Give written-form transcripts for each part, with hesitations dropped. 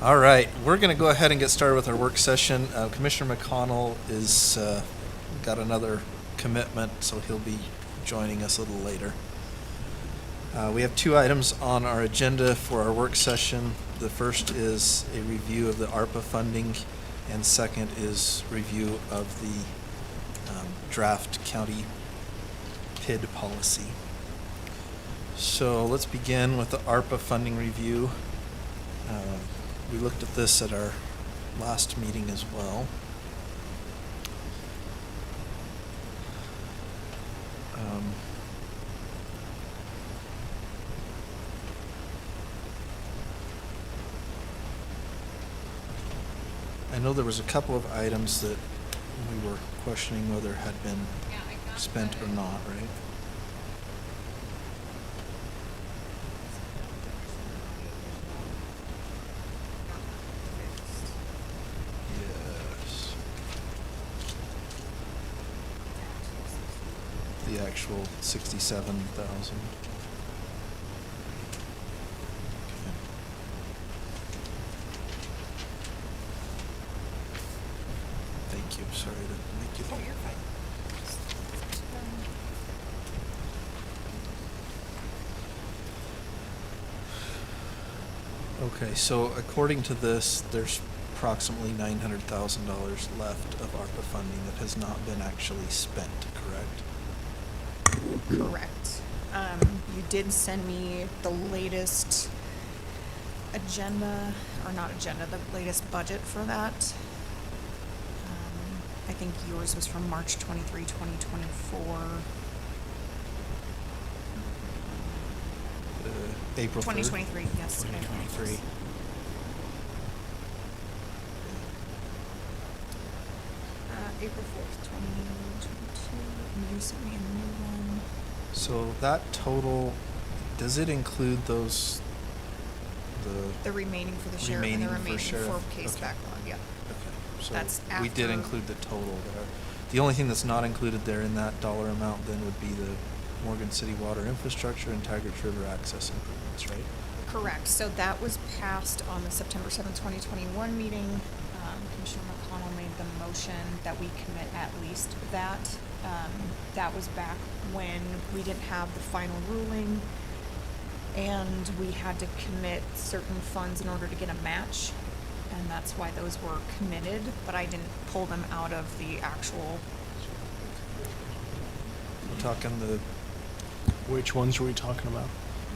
All right, we're going to go ahead and get started with our work session. Commissioner McConnell is got another commitment, so he'll be joining us a little later. We have two items on our agenda for our work session. The first is a review of the ARPA funding, and second is review of the draft county PID policy. So let's begin with the ARPA funding review. We looked at this at our last meeting as well. know there was a couple of items that we were questioning whether had been spent or not, right? Yes. The actual 67,000. Thank you, sorry to make you. Oh, you're fine. Okay, so according to this, there's approximately $900,000 left of ARPA funding that has not been actually spent, correct? Correct. You did send me the latest agenda, or not agenda, the latest budget for that. I think yours was from March 23, 2024. April 3rd? 2023, yes. 2023. April 4th, 2022, and you sent me a new one. So that total, does it include those, The remaining for the sheriff and the Remaining for remaining sheriff, for case okay. backlog, yeah. Okay, so That's we did after- include the total there. The only thing that's not included there in that dollar amount then would be the Morgan City water infrastructure and Tigris River access improvements, right? Correct, so that was passed on the September 7th, 2021 meeting. Commissioner McConnell made the motion that we commit at least that. That was back when we didn't have the final ruling, and we had to commit certain funds in order to get a match, and that's why those were committed, but I didn't pull them out of the actual, We're talking the Which ones are we talking about?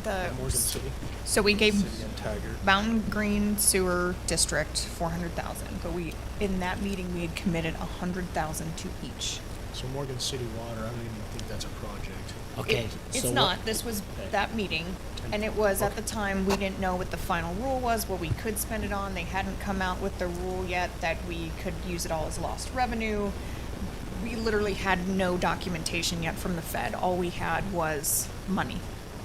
the. Morgan City? So we gave city and Taggart. Mountain Green Sewer District 400,000, but we, in that meeting, we had committed 100,000 to each. So Morgan City Water, I don't even think that's a project. Okay, It's so what- not, this was that meeting, and it was, at the time, we didn't know what the final rule was, what we could spend it on, they hadn't come out with the rule yet that we could use it all as lost revenue. We literally had no documentation yet from the Fed, all we had was money,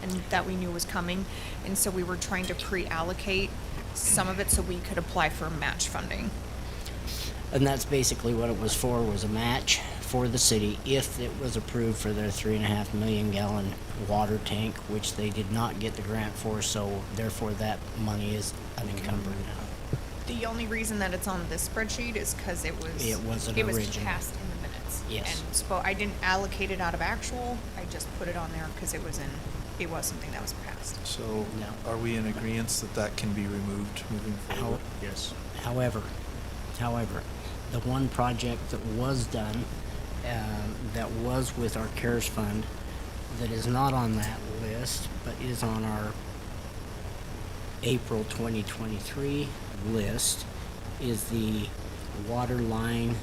and that we knew was coming, and so we were trying to pre-allocate some of it so we could apply for match funding. And that's basically what it was for, was a match for the city if it was approved for their 3.5 million gallon water tank, which they did not get the grant for, so therefore that money is unencumbered now. The only reason that it's on this spreadsheet is because it was. It was an It was original. passed in the minutes. Yes. And I didn't allocate it out of actual, I just put it on there because it was something that was passed. So No. are we in agreement that that can be removed moving forward? Yes. However, the one project that was done, that was with our CARES fund, that is not on that list, but is on our April 2023 list, is the water line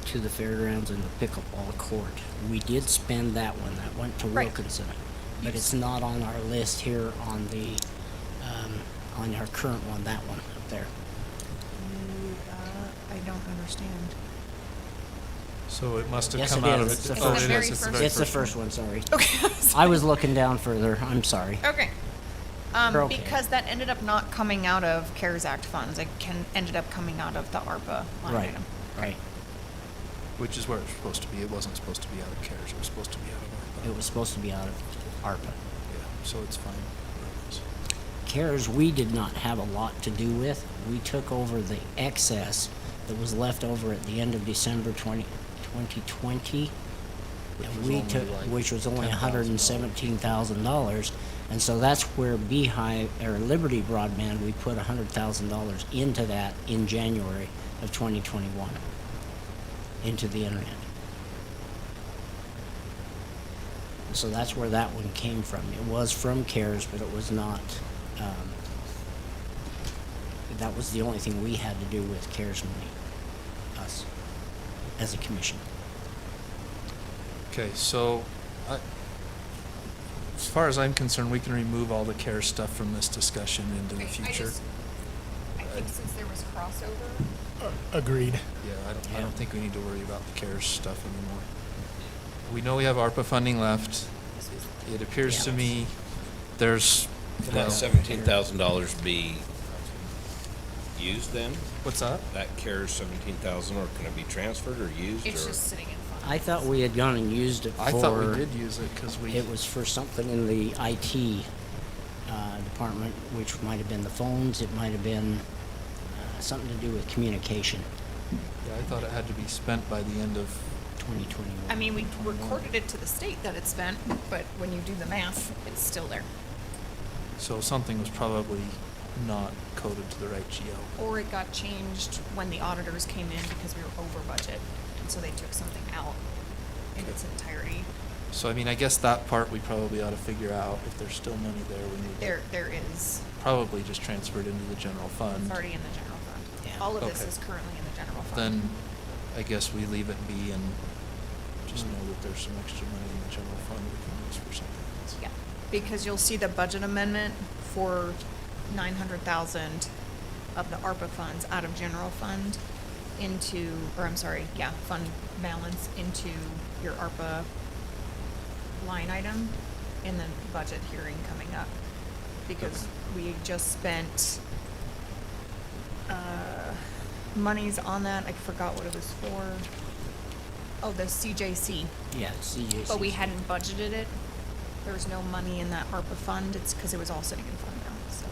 to the fairgrounds and the pickleball court. We did spend that one, that went to Right. Wilkinson, but it's not on our list here on the, on our current one, that one up there. I don't understand. So it must have Yes, come it out of is. it. It's the Oh, first it one. is. It's the very It's the first first one, sorry. Okay. I was looking down further, I'm sorry. Okay. You're okay. Because that ended up not coming out of CARES Act funds, ended up coming out of the ARPA line Right, item. right. Which is where it's supposed to be. It wasn't supposed to be out of CARES. It was supposed to be out of ARPA. It was supposed to be out of ARPA. Yeah, so it's fine. where it is. CARES, we did not have a lot to do with. We took over the excess that was left over at the end of December 2020. And we took, which was only $117,000. And so that's where Beehive, or Liberty Broadband, we put $100,000 into that in January of 2021, into the internet. So that's where that one came from. It was from CARES, but it was not, that was the only thing we had to do with CARES money, us, as a commission. Okay, so as far as I'm concerned, we can remove all the CARES stuff from this discussion into the future. I think since there was crossover, Agreed. Yeah, I Yeah. don't think we need to worry about the CARES stuff anymore. We know we have ARPA funding left. It appears to Yeah. me there's, Can well, that $17,000 be used then? what's that? That CARES 17,000, or can it be transferred or used? It's or- just sitting in fund. I thought we had gone and used it for. I thought we did use it because we. It was for something in the IT department, which might have been the phones, it might have been something to do with communication, Yeah, I thought it had to be spent by the end of, 2021. I mean, we recorded it to the state that it's spent, but when you do the math, it's still there. so something was probably not coded to the right GL. Or it got changed when the auditors came in because we were over budget, and so they took something out in its entirety. So I mean, I guess that part we probably ought to figure out. If there's still money there, we need to There is, probably just transfer it into the general fund. it's already in the general fund. Yeah. All of this Okay. is currently in the general fund. Then I guess we leave it be and just know that there's some extra money in the general fund we can use for something else. Yeah, because you'll see the budget amendment for 900,000 of the ARPA funds out of general fund into, or I'm sorry, yeah, fund balance into your ARPA line item in the budget hearing coming up. Because we just spent, monies on that, I forgot what it was for. Oh, the CJC. Yeah, CJC. But we hadn't budgeted it. There was no money in that ARPA fund. It's because it was all sitting in fund balance,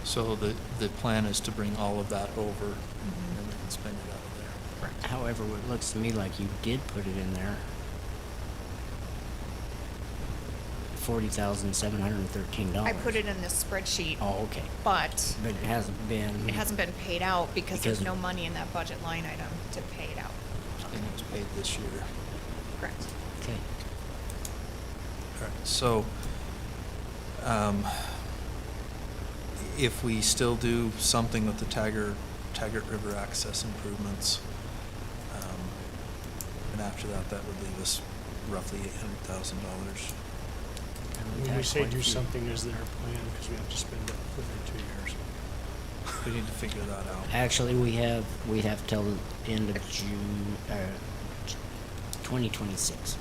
so. So the plan is to bring all of that over Mhm. and we can spend it out of there. Correct. However, it looks to me like you did put it in there. $40,713. I put it in this spreadsheet, Oh, okay. but But it hasn't been. it hasn't been paid out because there's Because- no money in that budget line item to pay it out. And it was paid this year. Correct. Okay. All right, so, if we still do something with the Taggart River access improvements, and after that, that would leave us roughly $800,000. When we say do something, is there a plan? Because we have to spend it within 2 years. We need to figure that out. Actually, we have till the end of June, 2026.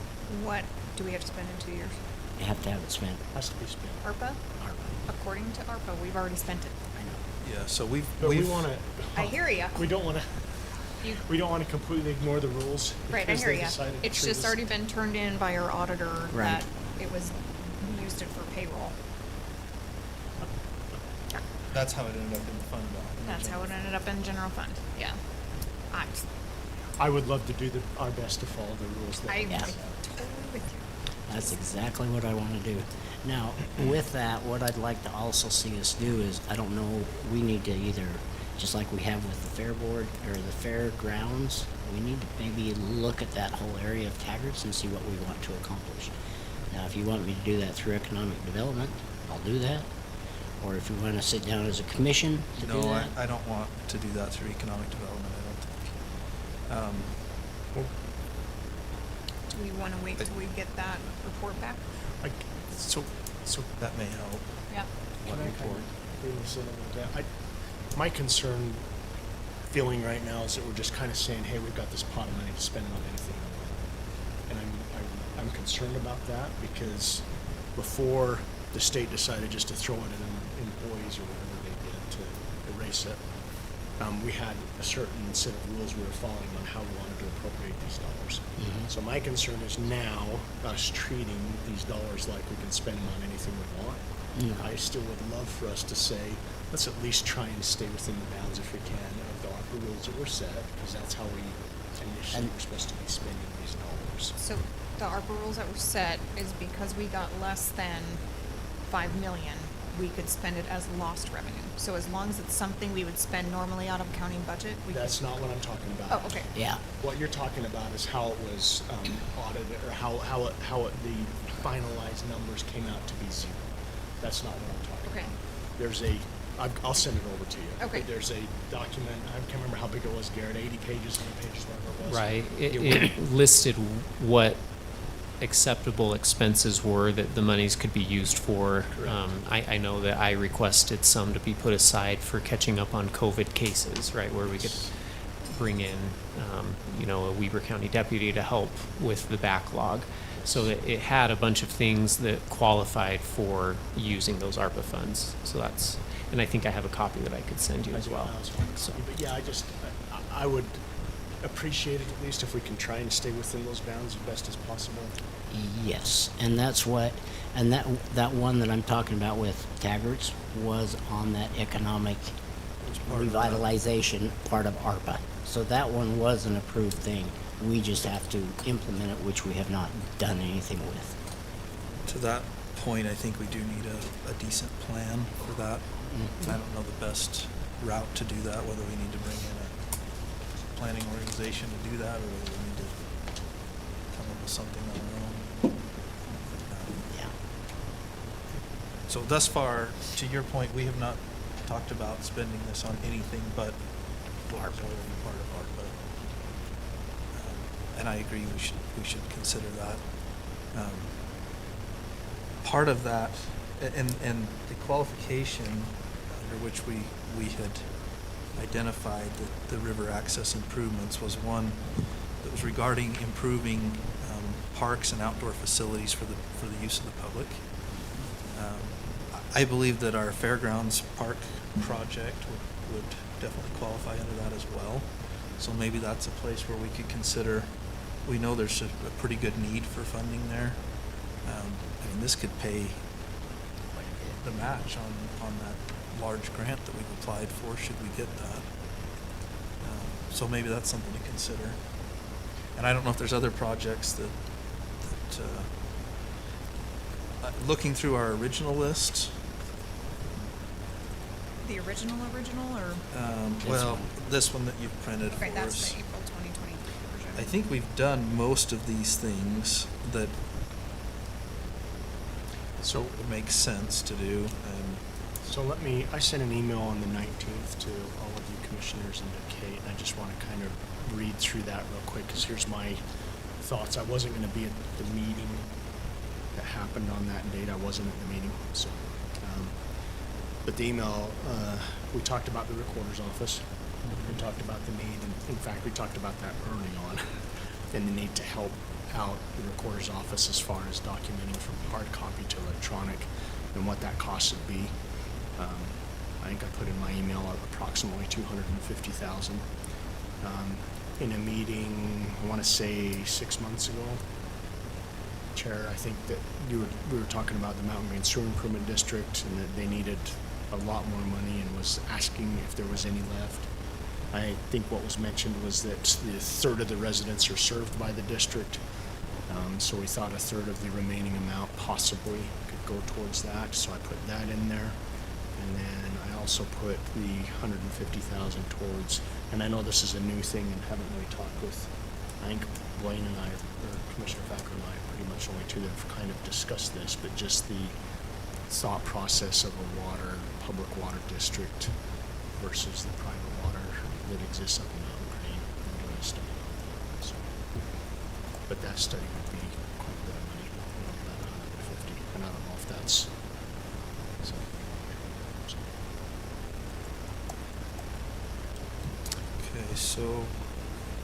What do we have to spend in 2 years? You have to have it spent. Has to be spent. ARPA? ARPA. According to ARPA, we've already spent it. I know. Yeah, so we've. But we want to. I hear ya. We don't want to. You, We don't want to completely ignore the rules. right, I because hear they ya. decided to It's treat just us- already been turned in by our auditor Right. that it was, we used it for payroll. That's how it ended up in the fund balance. That's how it ended up in general fund, yeah. I would love to do our best to follow the rules. That I'm we Yeah. set. totally with you. That's exactly what I want to do. Now, with that, what I'd like to also see us do is, I don't know, we need to either, just like we have with the fair board or the fairgrounds, we need to maybe look at that whole area of Taggart's and see what we want to accomplish. Now, if you want me to do that through economic development, I'll do that. Or if you want to sit down as a commission to do No, that. I don't want to do that through economic development, I don't think. Do we want to wait till we get that report back? Like, so That may help. Yeah. Can I report? bring this in a little bit? My concern feeling right now is that we're just kind of saying, hey, we've got this pot of money to spend on anything we want. And I'm concerned about that because before the state decided just to throw it in employees or whatever they did to erase it, we had a certain set of rules we were following on how we wanted to appropriate these dollars. Mhm. So my concern is now us treating these dollars like we can spend them on anything we want. No. I still would love for us to say, let's at least try and stay within the bounds, if we can, of the ARPA rules that were set, because that's how we initially And- were supposed to be spending these dollars. So the ARPA rules that were set is because we got less than 5 million, we could spend it as lost revenue. So as long as it's something we would spend normally out of county budget, we could. That's not what I'm talking about. Oh, okay. Yeah. What you're talking about is how it was audited, or how the finalized numbers came out to be zero. That's not what I'm talking Okay. about. There's I'll send it over to you. Okay. There's a document, I can't remember how big it was, Garrett, 80 pages, 100 pages, whatever it was. Right. It It listed what acceptable expenses were that the monies could be used for. I know that I requested some to be put aside for catching up on COVID cases, right, where we could bring in, a Weber County deputy to help with the backlog. So that it had a bunch of things that qualified for using those ARPA funds. So that's, and I think I have a copy that I could send you as well. So, But yeah, I would appreciate it at least if we can try and stay within those bounds as best as possible. Yes, and that's what, and that one that I'm talking about with Taggart's was on that economic revitalization part of ARPA. So that one was an approved thing. We just have to implement it, which we have not done anything with. To that point, I think we do need a decent plan for that. I don't know the best route to do that, whether we need to bring in a planning organization to do that, or whether we need to come up with something on our own. Yeah. So thus far, to your point, we have not talked about spending this on anything but what is already part of ARPA. And I agree, we should consider that. Part of that, and the qualification under which we had identified the river access improvements was one that was regarding improving parks and outdoor facilities for the use of the public. I believe that our fairgrounds park project would definitely qualify under that as well. So maybe that's a place where we could consider. We know there's a pretty good need for funding there. I mean, this could pay the match on that large grant that we've applied for, should we get that. So maybe that's something to consider. And I don't know if there's other projects that looking through our original list. The original, or? Well, this one that you've printed Okay, for that's us. the April 2023 version. I think we've done most of these things that So, would make sense to do. so I sent an email on the 19th to all of you commissioners and to Kate, and I just want to kind of read through that real quick, because here's my thoughts. I wasn't going to be at the meeting that happened on that date. I wasn't at the meeting, so. But the email, we talked about the recorder's office. We talked about the need, and in fact, we talked about that early on, and the need to help out the recorder's office as far as documenting from hard copy to electronic and what that cost would be. I think I put in my email approximately $250,000. In a meeting, I want to say 6 months ago, Chair, I think that we were talking about the Mountain Green Sewer Improvement District and that they needed a lot more money and was asking if there was any left. I think what was mentioned was that the third of the residents are served by the district. So we thought a third of the remaining amount possibly could go towards that. So I put that in there. And then I also put the $150,000 towards, and I know this is a new thing and haven't really talked with, I think Blaine and I, or Commissioner Thacker and I, are pretty much the only two that have kind of discussed this, but just the thought process of a public water district versus the private water that exists up in Mountain Green, and doing a study on that. So, but that study would be quite a bit of money, that 150, and I don't know if that's, so. Okay, so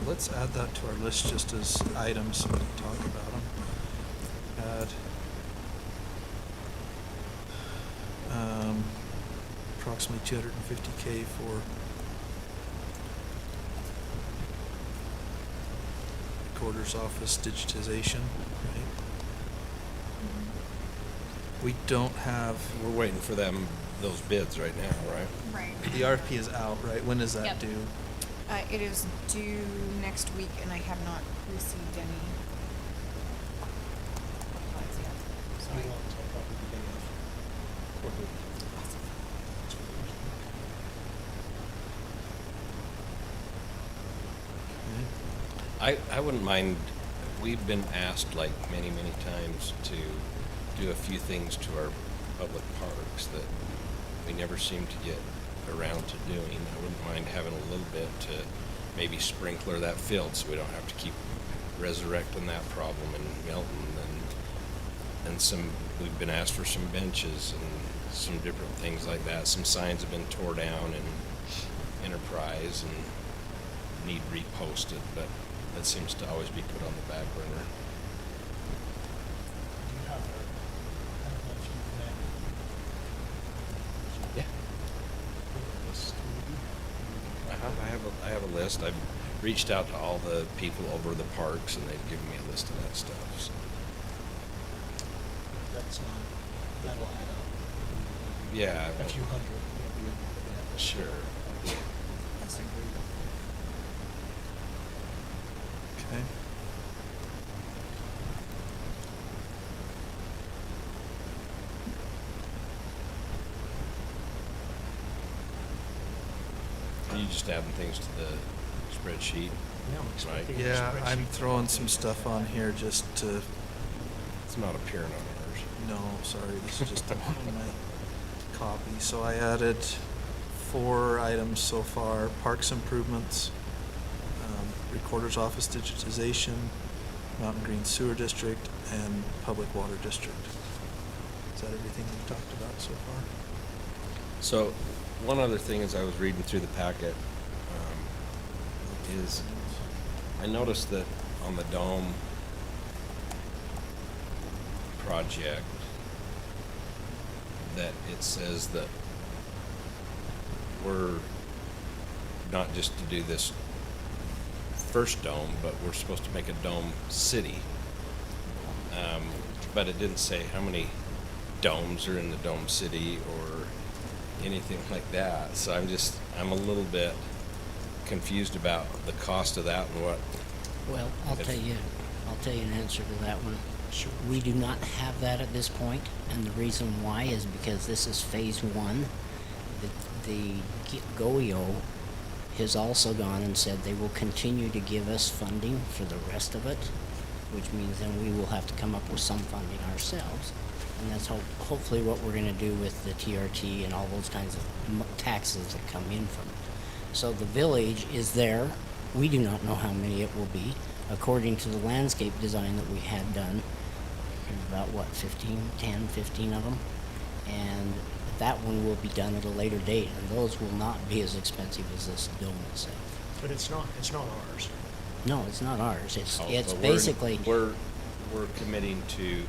let's add that to our list just as items so we can talk about them. Add approximately $250K for recorder's office digitization, right? We don't have, We're waiting for those bids right now, right? Right. the RFP is out, right? When does that Yep. due? It is due next week, and I have not received any replies yet. So I wouldn't mind, we've been asked like many, many times to do a few things to our public parks that we never seem to get around to doing. I wouldn't mind having a little bit to maybe sprinkler that field so we don't have to keep resurrecting that problem in Milton, and we've been asked for some benches and some different things like that. Some signs have been tore down in Enterprise and need reposted, but that seems to always be put on the back burner. Do you have a motion for that? Yeah. I have a list. I've reached out to all the people over the parks, and they've given me a list of that stuff. So. That's not, that'll add up. Yeah. A few hundred. Yeah. Sure. Okay. Are you just adding things to the spreadsheet? Yeah, I'm expecting a Yeah, I'm spreadsheet. throwing some stuff on here just to, It's not appearing on ours. no, sorry, this is just on my copy. So I added 4 items so far: parks improvements, recorder's office digitization, Mountain Green Sewer District, and Public Water District. Is that everything we've talked about so far? So, one other thing as I was reading through the packet is I noticed that on the dome project that it says that we're not just to do this first dome, but we're supposed to make a dome city. But it didn't say how many domes are in the dome city or anything like that. So I'm a little bit confused about the cost of that and what. Well, I'll If- tell you an answer to that one. We do not have that at this point, and the reason why is because this is phase 1. The GOEO has also gone and said they will continue to give us funding for the rest of it, which means then we will have to come up with some funding ourselves. And that's hopefully what we're going to do with the TRT and all those kinds of taxes that come in from it. So the village is there. We do not know how many it will be. According to the landscape design that we had done, there's about, 15 of them. And that one will be done at a later date, and those will not be as expensive as this dome itself. But it's not ours. No, it's not ours. It's Oh, it's but basically we're committing to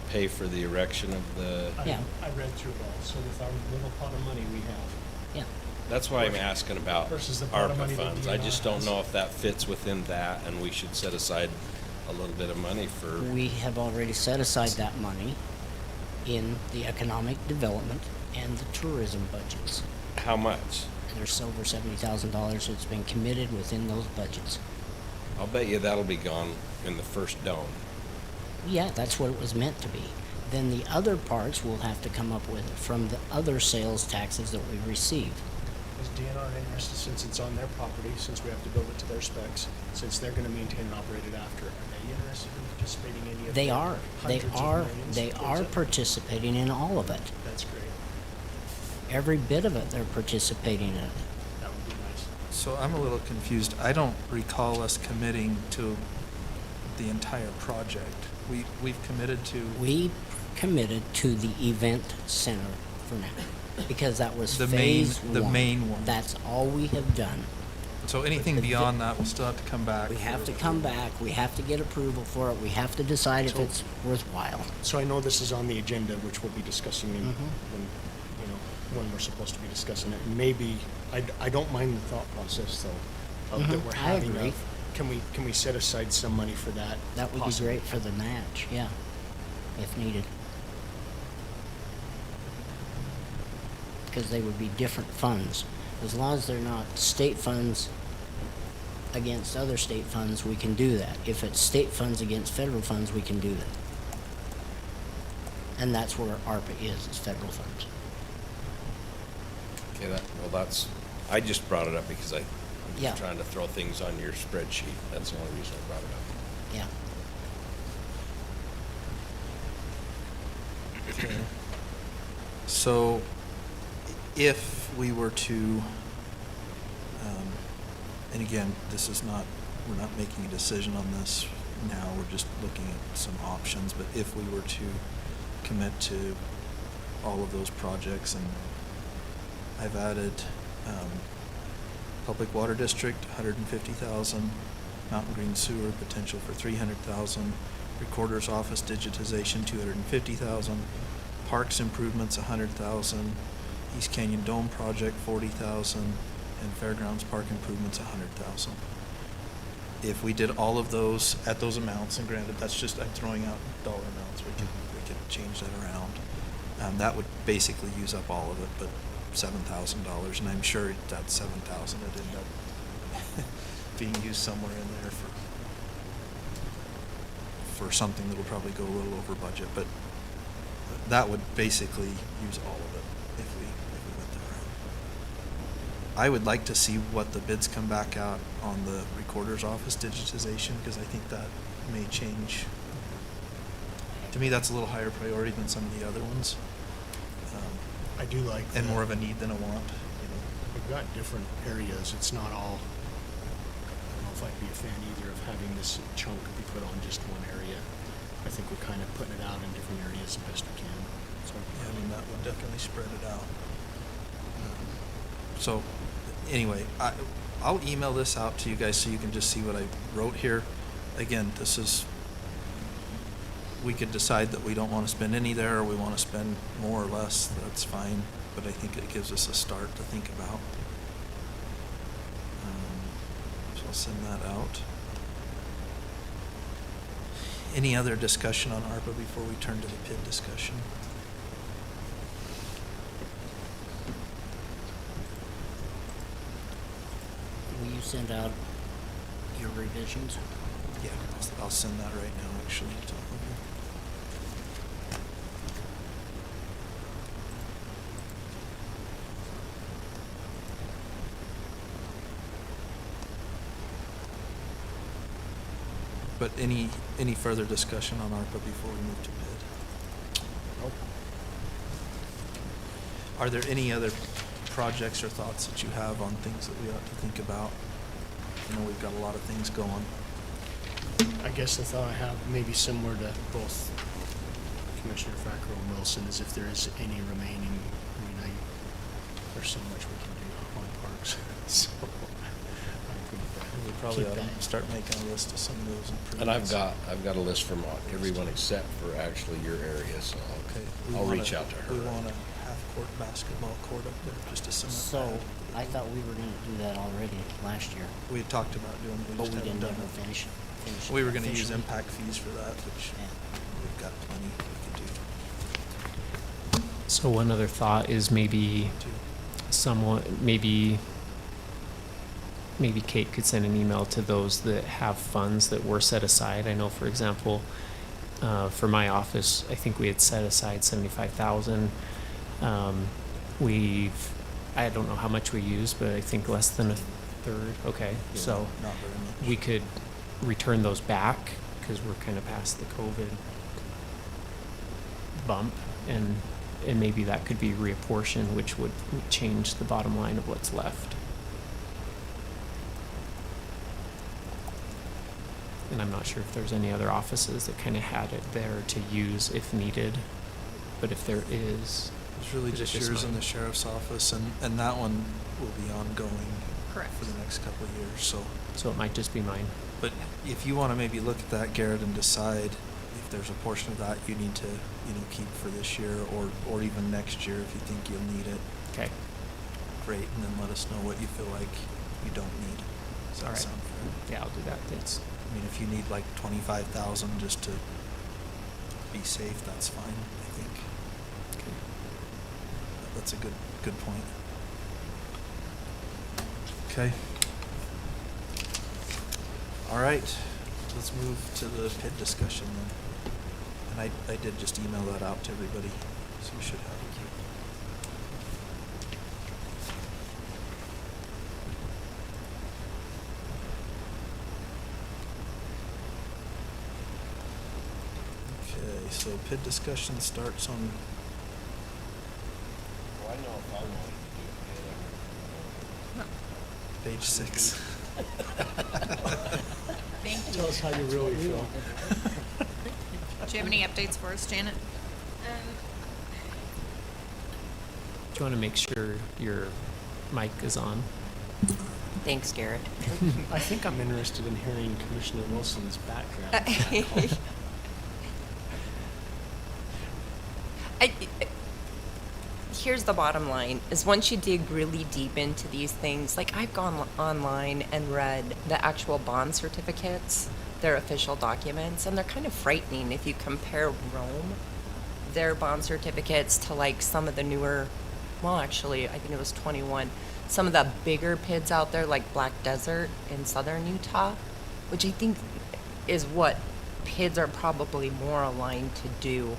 pay for the erection of the. Yeah. I read through it all, so with our little pot of money we have, yeah. That's why I'm asking about Versus the pot of ARPA money that funds. I DNR just don't has. know if that fits within that, and we should set aside a little bit of money for. We have already set aside that money in the economic development and the tourism budgets. How much? There's over $70,000 that's been committed within those budgets. I'll bet you that'll be gone in the first dome. Yeah, that's what it was meant to be. Then the other parts we'll have to come up with from the other sales taxes that we receive. is DNR interested, since it's on their property, since we have to build it to their specs, since they're gonna maintain and operate it after, are they interested in participating in any of They the are. They hundreds of are. millions They that are goes up? participating in all of it. That's great. Every bit of it, they're participating in it. That would be nice. So I'm a little confused. I don't recall us committing to the entire project. We've committed to. We committed to the event center for now, because that was The main- phase the 1. main one. That's all we have done. So anything But the- beyond that, we'll still have to come back. We have for to come approval. back, we have to get approval for it, we have to decide if So- it's worthwhile. So I know this is on the agenda, which we'll be discussing in, Mhm. when we're supposed to be discussing it. And maybe, I don't mind the thought process though, of that Mhm, we're I having agree. can we set aside some money for that? That would possibly? be great for the match, yeah, if needed. Because they would be different funds. As long as they're not state funds against other state funds, we can do that. If it's state funds against federal funds, we can do that. And that's where ARPA is federal funds. Okay, I just brought it up because I'm Yeah. just trying to throw things on your spreadsheet. That's the only reason I brought it up. Yeah. So if we were to, and again, this is not we're not making a decision on this now, we're just looking at some options, but if we were to commit to all of those projects, and I've added, Public Water District, 150,000, Mountain Green Sewer, potential for 300,000, Recorder's Office digitization, 250,000, Parks improvements, 100,000, East Canyon Dome project, 40,000, and Fairgrounds Park improvements, 100,000. If we did all of those at those amounts, and granted, that's just, I'm throwing out dollar amounts, we could change that around. That would basically use up all of it, but $7,000, and I'm sure that 7,000 would end up being used somewhere in there for something that will probably go a little over budget, but that would basically use all of it if we went that route. I would like to see what the bids come back out on the Recorder's Office digitization, because I think that may change. To me, that's a little higher priority than some of the other ones. I do like that. And more of a need than a want, you know. We've got different areas. It's not all, I don't know if I'd be a fan either of having this chunk be put on just one area. I think we're kind of putting it out in different areas the best we can. So, Yeah, I mean, that would definitely spread it out. So, anyway, I'll email this out to you guys so you can just see what I wrote here. Again, this is, we could decide that we don't want to spend any there, or we want to spend more or less, that's fine, but I think it gives us a start to think about. So I'll send that out. Any other discussion on ARPA before we turn to the PID discussion? Will you send out your revisions? Yeah, I'll send that right now, actually, to all of you. But any further discussion on ARPA before we move to bid? nope. Are there any other projects or thoughts that you have on things that we ought to think about? I know we've got a lot of things going. I guess the thought I have, maybe similar to both Commissioner Fackrell and Wilson, is if there is any remaining, there's so much we can do on parks. So I think We probably keep ought that. to start making a list of some of those improvements. And I've got a list from everyone except for actually your area, so Okay. I'll reach out to her. We want a half-court basketball court up there, just a cement So, pad. I thought we were gonna do that already last year, We had talked about doing, we but just we haven't didn't done ever it. finish it. We were gonna use officially. impact fees for that, which Yeah. we've got plenty we could So one other thought is maybe do. someone, maybe Kate could send an email to those that have funds that were set aside. I know, for example, for my office, I think we had set aside 75,000. I don't know how much we used, but I think less than a third. Okay, Yeah, so not very much. we could return those back because we're kind of past the COVID bump, and maybe that could be reapportioned, which would change the bottom line of what's left. And I'm not sure if there's any other offices that kind of had it there to use if needed, but if there is, It's really Is it just just yours and mine? the sheriff's office, and that one will be ongoing Correct. for the next couple of years, so. so it might just be mine. But if you wanna maybe look at that, Garrett, and decide if there's a portion of that you need to, keep for this year, or even next year if you think you'll need it, Okay, great, and then let us know what you feel like you don't need. Does All that right. sound fair? yeah, I'll do that, thanks. I mean, if you need like 25,000 just to be safe, that's fine, I think. Okay. That's a good point. Okay. All right, let's move to the PID discussion then. And I did just email that out to everybody, so you should have it. Okay, so PID discussion starts on, Well, I know if I wanted to do it, page 6. Tell us how you really feel. Do you have any updates for us, Janet? Do you want to make sure your mic is on? Thanks, Garrett. I think I'm interested in hearing Commissioner Wilson's background. Here's the bottom line, is once you dig really deep into these things, like I've gone online and read the actual bond certificates, their official documents, and they're kind of frightening if you compare Rome, their bond certificates, to like some of the newer, well, actually, I think it was 21, some of the bigger PIDs out there, like Black Desert in southern Utah, which I think is what PIDs are probably more aligned to do.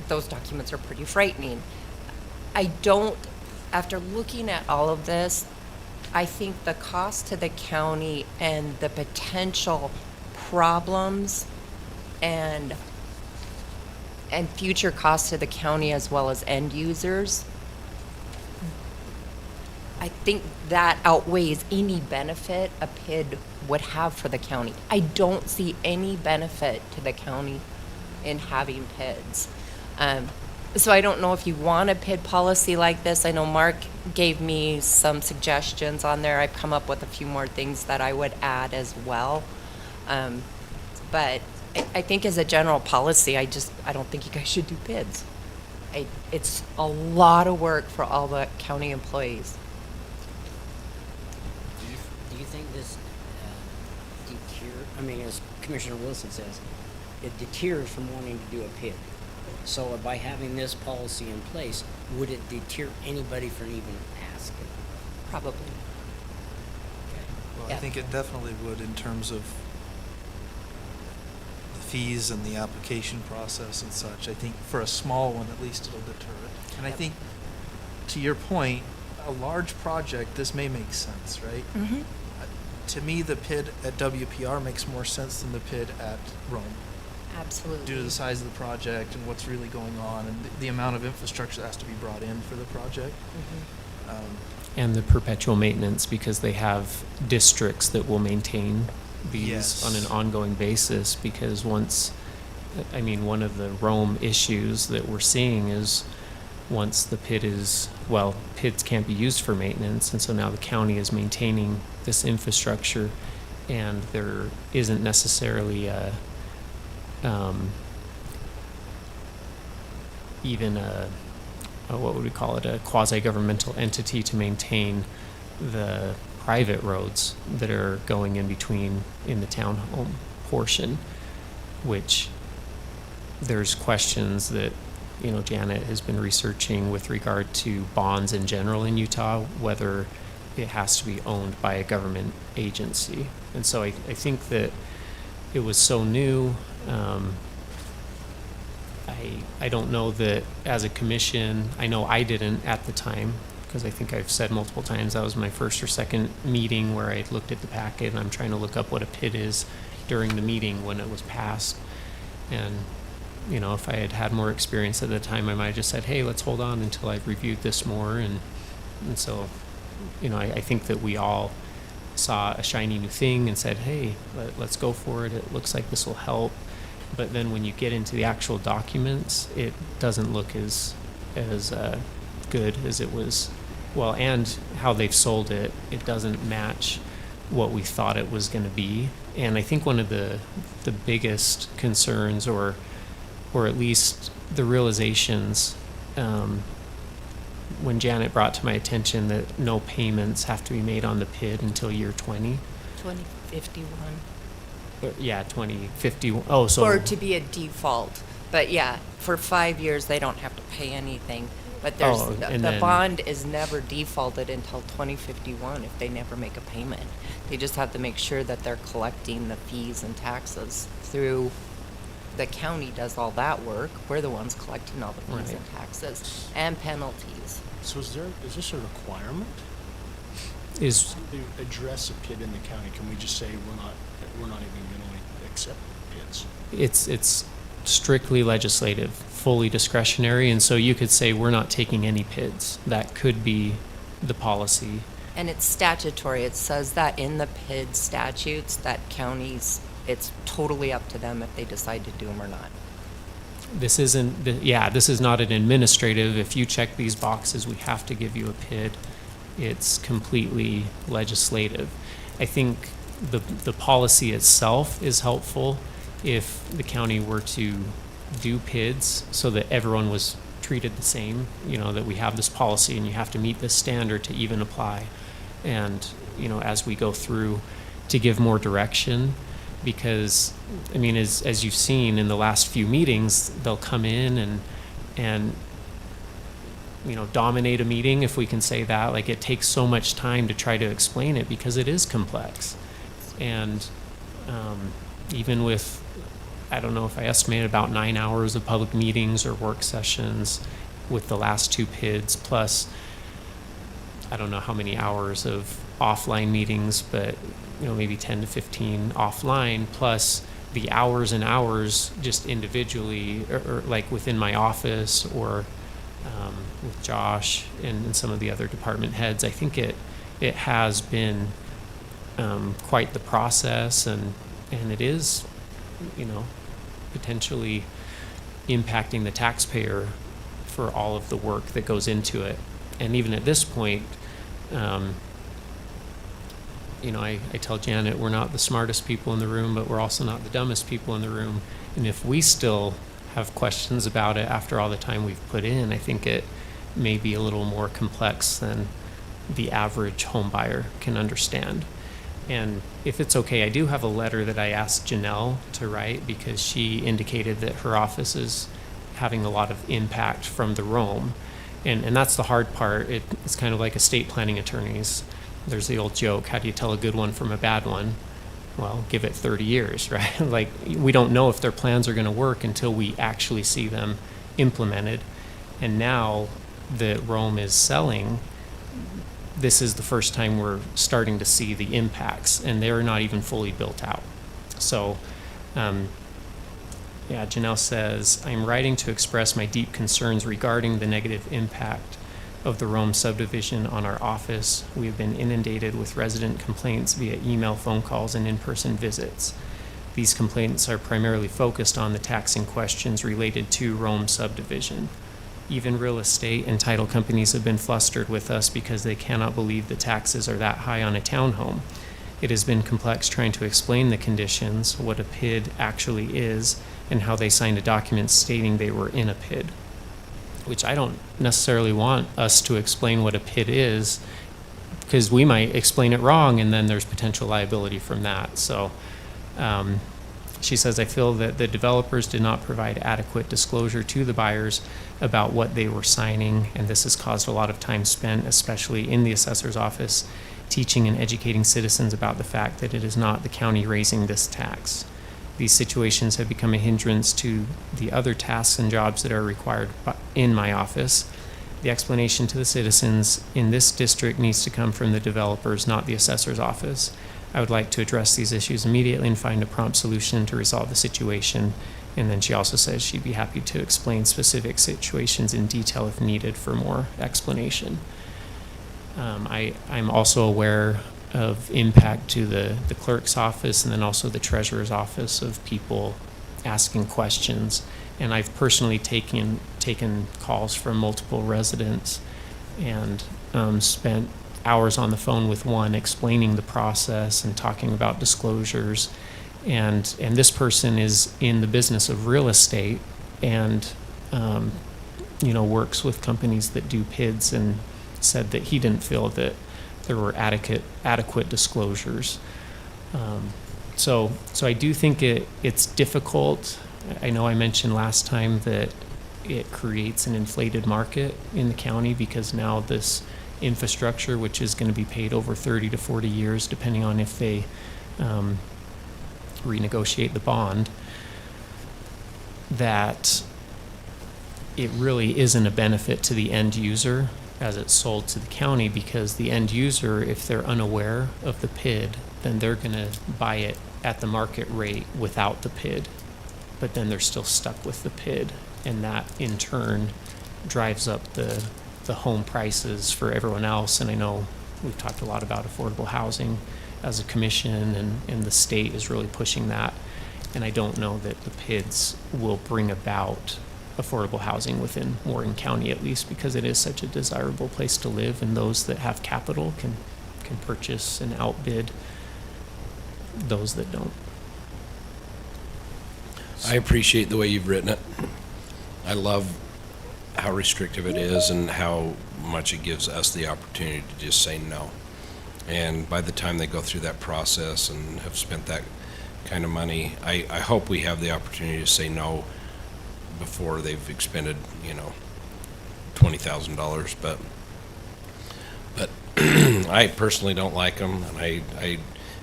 Those documents are pretty frightening. After looking at all of this, I think the cost to the county and the potential problems and future costs to the county as well as end users, I think that outweighs any benefit a PID would have for the county. I don't see any benefit to the county in having PIDs. So I don't know if you want a PID policy like this. I know Mark gave me some suggestions on there. I've come up with a few more things that I would add as well. But I think as a general policy, I don't think you guys should do PIDs. It's a lot of work for all the county employees. Do you think this as Commissioner Wilson says, it deters from wanting to do a PID? So by having this policy in place, would it deter anybody from even asking? Probably. Well, I Yeah. think it definitely would in terms of the fees and the application process and such. I think for a small one, at least it'll deter it. And I Yep. think, to your point, a large project, this may make sense, right? Mm-hmm. To me, the PID at WPR makes more sense than the PID at Rome, Absolutely. due to the size of the project and what's really going on and the amount of infrastructure that has to be brought in for the project. Mhm. And the perpetual maintenance, because they have districts that will maintain these Yes. on an ongoing basis, because one of the Rome issues that we're seeing is once the PIDs can't be used for maintenance, and so now the county is maintaining this infrastructure, and there isn't necessarily even what would we call it, a quasi-governmental entity to maintain the private roads that are going in between in the townhome portion, which there's questions that, Janet has been researching with regard to bonds in general in Utah, whether it has to be owned by a government agency. And so I think that it was so new. I don't know that as a commission, I know I didn't at the time, because I think I've said multiple times that was my first or second meeting where I looked at the packet and I'm trying to look up what a PID is during the meeting when it was passed. And, if I had had more experience at the time, I might have just said, hey, let's hold on until I've reviewed this more. And so, I think that we all saw a shiny new thing and said, hey, let's go for it. It looks like this will help. But then when you get into the actual documents, it doesn't look as good as it was. Well, and how they've sold it, it doesn't match what we thought it was going to be. And I think one of the biggest concerns, or at least the realizations, when Janet brought to my attention that no payments have to be made on the PID until year 20. 2051. Yeah, 2050. Oh, so. Or to be a default. But yeah, for 5 years, they don't have to pay anything. But there's Oh, the and then- bond is never defaulted until 2051 if they never make a payment. They just have to make sure that they're collecting the fees and taxes through, the county does all that work. We're the ones collecting all the fees Right. and taxes and penalties. So is this a requirement Is to address a PID in the county? Can we just say we're not even going to accept PIDs? it's strictly legislative, fully discretionary, and so you could say we're not taking any PIDs. That could be the policy. And it's statutory. It says that in the PID statutes that counties, it's totally up to them if they decide to do them or not. This isn't, this is not an administrative, if you check these boxes, we have to give you a PID. It's completely legislative. I think the policy itself is helpful if the county were to do PIDs so that everyone was treated the same, that we have this policy and you have to meet this standard to even apply. And, as we go through to give more direction, because, as you've seen in the last few meetings, they'll come in and dominate a meeting, if we can say that. Like, it takes so much time to try to explain it because it is complex. And even with, I don't know if I estimated about 9 hours of public meetings or work sessions with the last 2 PIDs, plus I don't know how many hours of offline meetings, but maybe 10 to 15 offline, plus the hours and hours just individually, or like within my office or with Josh and some of the other department heads. I think it has been quite the process, and it is, potentially impacting the taxpayer for all of the work that goes into it. And even at this point, I tell Janet, we're not the smartest people in the room, but we're also not the dumbest people in the room. And if we still have questions about it after all the time we've put in, I think it may be a little more complex than the average home buyer can understand. And if it's okay, I do have a letter that I asked Janelle to write because she indicated that her office is having a lot of impact from the Rome. And that's the hard part. It's kind of like estate planning attorneys. There's the old joke, how do you tell a good one from a bad one? Well, give it 30 years, right? Like, we don't know if their plans are going to work until we actually see them implemented. And now that Rome is selling, this is the first time we're starting to see the impacts, and they're not even fully built out. So, Janelle says, I'm writing to express my deep concerns regarding the negative impact of the Rome subdivision on our office. We have been inundated with resident complaints via email, phone calls, and in-person visits. These complaints are primarily focused on the taxing questions related to Rome subdivision. Even real estate and title companies have been flustered with us because they cannot believe the taxes are that high on a townhome. It has been complex trying to explain the conditions, what a PID actually is, and how they signed a document stating they were in a PID, which I don't necessarily want us to explain what a PID is, because we might explain it wrong and then there's potential liability from that. So she says, I feel that the developers did not provide adequate disclosure to the buyers about what they were signing, and this has caused a lot of time spent, especially in the assessor's office, teaching and educating citizens about the fact that it is not the county raising this tax. These situations have become a hindrance to the other tasks and jobs that are required in my office. The explanation to the citizens in this district needs to come from the developers, not the assessor's office. I would like to address these issues immediately and find a prompt solution to resolve the situation. And then she also says she'd be happy to explain specific situations in detail if needed for more explanation. I'm also aware of impact to the clerk's office and then also the treasurer's office of people asking questions. And I've personally taken calls from multiple residents and spent hours on the phone with one explaining the process and talking about disclosures. And this person is in the business of real estate and works with companies that do PIDs, and said that he didn't feel that there were adequate disclosures. So I do think it's difficult. I know I mentioned last time that it creates an inflated market in the county because now this infrastructure, which is going to be paid over 30 to 40 years, depending on if they renegotiate the bond, that it really isn't a benefit to the end user as it's sold to the county, because the end user, if they're unaware of the PID, then they're going to buy it at the market rate without the PID, but then they're still stuck with the PID, and that in turn drives up the home prices for everyone else. And I know we've talked a lot about affordable housing as a commission, and the state is really pushing that. And I don't know that the PIDs will bring about affordable housing within Morgan County, at least because it is such a desirable place to live, and those that have capital can purchase and outbid those that don't. I appreciate the way you've written it. I love how restrictive it is and how much it gives us the opportunity to just say no. And by the time they go through that process and have spent that kind of money, I hope we have the opportunity to say no before they've expended, $20,000. But I personally don't like them, and I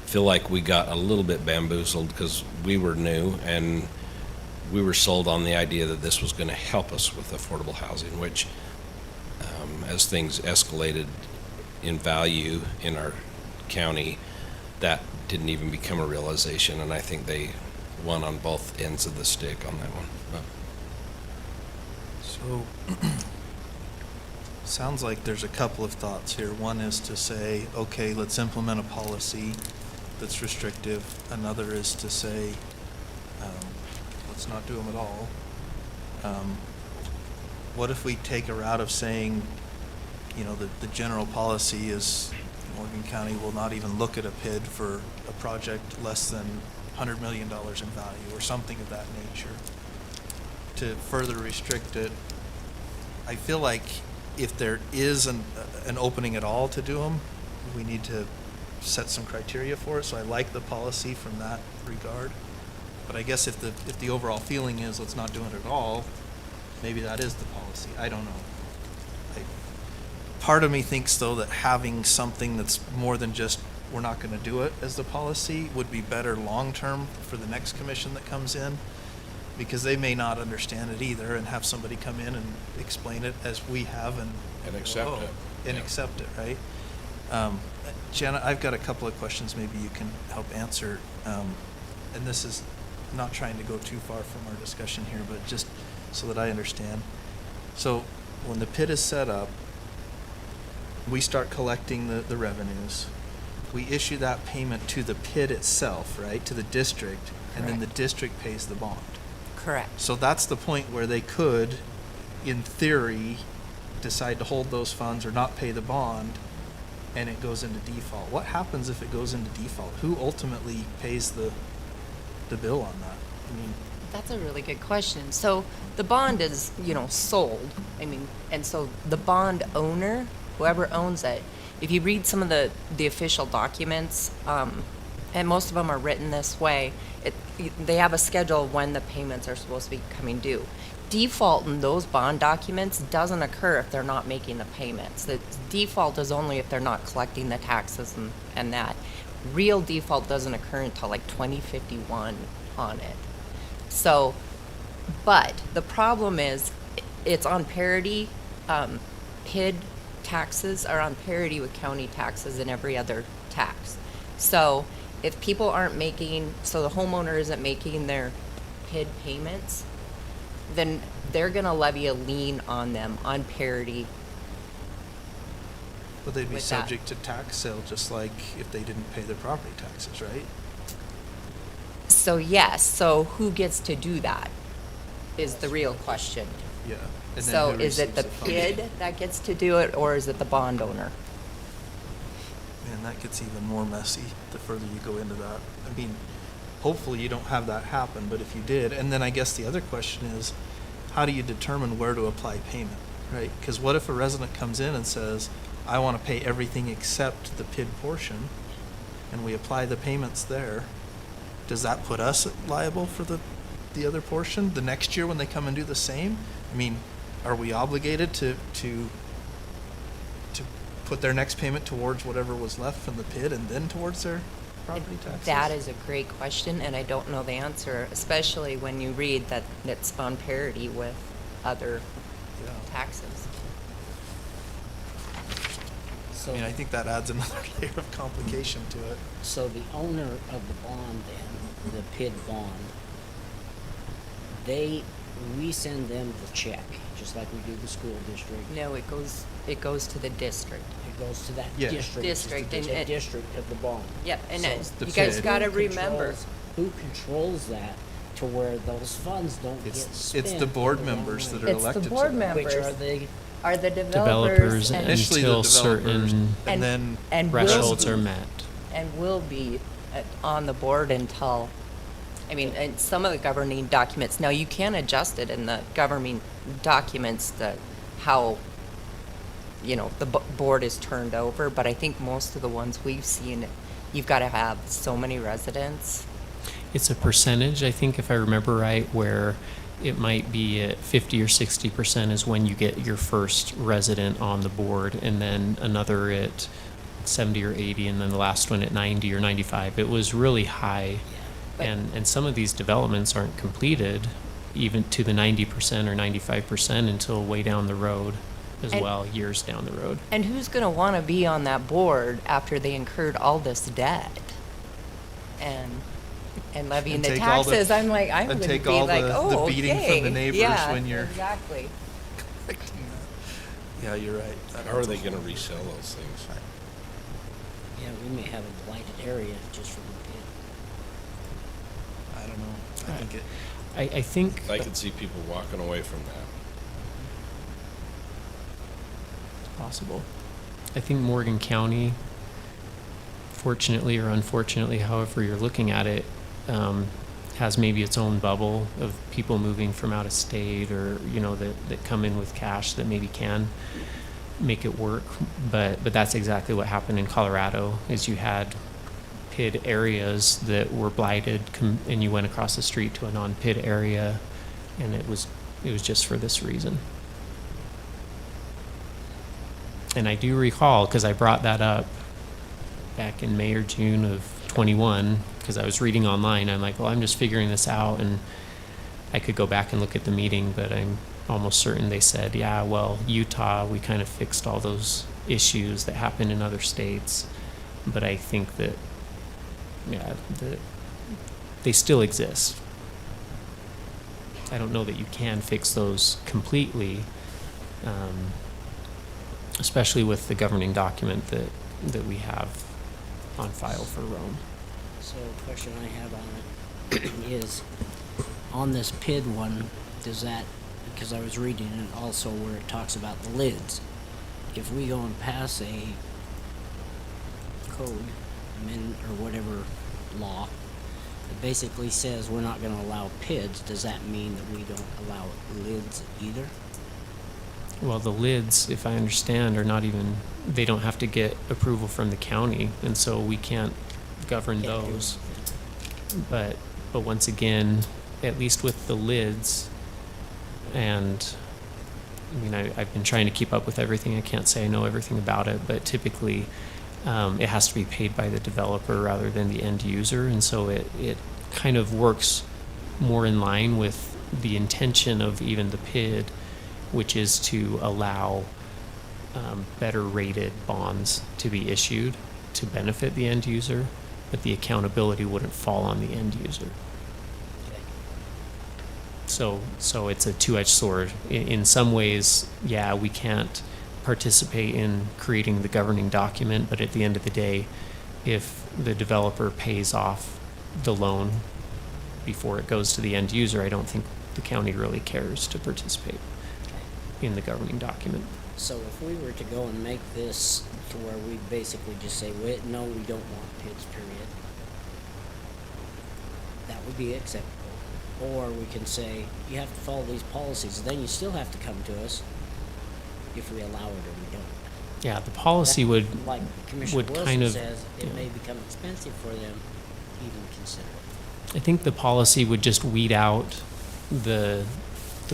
feel like we got a little bit bamboozled because we were new and we were sold on the idea that this was going to help us with affordable housing, which as things escalated in value in our county, that didn't even become a realization, and I think they won on both ends of the stick on that one. So, sounds like there's a couple of thoughts here. One is to say, okay, let's implement a policy that's restrictive. Another is to say, let's not do them at all. What if we take a route of saying, the general policy is Morgan County will not even look at a PID for a project less than $100 million in value or something of that nature to further restrict it. I feel like if there is an opening at all to do them, we need to set some criteria for it. So I like the policy from that regard. But I guess if the overall feeling is let's not do it at all, maybe that is the policy. I don't know. Part of me thinks, though, that having something that's more than just we're not going to do it as the policy would be better long-term for the next commission that comes in, because they may not understand it either and have somebody come in and explain it as we have and accept it. And Yeah. accept it, right? Jenna, I've got a couple of questions maybe you can help answer. And this is not trying to go too far from our discussion here, but just so that I understand. So when the PID is set up, we start collecting the revenues. We issue that payment to the PID itself, right, to the district, and then the Correct. district pays the bond. Correct. So that's the point where they could, in theory, decide to hold those funds or not pay the bond, and it goes into default. What happens if it goes into default? Who ultimately pays the bill on that? I mean, That's a really good question. So the bond is, sold. And so the bond owner, whoever owns it, if you read some of the official documents, and most of them are written this way, they have a schedule of when the payments are supposed to be coming due. Default in those bond documents doesn't occur if they're not making the payments. The default is only if they're not collecting the taxes and that. Real default doesn't occur until like 2051 on it. So, but the problem is it's on parity. PID taxes are on parity with county taxes and every other tax. So if people aren't making, so the homeowner isn't making their PID payments, then they're gonna levy a lien on them on parity. but they'd be With that. subject to tax sale just like if they didn't pay their property taxes, right? So yes, so who gets to do that is the real question. Yeah. And then So who is it the receives funding? PID that gets to do it, or is it the bond owner? Man, that gets even more messy the further you go into that. I mean, hopefully you don't have that happen, but if you did, and then I guess the other question is, how do you determine where to apply payment, right? Because what if a resident comes in and says, I want to pay everything except the PID portion, and we apply the payments there? Does that put us liable for the other portion the next year when they come and do the same? I mean, are we obligated to put their next payment towards whatever was left from the PID and then towards their property taxes? That is a great question, and I don't know the answer, especially when you read that it's on parity with other Yeah. taxes. So, I mean, I think that adds another layer of complication to it. so the owner of the bond then, the PID bond, they we send them the check, just like we do the school district. No, it goes to the district. It goes to that Yeah. district. District, It's and the it- district of the bond. Yep, and So it- the you guys Fed. gotta Who remember, Who controls that to where those funds don't get It's spent? the board the wrong members that way? are It's the elected to board that. members. Which are the, are the Developers developers and- Initially, Until the developers, certain and then and Thresholds are met. and will be on the board until, I mean, and some of the governing documents, now you can adjust it in the governing documents that how, you know, the board is turned over, but I think most of the ones we've seen, you've got to have so many residents. It's a percentage, I think, if I remember right, where it might be at 50 or 60% is when you get your first resident on the board, and then another at 70 or 80, and then the last one at 90 or 95. It was really high, But- and some of these developments aren't completed even to the 90% or 95% until way down the road as And- well, years down the road. And who's going to want to be on that board after they incurred all this debt? And levying And the take all the- taxes, I'm like, I and would be take all like, the oh, beating from okay. the neighbors Yeah, when you're- exactly. Yeah, you're right. How are they gonna resell those things? yeah, we may have a blighted area just from the pit. I don't know. I think it. I think I could see people walking away from that. possible. I think Morgan County, fortunately or unfortunately, however you're looking at it, has maybe its own bubble of people moving from out of state or, you know, that come in with cash that maybe can make it work. But that's exactly what happened in Colorado, is you had PID areas that were blighted and you went across the street to a non-PID area, and it was just for this reason. And I do recall, because I brought that up back in May or June of 21, because I was reading online. I'm like, well, I'm just figuring this out, and I could go back and look at the meeting, but I'm almost certain they said, yeah, well, Utah, we kind of fixed all those issues that happened in other states. But I think that, yeah, they still exist. I don't know that you can fix those completely, especially with the governing document that we have on file for Rome. So a question I have on it is, on this PID one, does that, because I was reading it also where it talks about the lids, if we go and pass a code, or whatever law, it basically says we're not gonna allow PIDs, does that mean that we don't allow lids either? Well, the lids, if I understand, are not even, they don't have to get approval from the county, and so we can't govern Can't do those. anything. But once again, at least with the lids, and I mean, I've been trying to keep up with everything. I can't say I know everything about it, but typically it has to be paid by the developer rather than the end user, and so it kind of works more in line with the intention of even the PID, which is to allow better rated bonds to be issued to benefit the end user, but the accountability wouldn't fall on the end user. Okay. So it's a two-edged sword. In some ways, yeah, we can't participate in creating the governing document, but at the end of the day, if the developer pays off the loan before it goes to the end user, I don't think the county really cares to participate in the governing document. So if we were to go and make this to where we basically just say, no, we don't want PIDs, period, that would be acceptable. Or we can say, you have to follow these policies, then you still have to come to us if we allow it or we don't. Yeah, the policy That- would, like Commissioner would kind Wilson of, says, it yeah. may become expensive for them to even consider it. I think the policy would just weed out the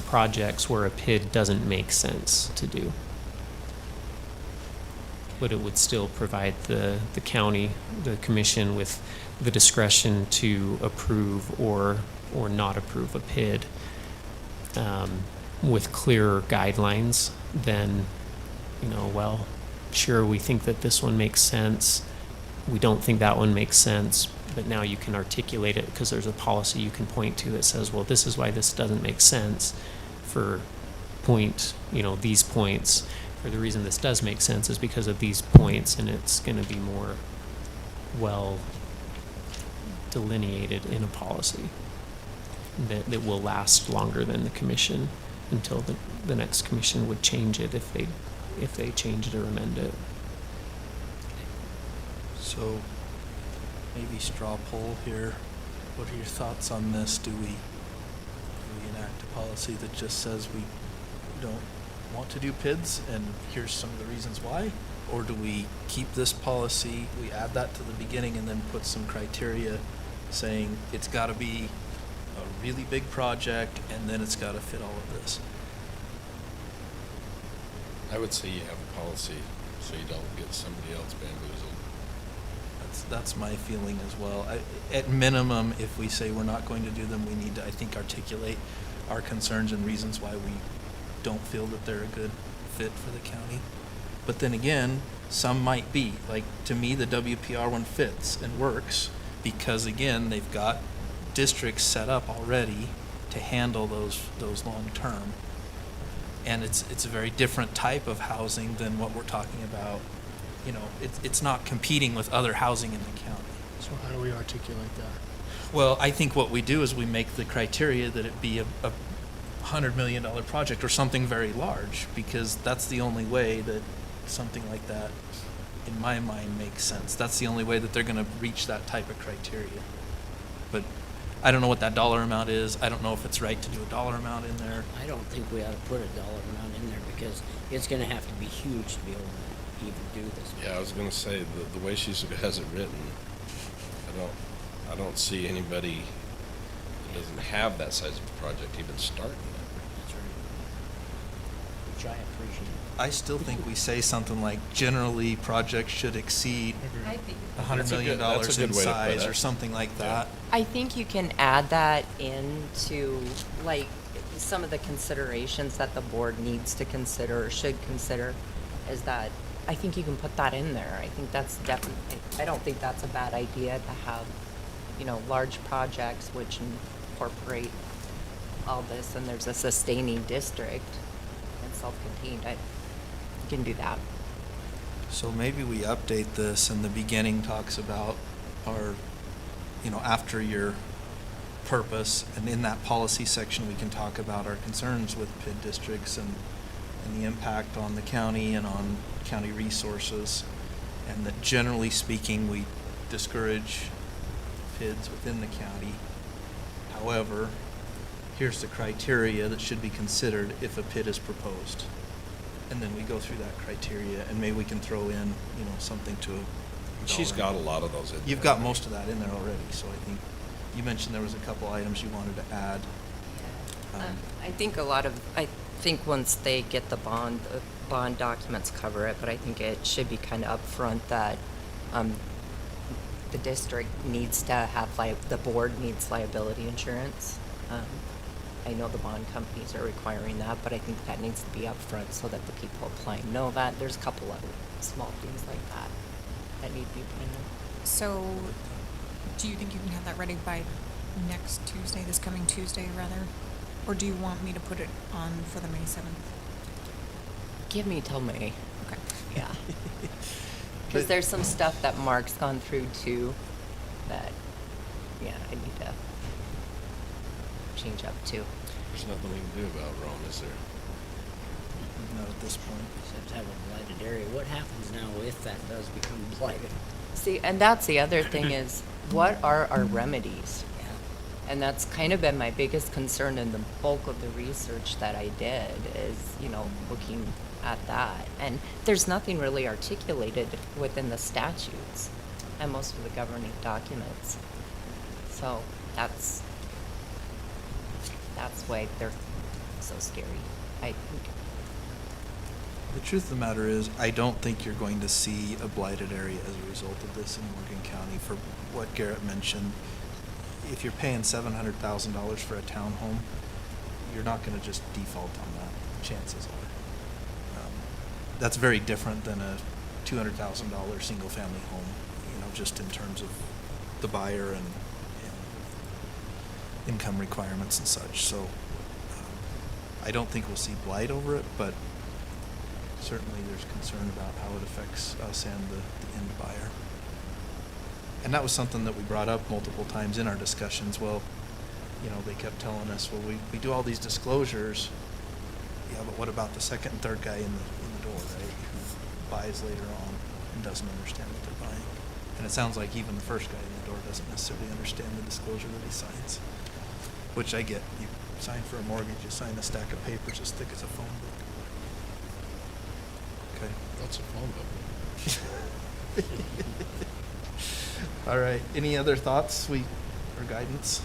projects where a PID doesn't make sense to do. But it would still provide the county, the commission, with the discretion to approve or not approve a PID with clearer guidelines than, you know, well, sure, we think that this one makes sense. We don't think that one makes sense, but now you can articulate it because there's a policy you can point to that says, well, this is why this doesn't make sense for these points, or the reason this does make sense is because of these points, and it's going to be more well delineated in a policy that will last longer than the commission until the next commission would change it if they change it or amend it. So maybe straw poll here. What are your thoughts on this? Do we enact a policy that just says we don't want to do PIDs and here's some of the reasons why? Or do we keep this policy, we add that to the beginning and then put some criteria saying it's got to be a really big project and then it's got to fit all of this? I would say you have a policy so you don't get somebody else bamboozled. That's my feeling as well. At minimum, if we say we're not going to do them, we need to, I think, articulate our concerns and reasons why we don't feel that they're a good fit for the county. But then again, some might be. Like, to me, the WPR one fits and works because, again, they've got districts set up already to handle those long term. And it's a very different type of housing than what we're talking about. You know, it's not competing with other housing in the county. So how do we articulate that? Well, I think what we do is we make the criteria that it be a $100 million project or something very large, because that's the only way that something like that, in my mind, makes sense. That's the only way that they're going to reach that type of criteria. But I don't know what that dollar amount is. I don't know if it's right to do a dollar amount in there. I don't think we ought to put a dollar amount in there because it's gonna have to be huge to be able to even do this. Yeah, I was gonna say, the way she has it written, I don't see anybody that doesn't have that size of a project even starting it. That's right. Which I appreciate. I still think we say something like, generally, projects should exceed I think $100 That's a million good- that's a in good way to put size it. or something like Yeah. that. I think you can add that into, like, some of the considerations that the board needs to consider or should consider is that, I think you can put that in there. I think that's definitely, I don't think that's a bad idea to have, large projects which incorporate all this, and there's a sustaining district and self-contained. You can do that. So maybe we update this and the beginning talks about our, after your purpose, and in that policy section, we can talk about our concerns with PID districts and the impact on the county and on county resources, and that generally speaking, we discourage PIDs within the county. However, here's the criteria that should be considered if a PID is proposed. And then we go through that criteria, and maybe we can throw in, something to a She's dollar. got a lot of those in there. You've got most of that in there already, so I think, you mentioned there was a couple items you wanted to add. I think once they get the bond documents cover it, but I think it should be kind of upfront that the district needs to have, the board needs liability insurance. I know the bond companies are requiring that, but I think that needs to be upfront so that the people applying know that. There's a couple other small things like that need to be put in there. So, do you think you can have that ready by next Tuesday, this coming Tuesday, rather? Or do you want me to put it on for the May 7th? Give me till May. Okay. Yeah. Because there's some stuff that Mark's gone through too that, I need to change up too. There's nothing we can do about Rome, is there? Not at this point. Except have a blighted area. What happens now if that does become blighted? See, and that's the other thing is, what are our remedies? Yeah. And that's kind of been my biggest concern in the bulk of the research that I did is, looking at that. And there's nothing really articulated within the statutes and most of the governing documents. So that's why they're so scary, I think. The truth of the matter is, I don't think you're going to see a blighted area as a result of this in Morgan County for what Garrett mentioned. If you're paying $700,000 for a townhome, you're not going to just default on that, chances are. That's very different than a $200,000 single-family home, just in terms of the buyer and income requirements and such. So I don't think we'll see blight over it, but certainly there's concern about how it affects us and the end buyer. And that was something that we brought up multiple times in our discussions. Well, you know, they kept telling us, well, we do all these disclosures. Yeah, but what about the second and third guy in the door, right? Who buys later on and doesn't understand what they're buying. And it sounds like even the first guy in the door doesn't necessarily understand the disclosure that he signs. Which I get. You sign for a mortgage, you sign a stack of papers as thick as a phone book. Okay. That's a phone book. All right. Any other thoughts or guidance?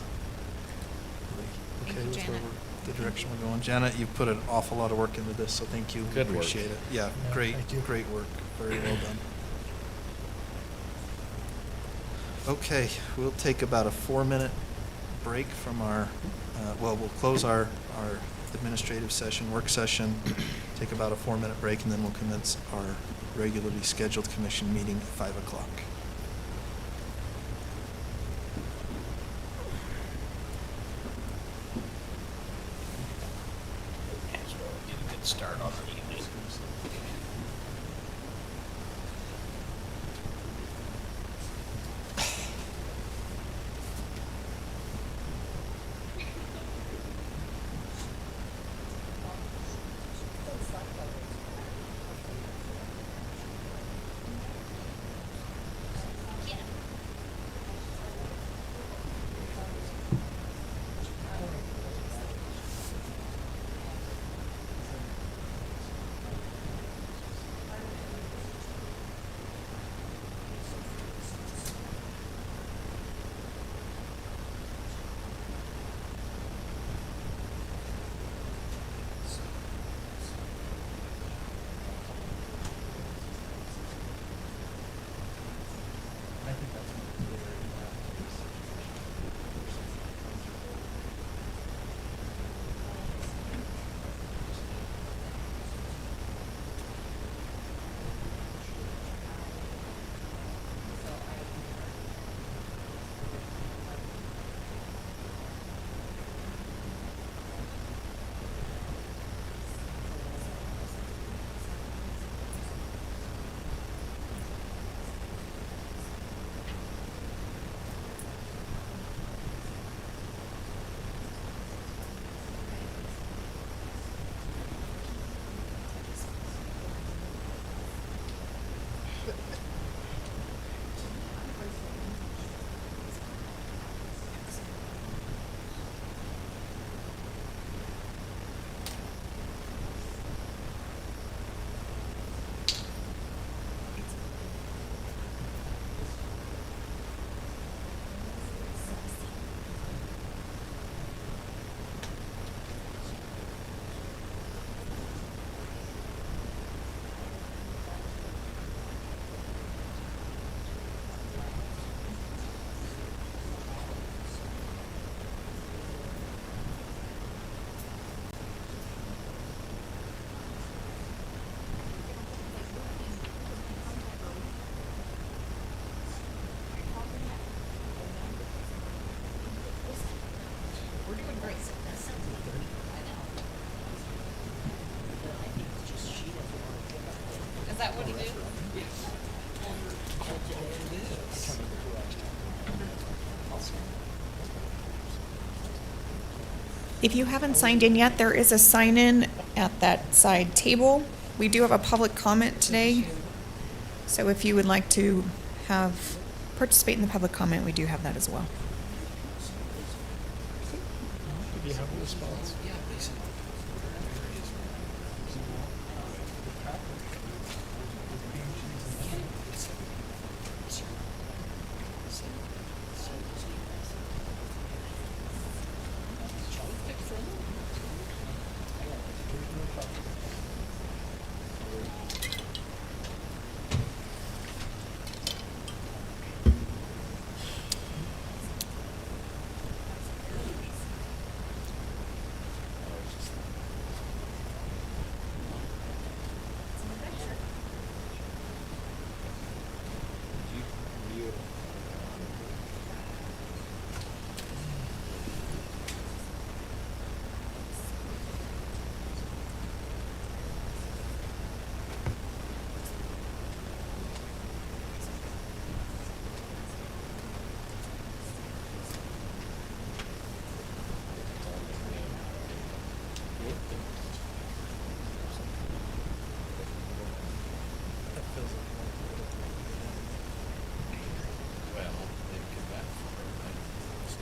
Thank Okay you, with where Janet. the direction we're going. Janet, you've put an awful lot of work into this, so thank you. Good work. Appreciate it. Yeah, Yeah, great, thank you. great work. Very well done. Okay, we'll take about a 4-minute break from our, we'll close our administrative session, work session, take about a 4-minute break, and then we'll commence our regularly scheduled commission meeting at 5 o'clock. Get a good start on the evening. Is that what he did? If you haven't signed in yet, there is a sign-in at that side table. We do have a public comment today. So if you would like to participate in the public comment, we do have that as well. Do you have a response?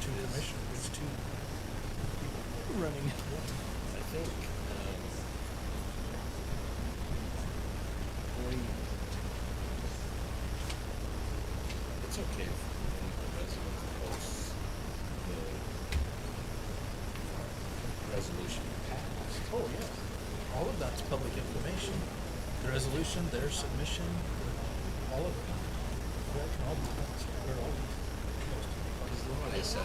two commissioners, there's two people running. I think, it's okay if the resident posts the resolution passed. Oh, yeah. All of that's public information. The resolution, their submission, all of it. That can all be posted. They're all posted. Nobody said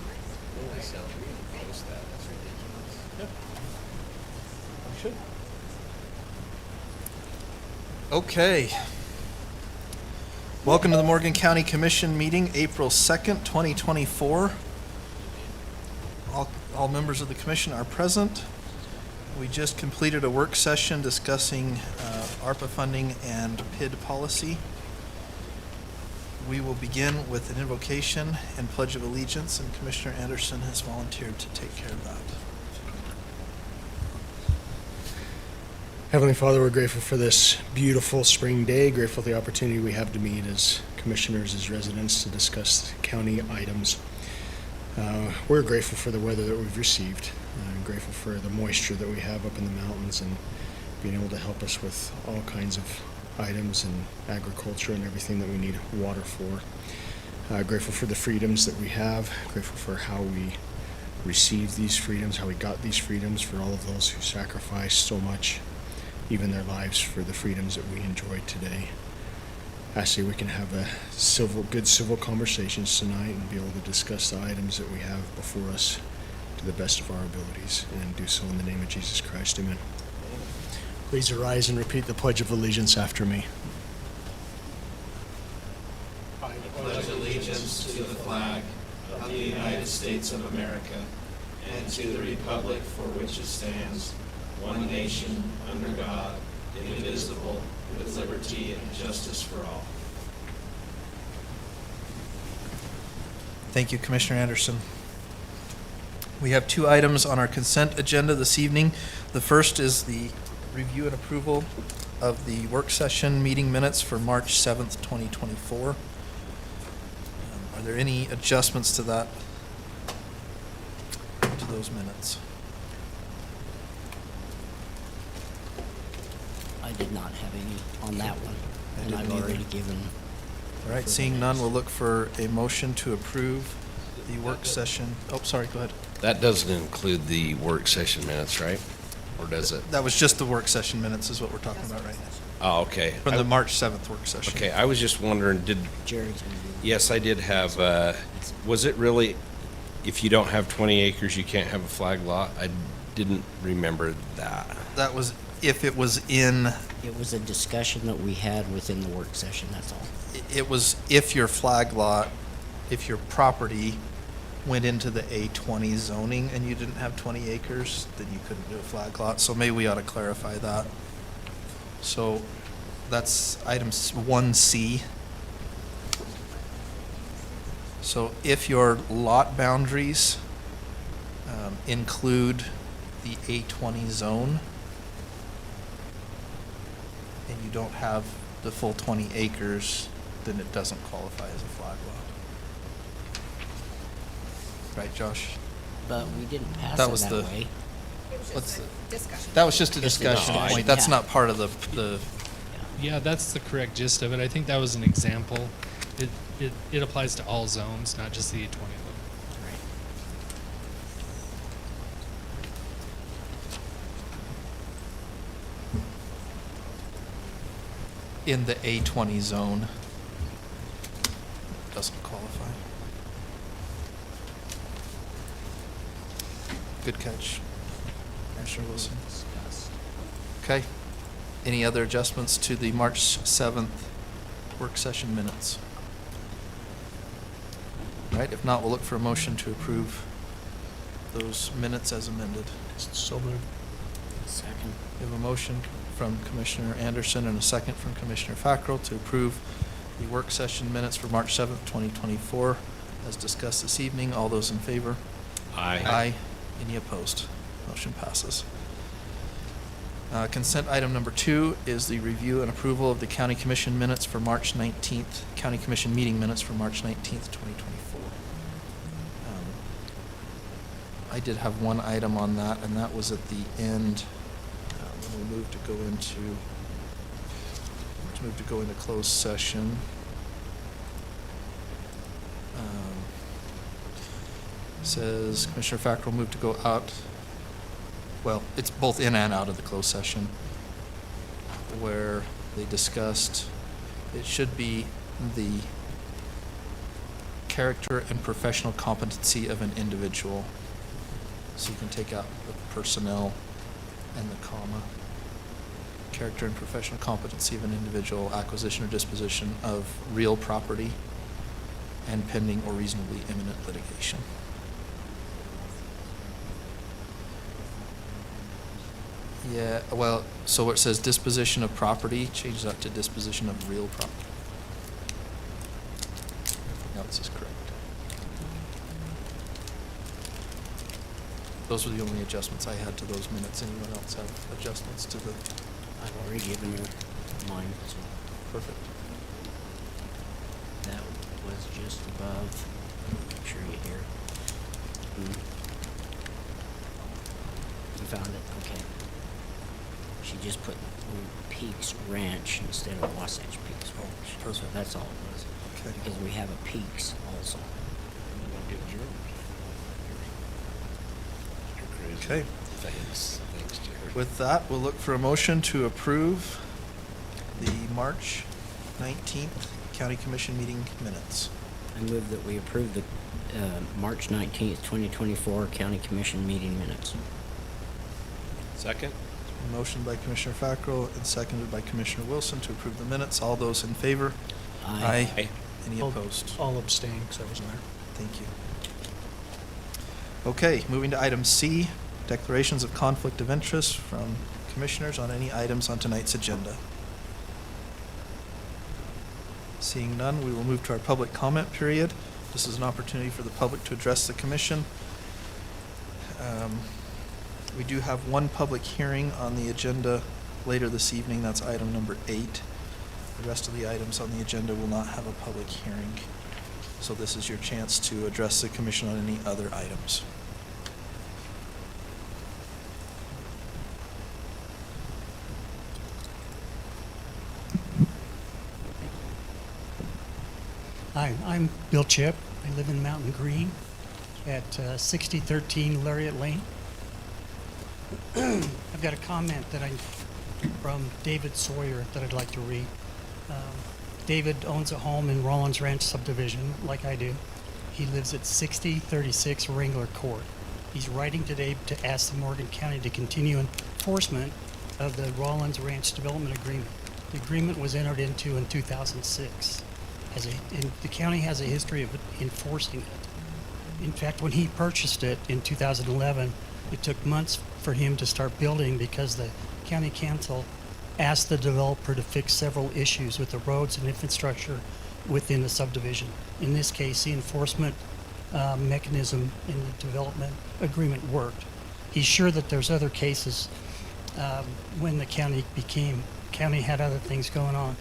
we can post that, that's ridiculous. Yep. We should. Okay. Welcome to the Morgan County Commission meeting, April 2nd, 2024. All members of the commission are present. We just completed a work session discussing ARPA funding and PID policy. We will begin with an invocation and pledge of allegiance, and Commissioner Anderson has volunteered to take care of that. Heavenly Father, we're grateful for this beautiful spring day, grateful for the opportunity we have to meet as commissioners, as residents, to discuss county items. We're grateful for the weather that we've received. Grateful for the moisture that we have up in the mountains and being able to help us with all kinds of items and agriculture and everything that we need water for. Grateful for the freedoms that we have. Grateful for how we received these freedoms, how we got these freedoms, for all of those who sacrificed so much, even their lives, for the freedoms that we enjoy today. I say we can have good civil conversations tonight and be able to discuss the items that we have before us to the best of our abilities, and do so in the name of Jesus Christ. Amen. Please arise and repeat the Pledge of Allegiance after me. Pledge allegiance to the flag of the United States of America and to the republic for which it stands, one nation, under God, indivisible, with liberty and justice for all. Thank you, Commissioner Anderson. We have two items on our consent agenda this evening. The first is the review and approval of the work session meeting minutes for March 7th, 2024. Are there any adjustments to that, to those minutes? I did not have any on that one, I and didn't I've either. already given. All right, seeing none, we'll look for a motion to approve the work session. Oh, sorry, go ahead. That doesn't include the work session minutes, right? Or does it? That was just the work session minutes is what we're talking about right now. Oh, okay. From the March 7th work session. Okay, I was just wondering, Jerry's gonna do. yes, I did have, was it really, if you don't have 20 acres, you can't have a flag lot? I didn't remember that. That was if it was in, It was a discussion that we had within the work session, that's all. it was if your flag lot, if your property went into the A20 zoning and you didn't have 20 acres, then you couldn't do a flag lot. So maybe we ought to clarify that. So that's item 1C. So if your lot boundaries include the A20 zone and you don't have the full 20 acres, then it doesn't qualify as a flag lot. Right, Josh? But we didn't pass That it was that the- way. It was What's just a discussion. That was just a Just a discussion discussion, point. That's yeah. not part of the, Yeah, that's the correct gist of it. I think that was an example. It applies to all zones, not just the 20 of them. Right. in the A20 zone. Doesn't qualify. Good catch, Commissioner Wilson. Okay. Any other adjustments to the March 7th work session minutes? All right, if not, we'll look for a motion to approve those minutes as amended. So moved. Second. We have a motion from Commissioner Anderson and a second from Commissioner Fackrell to approve the work session minutes for March 7th, 2024, as discussed this evening. All those in favor? Aye. Any opposed? Motion passes. Consent item number 2 is the review and approval of the County Commission minutes for March 19th, County Commission meeting minutes for March 19th, 2024. I did have one item on that, and that was at the end, when we moved to go into closed session. Says Commissioner Fackrell moved to go out, well, it's both in and out of the closed session, where they discussed, it should be the character and professional competency of an individual. So you can take out the personnel and the comma. Character and professional competency of an individual, acquisition or disposition of real property, and pending or reasonably imminent litigation. Yeah, well, so where it says disposition of property, change that to disposition of real property. Now this is correct. Those were the only adjustments I had to those minutes. Anyone else have adjustments to the? I've already given her mine, so Perfect. that was just above, make sure you hear. You found it? Okay. She just put Peaks Ranch instead of Wasatch Peaks Ranch. So Perfect. that's all it was. Okay. Because we have a Peaks also. You're crazy. Okay. Thanks, Jared. With that, we'll look for a motion to approve the March 19th County Commission meeting minutes. I move that we approve the March 19th, 2024 County Commission meeting minutes. Second? A motion by Commissioner Fackrell and seconded by Commissioner Wilson to approve the minutes. All those in favor? Aye. Any opposed? I'll abstain because I wasn't there. Thank you. Okay, moving to item C, declarations of conflict of interest from commissioners on any items on tonight's agenda. Seeing none, we will move to our public comment period. This is an opportunity for the public to address the commission. We do have one public hearing on the agenda later this evening. That's item number 8. The rest of the items on the agenda will not have a public hearing. So this is your chance to address the commission on any other items. Hi, I'm Bill Chip. I live in Mountain Green at 6013 Lariat Lane. I've got a comment from David Sawyer that I'd like to read. David owns a home in Rollins Ranch subdivision, like I do. He lives at 6036 Wrangler Court. He's writing today to ask the Morgan County to continue enforcement of the Rollins Ranch Development Agreement. The agreement was entered into in 2006. And the county has a history of enforcing it. In fact, when he purchased it in 2011, it took months for him to start building because the county council asked the developer to fix several issues with the roads and infrastructure within the subdivision. In this case, the enforcement mechanism in the development agreement worked. He's sure that there's other cases when the county had other things going on.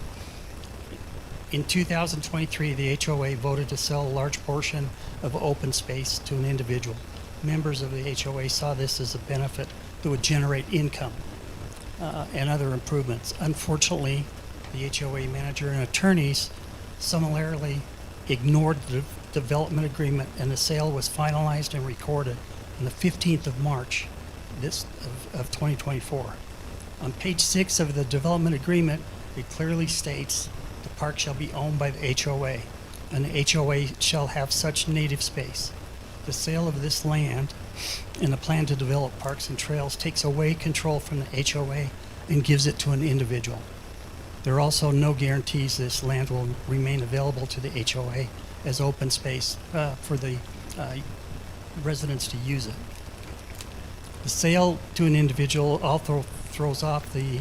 In 2023, the HOA voted to sell a large portion of open space to an individual. Members of the HOA saw this as a benefit that would generate income and other improvements. Unfortunately, the HOA manager and attorneys similarly ignored the development agreement, and the sale was finalized and recorded on the 15th of March of 2024. On page 6 of the development agreement, it clearly states the park shall be owned by the HOA, and the HOA shall have such native space. The sale of this land and the plan to develop parks and trails takes away control from the HOA and gives it to an individual. There are also no guarantees this land will remain available to the HOA as open space for the residents to use it. The sale to an individual also throws off the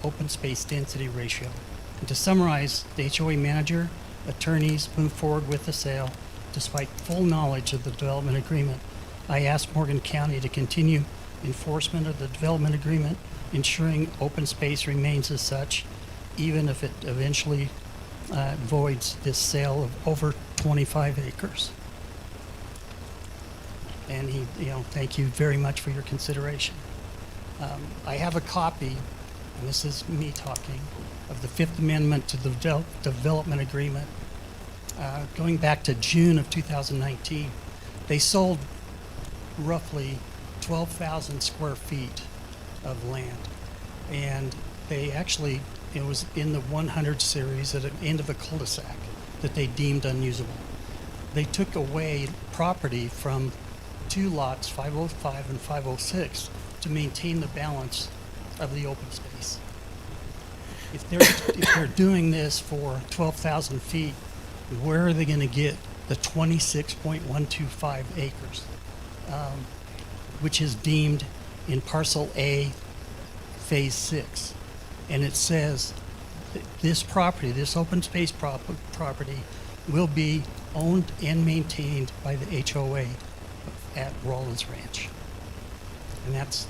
open space density ratio. And to summarize, the HOA manager, attorneys moved forward with the sale despite full knowledge of the development agreement. I asked Morgan County to continue enforcement of the development agreement, ensuring open space remains as such, even if it eventually voids this sale of over 25 acres. And he, thank you very much for your consideration. I have a copy, and this is me talking, of the Fifth Amendment to the Development Agreement going back to June of 2019. They sold roughly 12,000 square feet of land. And they actually, it was in the 100 series at the end of a cul-de-sac that they deemed unusable. They took away property from two lots, 505 and 506, to maintain the balance of the open space. If they're doing this for 12,000 feet, where are they going to get the 26.125 acres, which is deemed in Parcel A, Phase 6? And it says that this property, this open space property, will be owned and maintained by the HOA at Rollins Ranch. And that's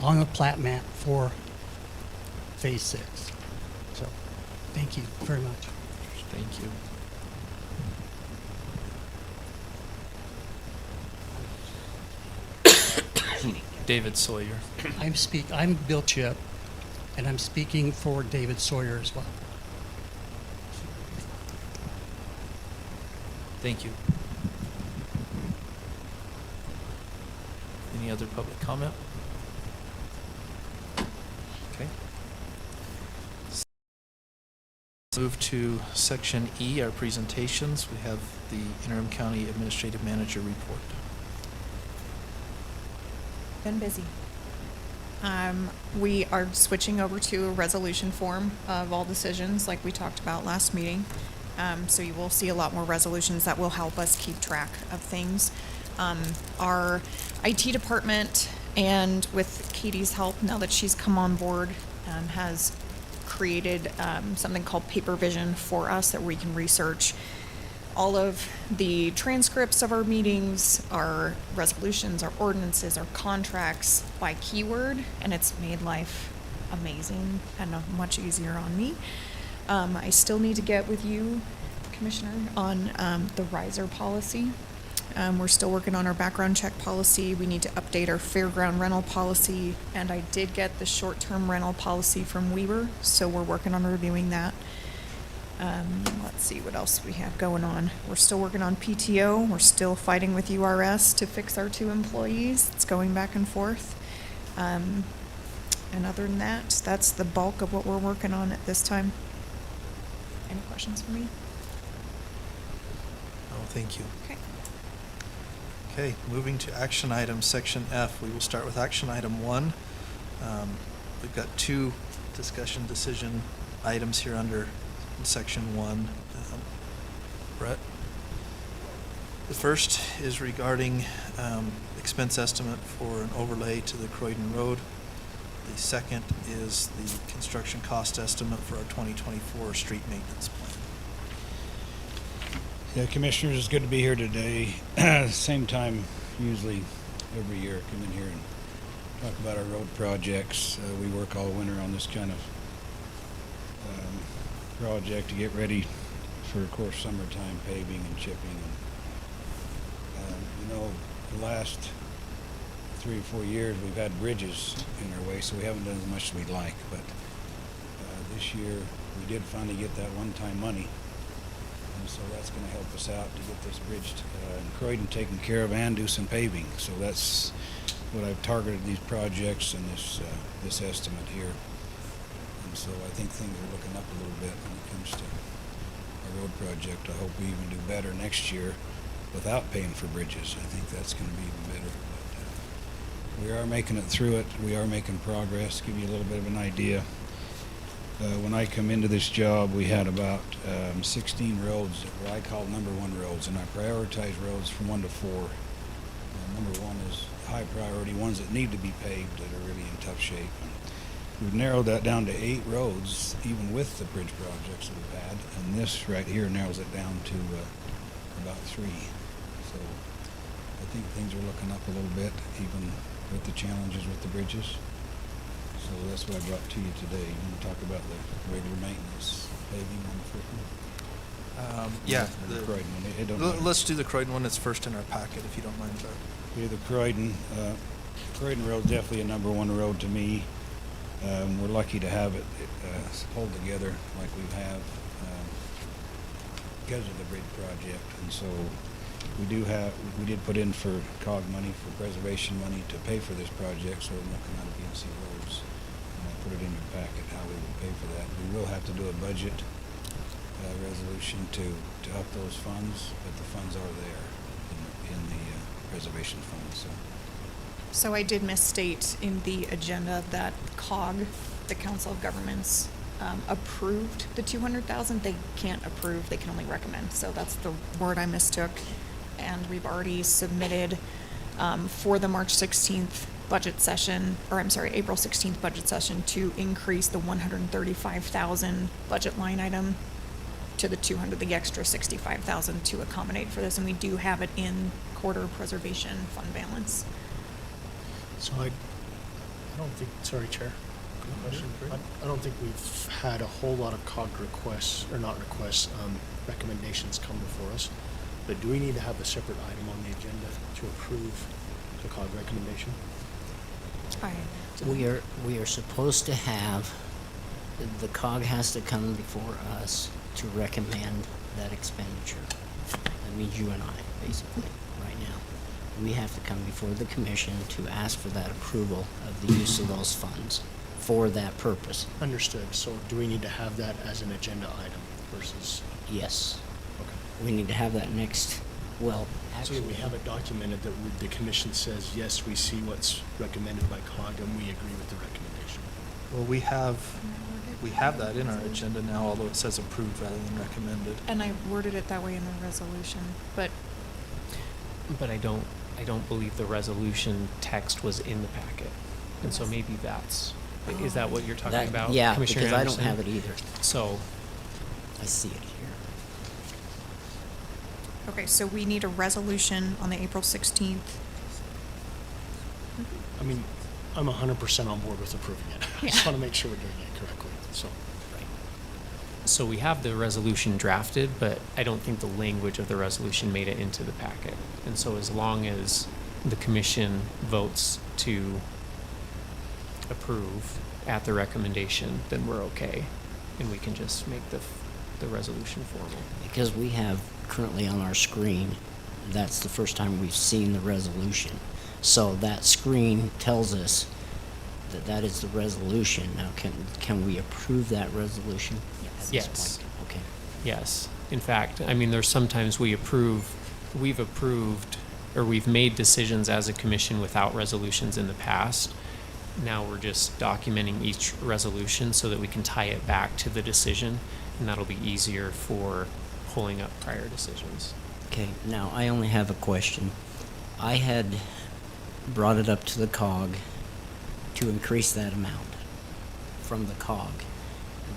on the plat map for Phase 6. So, thank you very much. Thank you. David Sawyer. I'm Bill Chip, and I'm speaking for David Sawyer as well. Thank you. Any other public comment? Okay. Move to section E, our presentations. We have the interim county administrative manager report. Been busy. We are switching over to a resolution form of all decisions like we talked about last meeting. So you will see a lot more resolutions that will help us keep track of things. Our IT department, and with Katie's help, now that she's come on board, has created something called Paper Vision for us that we can research all of the transcripts of our meetings, our resolutions, our ordinances, our contracts by keyword, and it's made life amazing and much easier on me. I still need to get with you, Commissioner, on the riser policy. We're still working on our background check policy. We need to update our fairground rental policy, and I did get the short-term rental policy from Weber, so we're working on reviewing that. Let's see what else we have going on. We're still working on PTO. We're still fighting with URS to fix our 2 employees. It's going back and forth. And other than that, that's the bulk of what we're working on at this time. Any questions for me? Oh, thank you. Okay. Okay, moving to action items, section F. We will start with action item 1. We've got 2 discussion decision items here under section 1. Brett? The first is regarding expense estimate for an overlay to the Croydon Road. The second is the construction cost estimate for our 2024 street maintenance plan. Yeah, Commissioners, it's good to be here today. Same time, usually every year, come in here and talk about our road projects. We work all winter on this kind of project to get ready for, of course, summertime paving and chipping. And, the last 3 or 4 years we've had bridges in our way, so we haven't done as much as we'd like. But this year we did finally get that one-time money. And so that's going to help us out to get this bridge in Croydon taken care of and do some paving. So that's what I've targeted these projects and this estimate here. And so I think things are looking up a little bit when it comes to our road project. I hope we even do better next year without paying for bridges. I think that's going to be even better. But we are making it through it. We are making progress. Give you a little bit of an idea. When I come into this job, we had about 16 roads that what I call number 1 roads, and I prioritize roads from 1 to 4. Number 1 is high priority, ones that need to be paved that are really in tough shape. And we've narrowed that down to 8 roads, even with the bridge projects that we've had, and this right here narrows it down to about 3. So I think things are looking up a little bit, even with the challenges with the bridges. So that's what I brought to you today. You want to talk about the regular maintenance paving on the first one? Yeah. The the- Croydon one, it don't l- matter. Let's do the Croydon one. It's first in our packet, if you don't mind, Doug. Okay, the Croydon Road's definitely a number one road to me. We're lucky to have it hold together like we have because of the bridge project. And so we did put in for COG money, for preservation money to pay for this project, so it won't come out of BNC roads. And I put it in your packet how we would pay for that. We will have to do a budget resolution to up those funds, but the funds are there in the preservation fund, so. So I did misstate in the agenda that COG, the Council of Governments, approved the 200,000. They can't approve, they can only recommend. So that's the word I mistook. And we've already submitted, for the March 16th budget session, or I'm sorry, April 16th budget session, to increase the 135,000 budget line item to the 200, the extra 65,000 to accommodate for this. And we do have it in quarter preservation fund balance. So I don't think, sorry, Chair. Question. I don't think we've had a whole lot of COG requests, or not requests, recommendations come before us. But do we need to have a separate item on the agenda to approve the COG recommendation? We are supposed to have, the COG has to come before us to recommend that expenditure. That means you and I, basically, right now. We have to come before the commission to ask for that approval of the use of those funds for that purpose. Understood. So do we need to have that as an agenda item versus? Yes. Okay. We need to have that next, well, So actually. we have it documented that the commission says, yes, we see what's recommended by COG and we agree with the recommendation. Well, we have that in our agenda now, although it says approved rather than recommended. And I worded it that way in the resolution, but But I don't believe the resolution text was in the packet. And so maybe is that what you're talking That- about? Yeah, Commissioner because I don't Anderson? have it either. So, I see it here. okay, so we need a resolution on the April 16th. I mean, I'm 100% on board with approving it. I just Yeah. want to make sure we're doing it correctly, so. so we have the resolution drafted, but I don't think the language of the resolution made it into the packet. And so as long as the commission votes to approve at the recommendation, then we're okay. And we can just make the resolution formal. Because we have currently on our screen, that's the first time we've seen the resolution. So that screen tells us that that is the resolution. Now, can we approve that resolution at this Yes. point? Okay. Yes. In fact, I mean, there's sometimes we've approved, or we've made decisions as a commission without resolutions in the past. Now we're just documenting each resolution so that we can tie it back to the decision, and that'll be easier for pulling up prior decisions. Okay, now I only have a question. I had brought it up to the COG to increase that amount from the COG.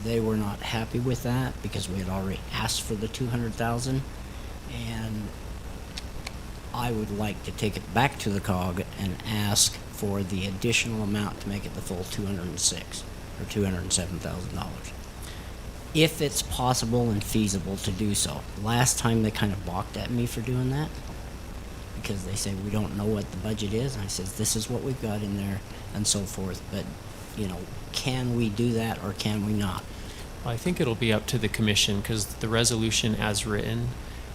They were not happy with that because we had already asked for the 200,000, and I would like to take it back to the COG and ask for the additional amount to make it the full 206 or $207,000. If it's possible and feasible to do so. Last time they kind of balked at me for doing that because they say we don't know what the budget is. And I says this is what we've got in there and so forth. But, can we do that or can we not? Well, I think it'll be up to the commission because the resolution as written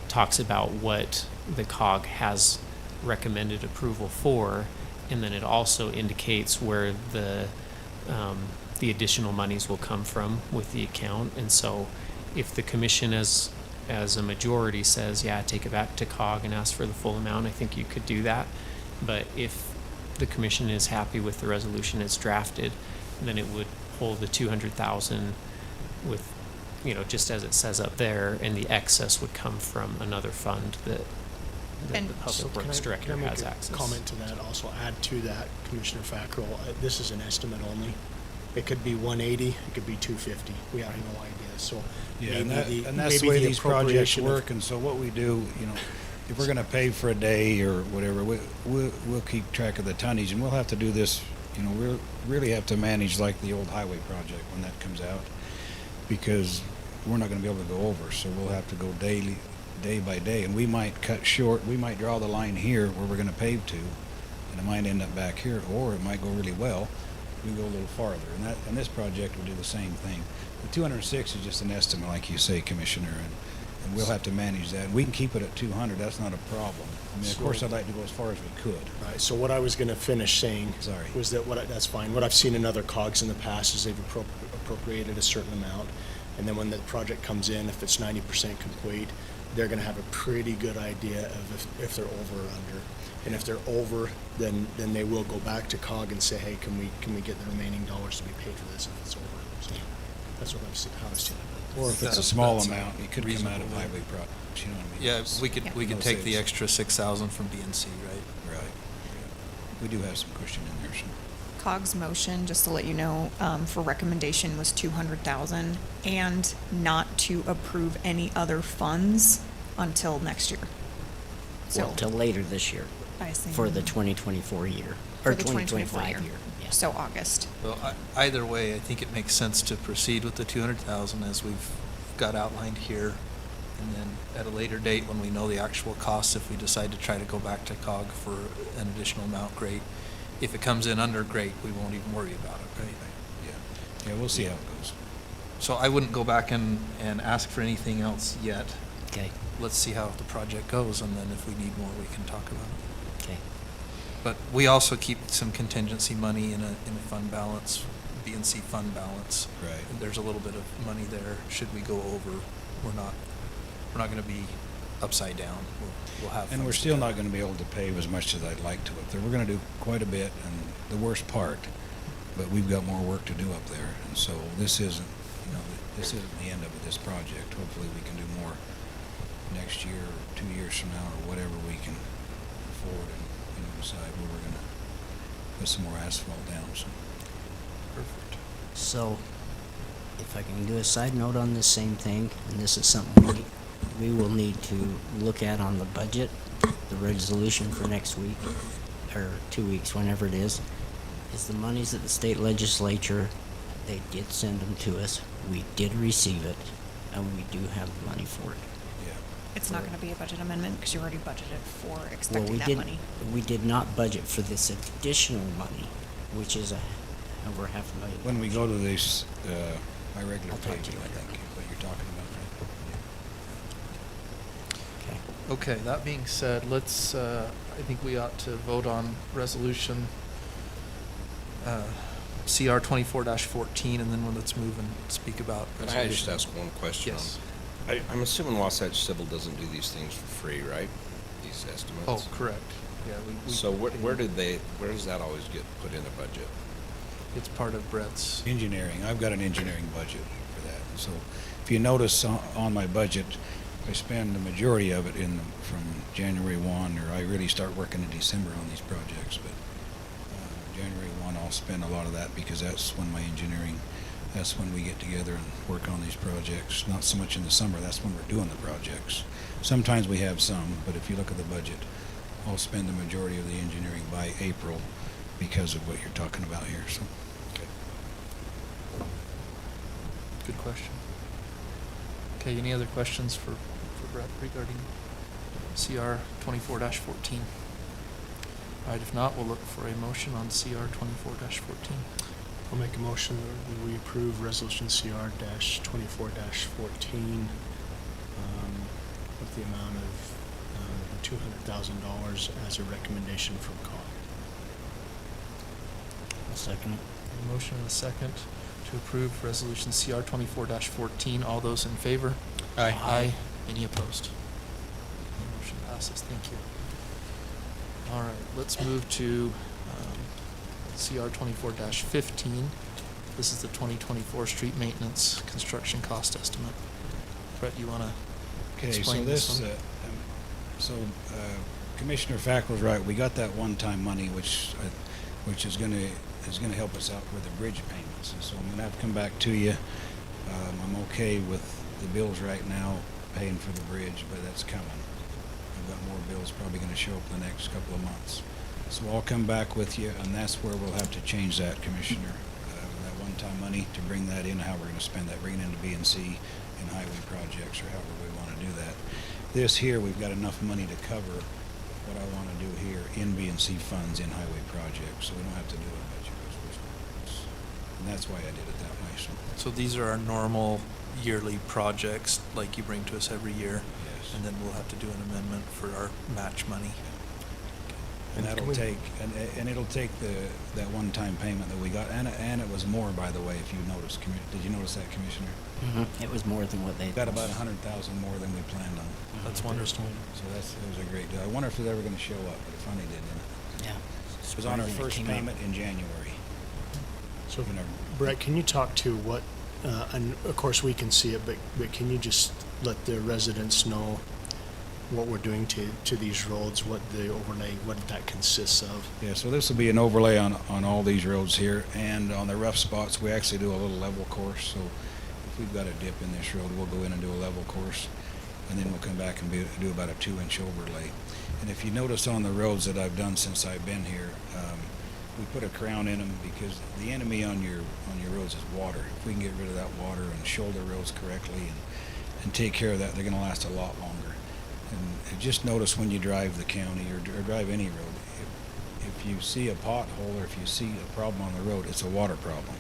talks about what the COG has recommended approval for, and then it also indicates where the additional monies will come from with the account. And so if the commission as a majority says, yeah, take it back to COG and ask for the full amount, I think you could do that. But if the commission is happy with the resolution as drafted, then it would pull the 200,000 with, just as it says up there, and the excess would come from another fund that And the So Public Works Director can I make has a access. comment to that, also add to that, Commissioner Fackrell, this is an estimate only. It could be 180, it could be 250, we have no idea, so. Yeah, maybe and that's the maybe way these projects appropriation of- work, and so what we do, if we're gonna pay for a day or whatever, we'll keep track of the tonnage, and we'll have to do this, we'll really have to manage like the old highway project when that comes out, because we're not gonna be able to go over, so we'll have to go day by day, and we might cut short, we might draw the line here where we're gonna pave to, and it might end up back here, or it might go really well, we go a little farther, and this project will do the same thing. The 206 is just an estimate, like you say, Commissioner, and we'll have to manage that. We can keep it at 200, that's not a problem. I mean, of course, I'd like to go as far as we could. Right, so what I was gonna finish saying Sorry. was that that's fine. What I've seen in other COGs in the past is they've appropriated a certain amount, and then when the project comes in, if it's 90% complete, they're gonna have a pretty good idea of if they're over or under. And if they're over, then they will go back to COG and say, hey, can we get the remaining dollars to be paid for this if it's over? So that's what I've seen, how I've seen it. Or if it's a That's- small that's amount, it could come out of reasonable. highway projects, you know what I mean? Yeah, It's- we could no take the saves. extra 6,000 from BNC, right? Right, yeah. We do have some cushion in there, so. COG's motion, just to let you know, for recommendation was 200,000 and not to approve any other funds until next year. So, Well, till later this year, I assume. for the 2024 year, For or the 2024 2025 year. Yeah. So August. Well, either way, I think it makes sense to proceed with the 200,000 as we've got outlined here. And then at a later date, when we know the actual costs, if we decide to try to go back to COG for an additional amount, great. If it comes in under, great, we won't even worry about it, right? Yeah, yeah, we'll see how it goes. So I wouldn't go back and ask for anything else yet. Okay, Let's see how the project goes, and then if we need more, we can talk about it. okay. But we also keep some contingency money in a fund balance, BNC fund balance. Right. And there's a little bit of money there. Should we go over, we're not gonna be upside down. We'll have. And we're funds to still cover. not gonna be able to pave as much as I'd like to up there. We're gonna do quite a bit, and the worst part, but we've got more work to do up there. And so this isn't, this isn't the end of this project. Hopefully we can do more next year or 2 years from now or whatever we can afford and, decide where we're gonna put some more asphalt down, so. Perfect. So, if I can do a side note on this same thing, and this is something we will need to look at on the budget, the resolution for next week, or 2 weeks, whenever it is the monies that the state legislature, they did send them to us. We did receive it, and we do have the money for it. Yeah. It's not gonna be a budget amendment because you already budgeted for Well, expecting that money. we did not budget for this additional money, which is over $500,000. When we go to this, my regular I'll talk to paving, you I later. think, what you're talking about, right? Okay. Okay, that being said, let's, I think we ought to vote on resolution, CR 24-14, and then let's move and speak about Can I just resolution. ask one question? Yes. I'm assuming Wasatch Civil doesn't do these things for free, right? These estimates? Oh, correct. Yeah, we. So where does that always get put in a budget? It's part of Brett's. Engineering, I've got an engineering budget for that. So if you notice on my budget, I spend the majority of it from January 1, or I really start working in December on these projects, but January 1 I'll spend a lot of that because that's when that's when we get together and work on these projects. Not so much in the summer, that's when we're doing the projects. Sometimes we have some, but if you look at the budget, I'll spend the majority of the engineering by April because of what you're talking about here, so. Good question. Okay, any other questions for Brett regarding CR 24-14? All right, if not, we'll look for a motion on CR 24-14. I'll make a motion that we approve resolution CR-24-14 with the amount of $200,000 as a recommendation from COG. I'll second it. A motion and a second to approve resolution CR 24-14. All those in favor? Aye. Aye. Any opposed? Motion passes. Thank you. All right, let's move to CR 24-15. This is the 2024 street maintenance construction cost estimate. Brett, you want to Okay, so explain this this, one? Commissioner Fackel's right, we got that one-time money, which is gonna help us out with the bridge payments, and so I'm gonna have to come back to you. I'm okay with the bills right now, paying for the bridge, but that's coming. I've got more bills probably gonna show up the next couple of months. So I'll come back with you, and that's where we'll have to change that, Commissioner, that one-time money to bring that in, how we're gonna spend that, bring it into BNC, in highway projects or however we want to do that. This here, we've got enough money to cover what I want to do here in B&C funds in highway projects, so we don't have to do a budget resolution. And that's why I did it that way, so. So these are our normal yearly projects, like you bring to us every year? Yes. And then we'll have to do an amendment for our match money. And And can that'll we- take, and it'll take that one-time payment that we got, and it was more, by the way, if you noticed, did you notice that, Commissioner? It was more than what they. Got about 100,000 more than we planned on. That's wonderful. So it was a great deal. I wonder if it's ever gonna show up, but it finally did, didn't it? Yeah. It was on our Surprising it first came out. payment in January. So, You know, Brett, can you talk to what, and of course we can see it, but can you just let the residents know what we're doing to these roads, what the overlay, what that consists of? Yeah, so this will be an overlay on all these roads here, and on the rough spots, we actually do a little level course, so if we've got a dip in this road, we'll go in and do a level course, and then we'll come back and do about a 2-inch overlay. And if you notice on the roads that I've done since I've been here, we put a crown in them because the enemy on your roads is water. If we can get rid of that water and shoulder roads correctly and take care of that, they're gonna last a lot longer. And just notice when you drive the county or drive any road, if you see a pothole or if you see a problem on the road, it's a water problem.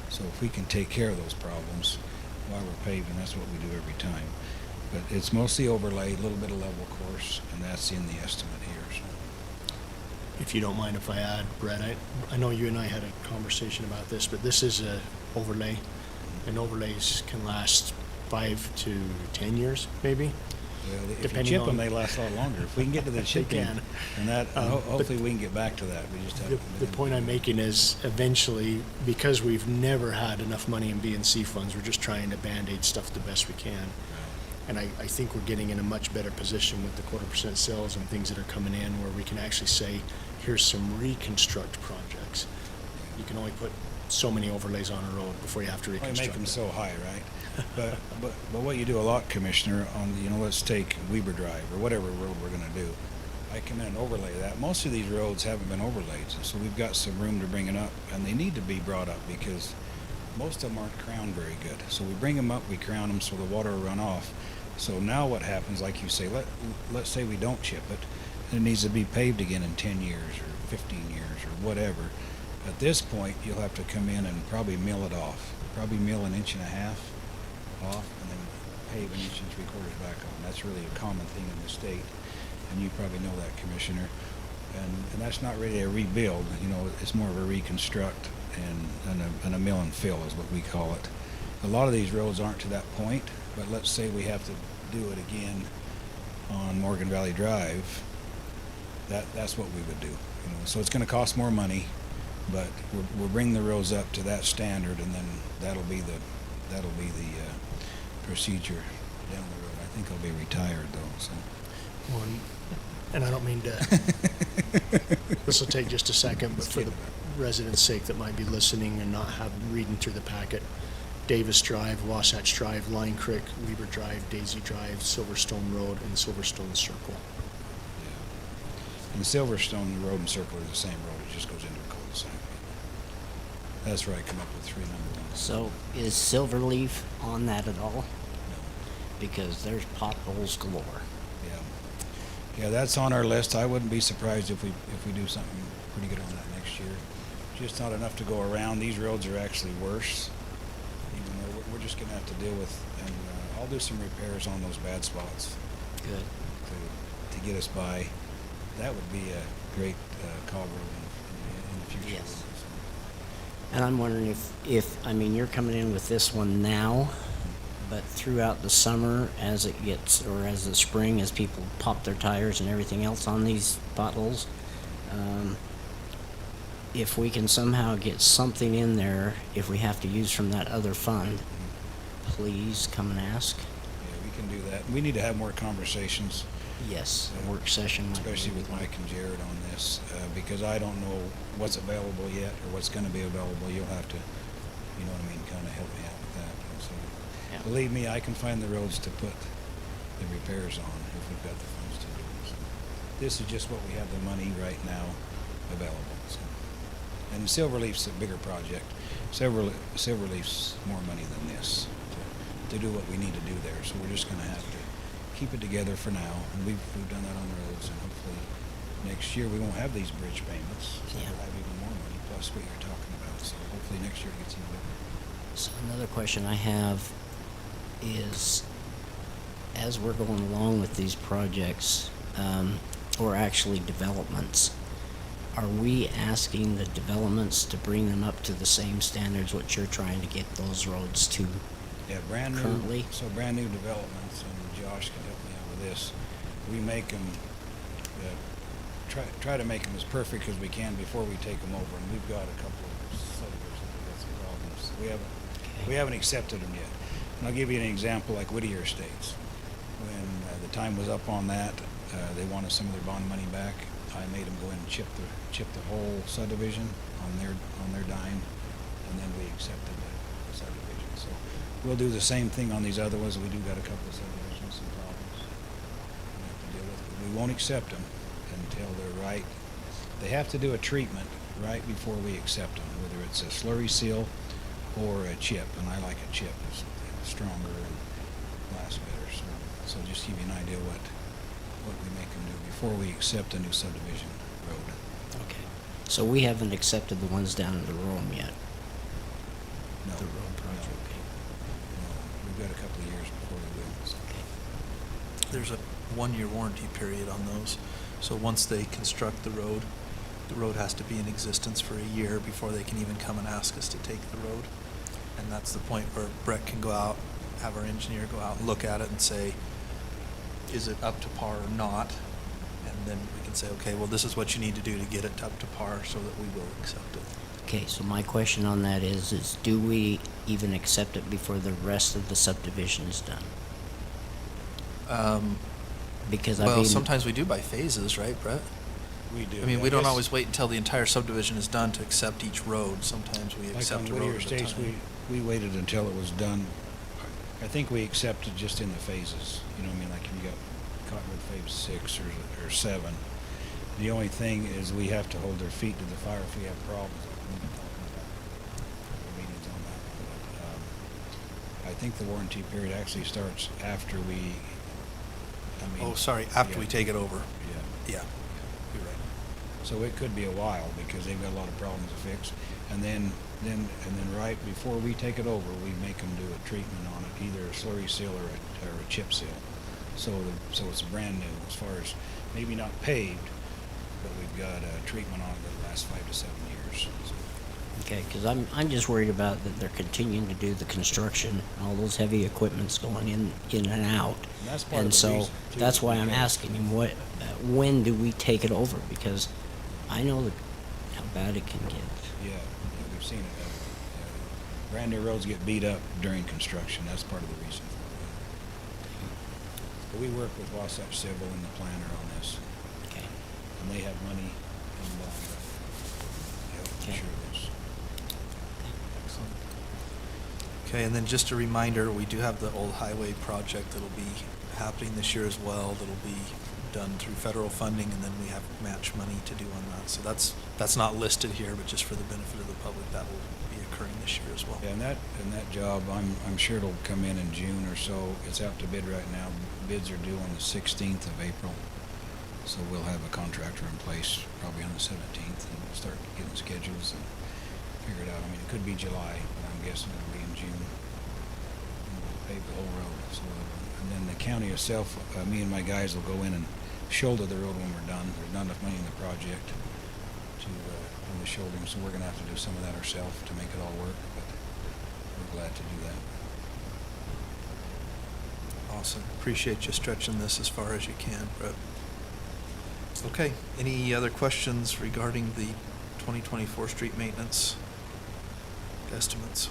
So if we can take care of those problems while we're paving, that's what we do every time. But it's mostly overlay, a little bit of level course, and that's in the estimate here, so. If you don't mind if I add, Brett, I know you and I had a conversation about this, but this is a overlay, and overlays can last 5 to 10 years, maybe? Well, if you Depending chip them, on- they last a lot longer. If we can get to the chipping, can. and that, but hopefully we can get back to that. We just have. The point I'm making is eventually, because we've never had enough money in B&C funds, we're just trying to Band-Aid stuff the best we can. And I think we're getting in a much better position with the 0.25% sales and things that are coming in where we can actually say, here's some reconstruct projects. You can only put so many overlays on a road before you have to Why reconstruct make them it. so high, right? But what you do a lot, Commissioner, on, let's take Weber Drive or whatever road we're gonna do. I come in and overlay that. Most of these roads haven't been overlaid, so we've got some room to bring it up, and they need to be brought up because most of them aren't crowned very good. So we bring them up, we crown them so the water will run off. So now what happens, like you say, let's say we don't chip it, and it needs to be paved again in 10 years or 15 years or whatever. At this point, you'll have to come in and probably mill it off. Probably mill 1.5 inches off and then pave 1 3/4 back on. That's really a common thing in the state, and you probably know that, Commissioner. And that's not really a rebuild, it's more of a reconstruct and a mill and fill is what we call it. A lot of these roads aren't to that point, but let's say we have to do it again on Morgan Valley Drive, that's what we would do. So it's going to cost more money, but we'll bring the roads up to that standard, and then that'll be the procedure down the road. I think I'll be retired though, so. One, and I don't mean to, this will take just a second, but for the residents' sake that might be listening and not reading through the packet, Davis Drive, Wasatch Drive, Line Creek, Weber Drive, Daisy Drive, Silverstone Road, and Silverstone Circle. Yeah. And Silverstone Road and Circle are the same road, it just goes into a cul-de-sac. That's where I come up with 3 number ones. So is Silverleaf on that at all? Because there's potholes galore. Yeah, that's on our list. I wouldn't be surprised if we do something pretty good on that next year. Just not enough to go around. These roads are actually worse. Even though we're just gonna have to deal with, and I'll do some repairs on those bad spots Good. to get us by. That would be a great call road in the future. Yes. And I'm wondering if you're coming in with this one now, but throughout the summer, as it gets, or as the spring, as people pop their tires and everything else on these potholes, if we can somehow get something in there, if we have to use from that other fund, please come and ask. Yeah, we can do that. We need to have more conversations, Yes, a work session. might be especially with one. Mike and Jared on this, because I don't know what's available yet or what's going to be available. You'll have to, kind of help me out with that. So, Yeah. believe me, I can find the roads to put the repairs on if we've got the funds to do it. So, this is just what we have the money right now available. So. And Silverleaf's a bigger project. Silverleaf's more money than this to do what we need to do there. So we're just gonna have to keep it together for now, and we've done that on the roads, and hopefully next year we won't have these bridge payments, so Yeah. we'll have even more money, plus what you're talking about, so hopefully next year it gets even better. So another question I have is, as we're going along with these projects, or actually developments, are we asking the developments to bring them up to the same standards what you're trying to get those roads to? Yeah, brand new, Currently? so brand new developments, and Josh can help me out with this, we make them, try to make them as perfect as we can before we take them over, and we've got a couple of subdivisions that got some problems. We haven't accepted them yet. And I'll give you an example, like Whittier Estates. When the time was up on that, they wanted some of their bond money back. I made them go in and chip the whole subdivision on their dime, and then we accepted the subdivision. So we'll do the same thing on these other ones. We do got a couple of subdivisions, some problems we have to deal with, but we won't accept them until they're right. They have to do a treatment right before we accept them, whether it's a slurry seal or a chip, and I like a chip. It's stronger and lasts better. So just give you an idea what we make them do before we accept a new subdivision road. Okay. So we haven't accepted the ones down in the Rome yet? No, The road project, no, okay. no. We've got a couple of years before we will. So. Okay. There's a 1-year warranty period on those. So once they construct the road has to be in existence for a year before they can even come and ask us to take the road. And that's the point where Brett can go out, have our engineer go out and look at it and say, is it up to par or not? And then we can say, okay, well, this is what you need to do to get it up to par so that we will accept it. Okay, so my question on that is do we even accept it before the rest of the subdivision is done? Because Well, I've even, sometimes we do by phases, right, Brett? We do. I mean, we don't guess, always wait until the entire subdivision is done to accept each road. Sometimes we like accept on a road Whittier at a Estates, time. we waited until it was done. I think we accepted just in the phases. You know what I mean? Like if you got Cottonwood Phase 6 or 7. The only thing is we have to hold their feet to the fire if we have problems. Like we've been talking about the meetings on that one. But, I think the warranty period actually starts after we. Oh, sorry, after yeah. we take it over. Yeah. Yeah, you're right. So it could be a while because they've got a lot of problems to fix. And then right before we take it over, we make them do a treatment on it, either a slurry seal or a chip seal. So it's brand new as far as maybe not paved, but we've got a treatment on it that lasts 5 to 7 years. So, okay, because I'm just worried about that they're continuing to do the construction, all those heavy equipments going in and out. and that's part And of the so reason, too, that's why I'm because- asking him when do we take it over? Because I know how bad it can get. Yeah, we've seen it. Brand new roads get beat up during construction. That's part of the reason for it. But we work with Wasatch Civil and the planner on this, Okay. and they have money involved to help Okay. ensure this. Excellent. Okay, and then just a reminder, we do have the old highway project that'll be happening this year as well. That'll be done through federal funding, and then we have match money to do on that. So that's not listed here, but just for the benefit of the public, that will be occurring this year as well. Yeah, and that job, I'm sure it'll come in June or so. It's out to bid right now. Bids are due on the 16th of April. So we'll have a contractor in place probably on the 17th, and we'll start getting schedules and figure it out. I mean, it could be July, but I'm guessing it'll be in June. And we'll pave the whole road. So, and then the county itself, me and my guys will go in and shoulder the road when we're done. There's not enough money in the project to do the shouldering, so we're going to have to do some of that ourselves to make it all work, but we're glad to do that. Awesome. Appreciate you stretching this as far as you can, Brett. Okay, any other questions regarding the 2024 street maintenance estimates?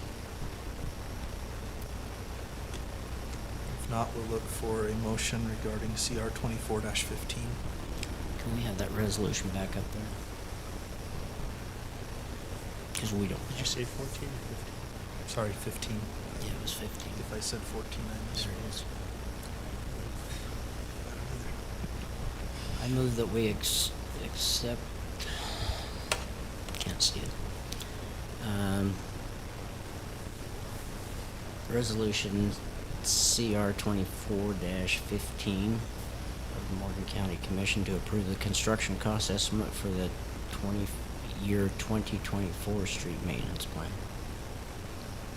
If not, we'll look for a motion regarding CR 24-15. Can we have that resolution back up there? Because we don't. Did you say 14 or Sorry, 15. Yeah, it was 15. If I said 14, I There it misread. is. I move that we accept, can't see it. Resolution CR 24-15 of the Morgan County Commission to approve the construction cost estimate for the 2024 street maintenance plan.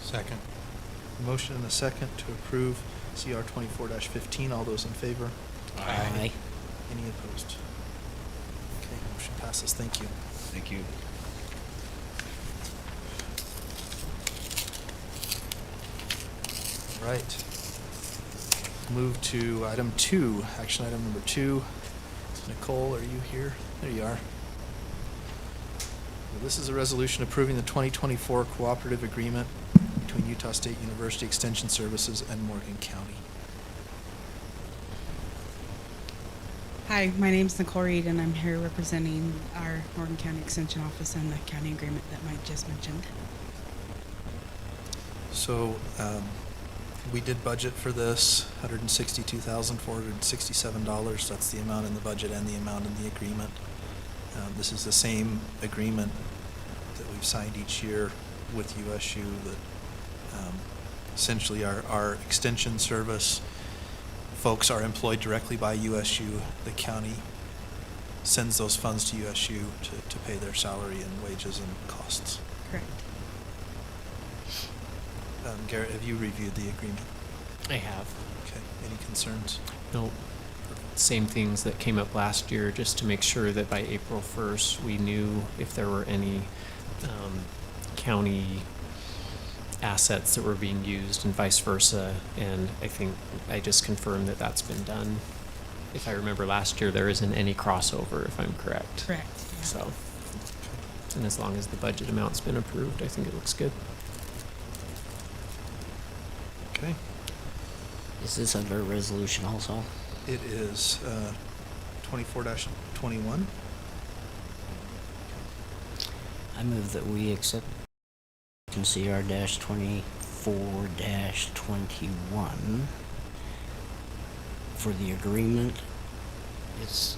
Second. Motion and a second to approve CR 24-15. All those in favor? Aye. Any opposed? Okay, motion passes. Thank you. Thank you. All right. Move to item 2, action item number 2. Nicole, are you here? There you are. This is a resolution approving the 2024 cooperative agreement between Utah State University Extension Services and Morgan County. Hi, my name's Nicole Reed, and I'm here representing our Morgan County Extension Office and the county agreement that Mike just mentioned. So, we did budget for this, $162,467. That's the amount in the budget and the amount in the agreement. This is the same agreement that we've signed each year with USU that essentially our extension service folks are employed directly by USU. The county sends those funds to USU to pay their salary and wages and costs. Correct. Garrett, have you reviewed the agreement? I have. Okay, any concerns? No, same things that came up last year, just to make sure that by April 1st, we knew if there were any county assets that were being used and vice versa. And I think I just confirmed that that's been done. If I remember last year, there isn't any crossover, if I'm correct. Correct. Yeah. So, and as long as the budget amount's been approved, I think it looks good. Okay. Is this under a resolution also? It is 24-21. I move that we accept CR-24-21 for the agreement. It's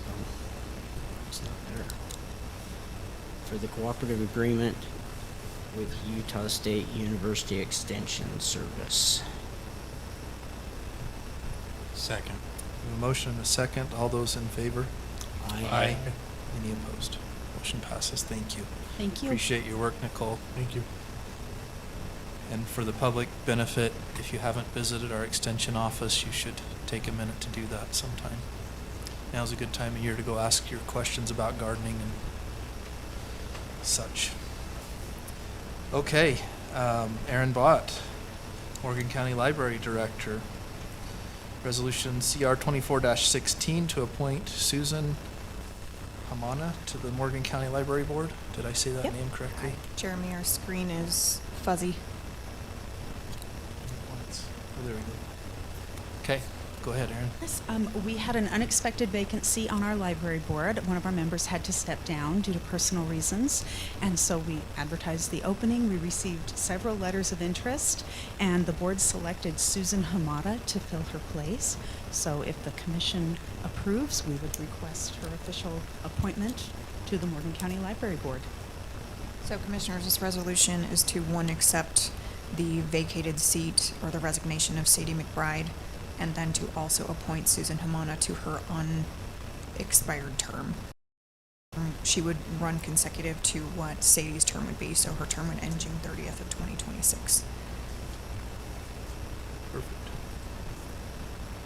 not there. For the cooperative agreement with Utah State University Extension Service. Second. A motion and a second. All those in favor? Aye. Any opposed? Motion passes. Thank you. Thank you. Appreciate your work, Nicole. Thank you. And for the public benefit, if you haven't visited our extension office, you should take a minute to do that sometime. Now's a good time of year to go ask your questions about gardening and such. Okay, Aaron Bott, Morgan County Library Director. Resolution CR 24-16 to appoint Susan Hamana to the Morgan County Library Board. Did I say that Yep. name correctly? Jeremy, our screen is fuzzy. Oh, there we go. Okay, go ahead, Aaron. Yes, we had an unexpected vacancy on our library board. One of our members had to step down due to personal reasons, and so we advertised the opening. We received several letters of interest, and the board selected Susan Hamada to fill her place. So if the commission approves, we would request her official appointment to the Morgan County Library Board. So Commissioners, this resolution is to, one, accept the vacated seat or the resignation of Sadie McBride, and then to also appoint Susan Hamana to her unexpired term. She would run consecutive to what Sadie's term would be, so her term would end June 30th of 2026. Perfect.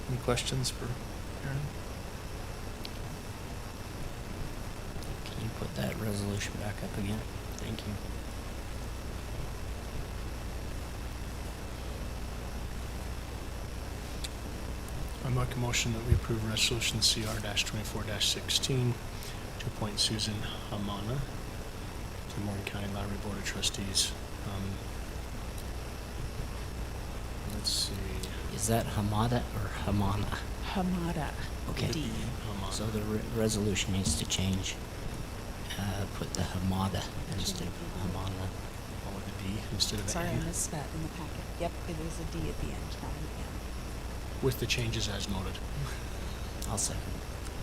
Any questions for Aaron? Can you put that resolution back up again? Thank you. I make a motion that we approve resolution CR-24-16 to appoint Susan Hamana to the Morgan County Library Board of Trustees. Let's see. Is that Hamada or Hamana? Hamada. Okay. D. Hamana. So the resolution needs to change. Put the Hamada instead of Hamana. Oh, with a D instead of Sorry, a I N. missed that in the packet. Yep, it is a D at the end, not an N. With the changes as noted. I'll second.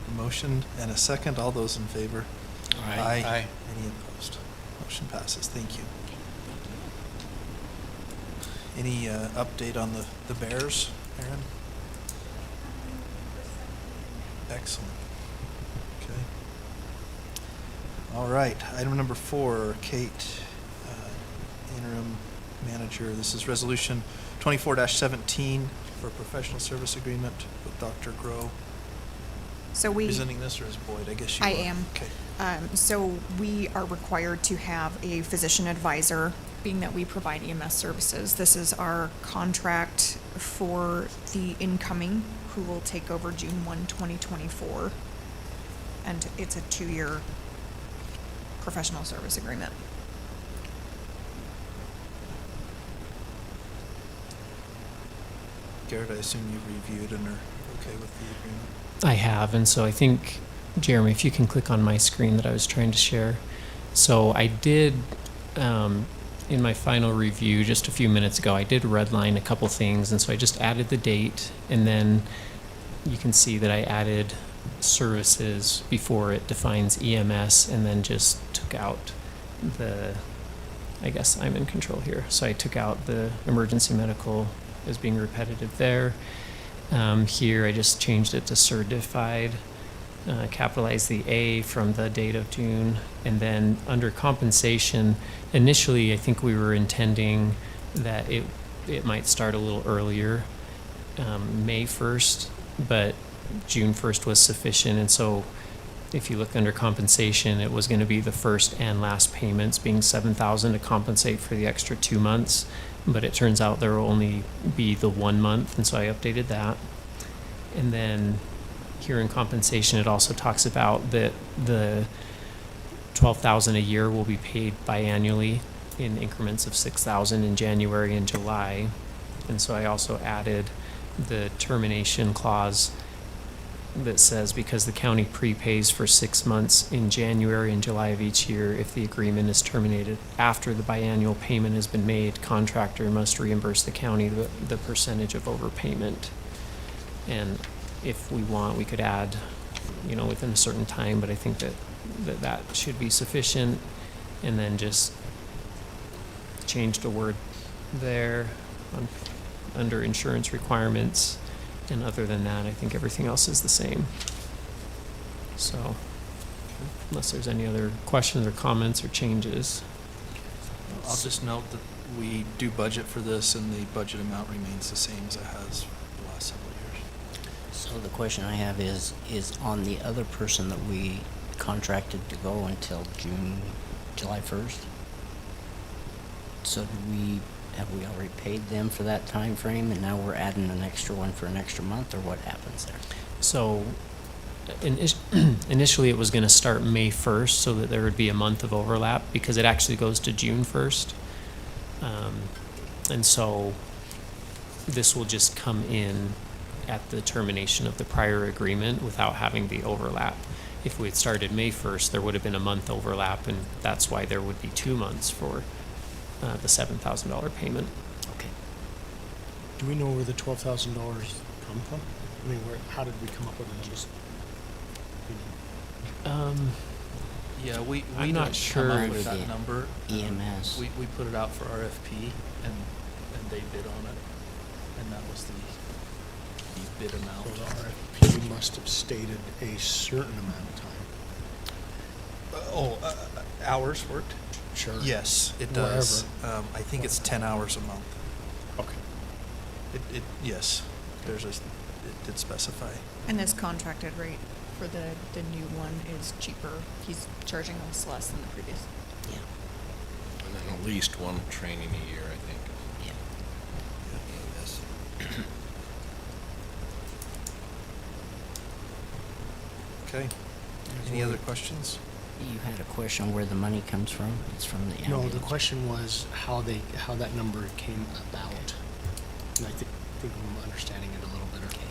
A motion and a second. All those in favor? Aye. Any opposed? Motion passes. Thank you. Any update on the Bears? Aaron? Excellent. Okay. All right, item number 4, Kate, interim manager. This is resolution 24-17 for a professional service agreement with Dr. Grow. So we. Presenting this, or is Boyd? I guess you are. I am. Okay. So we are required to have a physician advisor, being that we provide EMS services. This is our contract for the incoming, who will take over June 1, 2024. And it's a 2-year professional service agreement. Garrett, I assume you've reviewed and are okay with the agreement? I have, and so I think, Jeremy, if you can click on my screen that I was trying to share. So I did, in my final review just a few minutes ago, I did redline a couple things, and so I just added the date, and then you can see that I added services before it defines EMS, and then just took out the, I guess I'm in control here, so I took out the emergency medical as being repetitive there. Here I just changed it to certified, capitalized the A from the date of June, and then under compensation, initially I think we were intending that it might start a little earlier, May 1st, but June 1st was sufficient, and so if you look under compensation, it was going to be the first and last payments being $7,000 to compensate for the extra 2 months, but it turns out there will only be the 1 month, and so I updated that. And then here in compensation, it also talks about that the $12,000 a year will be paid biannually in increments of $6,000 in January and July, and so I also added the termination clause that says because the county prepays for 6 months in January and July of each year, if the agreement is terminated after the biannual payment has been made, contractor must reimburse the county the percentage of overpayment. And if we want, we could add, within a certain time, but I think that should be sufficient. And then just change the word there under insurance requirements. And other than that, I think everything else is the same. So, unless there's any other questions or comments or changes. I'll just note that we do budget for this, and the budget amount remains the same as it has for the last several years. So the question I have is on the other person that we contracted to go until July 1st? So have we already paid them for that time frame, and now we're adding an extra one for an extra month, or what happens there? So initially it was going to start May 1st so that there would be a month of overlap, because it actually goes to June 1st. And so this will just come in at the termination of the prior agreement without having the overlap. If we had started May 1st, there would have been a month overlap, and that's why there would be 2 months for the $7,000 payment. Okay. Do we know where the $12,000 come from? I mean, how did we come up with the numbers? Yeah, we I'm not don't sure come up if with that the number. EMS. We put it out for RFP, and they bid on it, and that was the bid amount. So the RFP must have stated a certain amount of time. Hours worked? Sure. Yes, it does. I think it's 10 hours a month. Okay. Yes, it did specify. And this contracted rate for the new one is cheaper. He's charging us less than the previous. Yeah. And then at least one training a year, I think. Yeah. EMS. Okay. Any other questions? You had a question where the money comes from? It's from the No, ambulance. the question was how that number came about. And I think I'm understanding it a little better. Okay.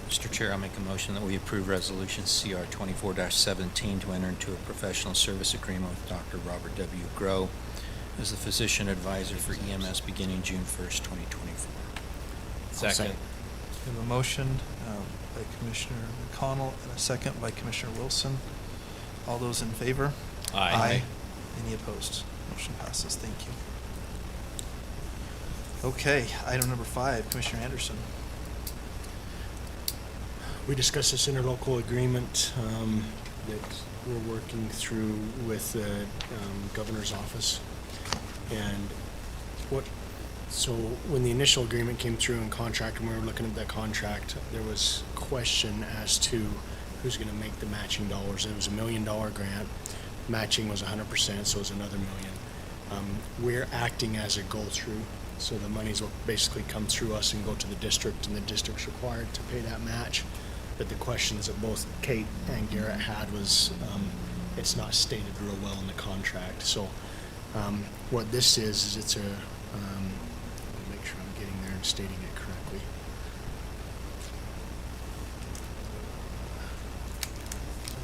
Mr. Chair, I'll make a motion that we approve Resolution CR 24-17 to enter into a professional service agreement with Dr. Robert W. Grow as the physician advisor for EMS beginning June 1st, 2024. Second. We have a motion by Commissioner McConnell and a second by Commissioner Wilson. All those in favor? Aye. Any opposed? Motion passes. Thank you. Okay, item number 5, Commissioner Anderson. We discussed this interlocal agreement that we're working through with the governor's office. And so when the initial agreement came through in contract, and we were looking at that contract, there was question as to who's going to make the matching dollars. It was $1 million grant. Matching was 100%, so it was another $1 million. We're acting as a go-through, so the monies will basically come through us and go to the district, and the district's required to pay that match. But the questions that both Kate and Garrett had was, it's not stated real well in the contract. So what this is it's a, let me make sure I'm getting there and stating it correctly.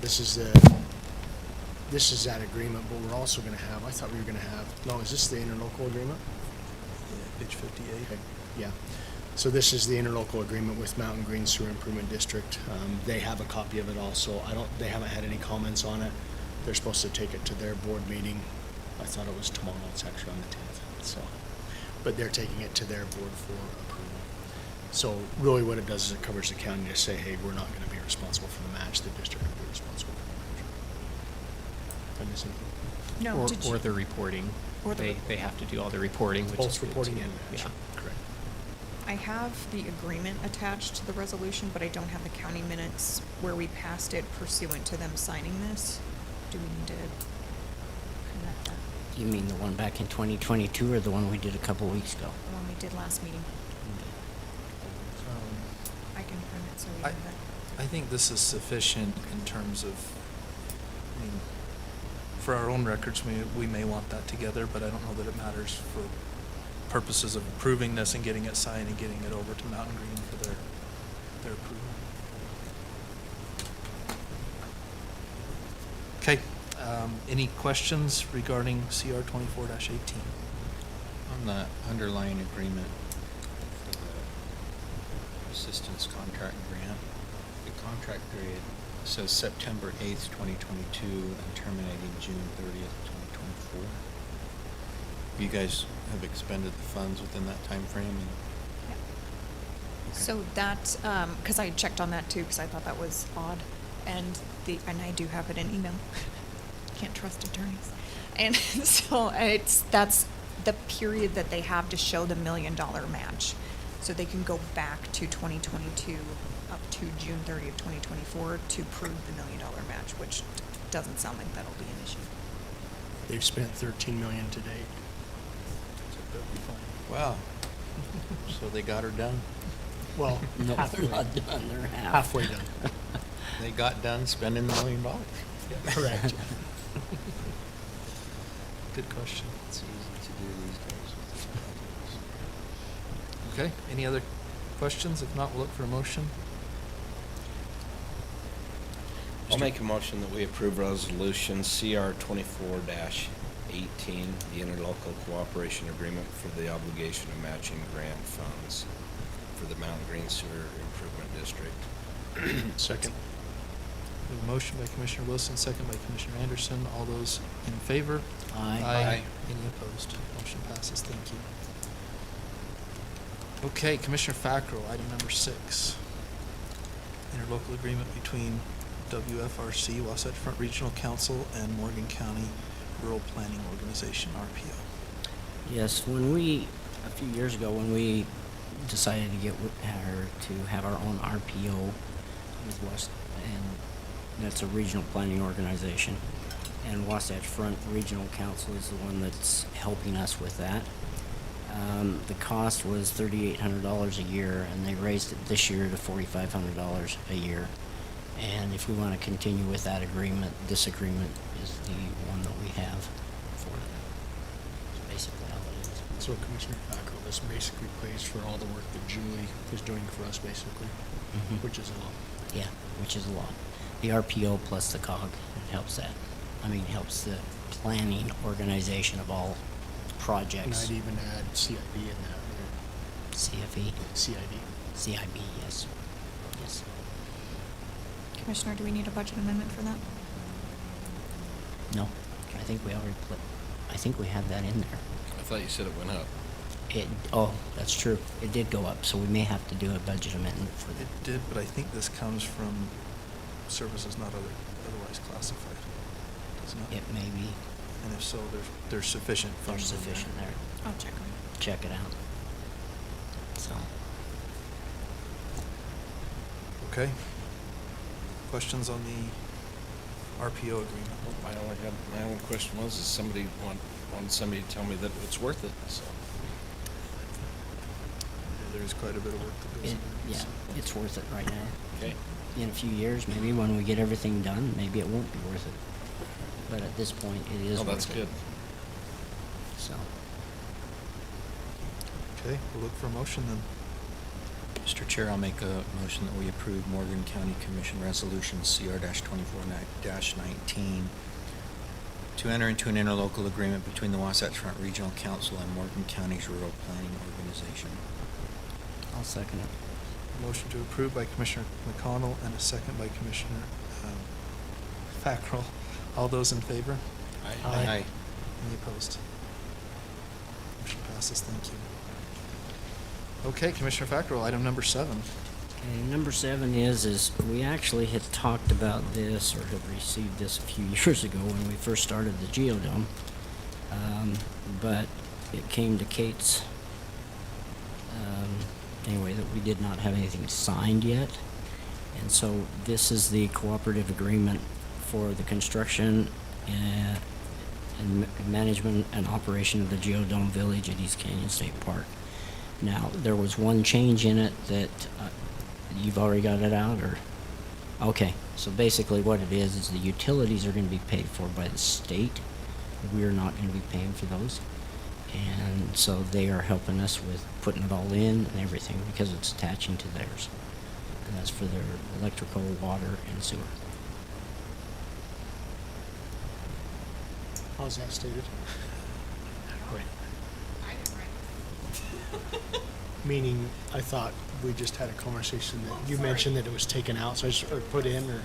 This is that agreement, but we're also going to have, I thought we were going to have, no, is this the interlocal agreement? Yeah, page 58. Okay, yeah. So this is the interlocal agreement with Mountain Green Sewer Improvement District. They have a copy of it also. They haven't had any comments on it. They're supposed to take it to their board meeting. I thought it was tomorrow. It's actually on the 10th. So, but they're taking it to their board for approval. So really what it does is it covers the county to say, hey, we're not going to be responsible for the match. The district will be responsible for the match. Did I miss anything? No, did you? Or the reporting. Or the They have to do all the reporting, which is Both good reporting too. and match. Yeah. Correct. I have the agreement attached to the resolution, but I don't have the county minutes where we passed it pursuant to them signing this. Do we need to connect that? You mean the one back in 2022 or the one we did a couple weeks ago? The one we did last meeting. I can print it so we I- have it. I think this is sufficient in terms of, I mean, for our own records, we may want that together, but I don't know that it matters for purposes of approving this and getting it signed and getting it over to Mountain Green for their approval. Okay, any questions regarding CR 24-18? On the underlying agreement for the assistance contract grant, the contract period says September 8th, 2022 and terminating June 30th, 2024. You guys have expended the funds within that time frame? And Yeah. Okay. So that, because I checked on that too, because I thought that was odd, and I do have it in email. Can't trust attorneys, and so that's the period that they have to show the $1 million match, so they can go back to 2022 up to June 30th, 2024 to prove the $1 million match, which doesn't sound like that'll be an issue. They've spent $13 million to date. wow. So they got her done? Well, No, halfway, they're not done. They're halfway done. They got done spending the $1 million? Correct. Good question. It's easy to do these days with the projects. Okay, any other questions? If not, we'll look for a motion. I'll make a motion that we approve resolution CR 24-18, the interlocal cooperation agreement for the obligation of matching grant funds for the Mountain Green Sewer Improvement District. Second. We have a motion by Commissioner Wilson, second by Commissioner Anderson. All those in favor? Aye. Aye. Any opposed? Motion passes. Thank you. Okay, Commissioner Fackrell, item number 6. Interlocal agreement between WFRC, Wasatch Front Regional Council, and Morgan County Rural Planning Organization, RPO. Yes, a few years ago, when we decided to get her to have our own RPO with West, and that's a regional planning organization, and Wasatch Front Regional Council is the one that's helping us with that. The cost was $3,800 a year, and they raised it this year to $4,500 a year. And if we want to continue with that agreement, this agreement is the one that we have for it. That's basically all it is. So Commissioner Fackrell, this basically pays for all the work that Julie is doing for us, basically, Mhm. which is a lot. Yeah, which is a lot. The RPO plus the COG, it helps that. Helps the planning organization of all And projects. I'd even add CIB in that, or CFE, CID. CIB, yes. Yes. Commissioner, do we need a budget amendment for that? No, I think we already I think we have that in there. I thought you said it went up. That's true. It did go up, so we may have to do a budget amendment for that. It did, but I think this comes from services not otherwise classified. Doesn't it? It may be, And if so, there's sufficient there's funds in there. sufficient there. I'll check them. Check it out. So, Okay. Questions on the RPO agreement? My only question was, is somebody wanted somebody to tell me that it's worth it, so. There's quite a bit of work that goes it, in there. yeah, so. it's worth it right now. Okay. In a few years, maybe when we get everything done, maybe it won't be worth it. But at this point, it is Oh, worth that's it. good. So, Okay, we'll look for a motion then. Mr. Chair, I'll make a motion that we approve Morgan County Commission Resolution CR-24-19 to enter into an interlocal agreement between the Wasatch Front Regional Council and Morgan County's Rural Planning Organization. I'll second it. Motion to approve by Commissioner McConnell and a second by Commissioner Fackrell. All those in favor? Aye. Any opposed? Motion passes, thank you. Okay, Commissioner Fackrell, item number 7. Okay, number 7 is we actually had talked about this or had received this a few years ago when we first started the Geodome. But it came to Kate's, anyway, that we did not have anything signed yet. And so this is the cooperative agreement for the construction and management and operation of the Geodome Village at East Canyon State Park. Now, there was one change in it that you've already got it out, or? Okay, so basically what it is the utilities are going to be paid for by the state. We're not going to be paying for those. And so they are helping us with putting it all in and everything because it's attaching to theirs. And that's for their electrical, water, and sewer. How's that stated? Great. Meaning, I thought we just had a conversation that you mentioned that it was taken out, so I just, or put in, or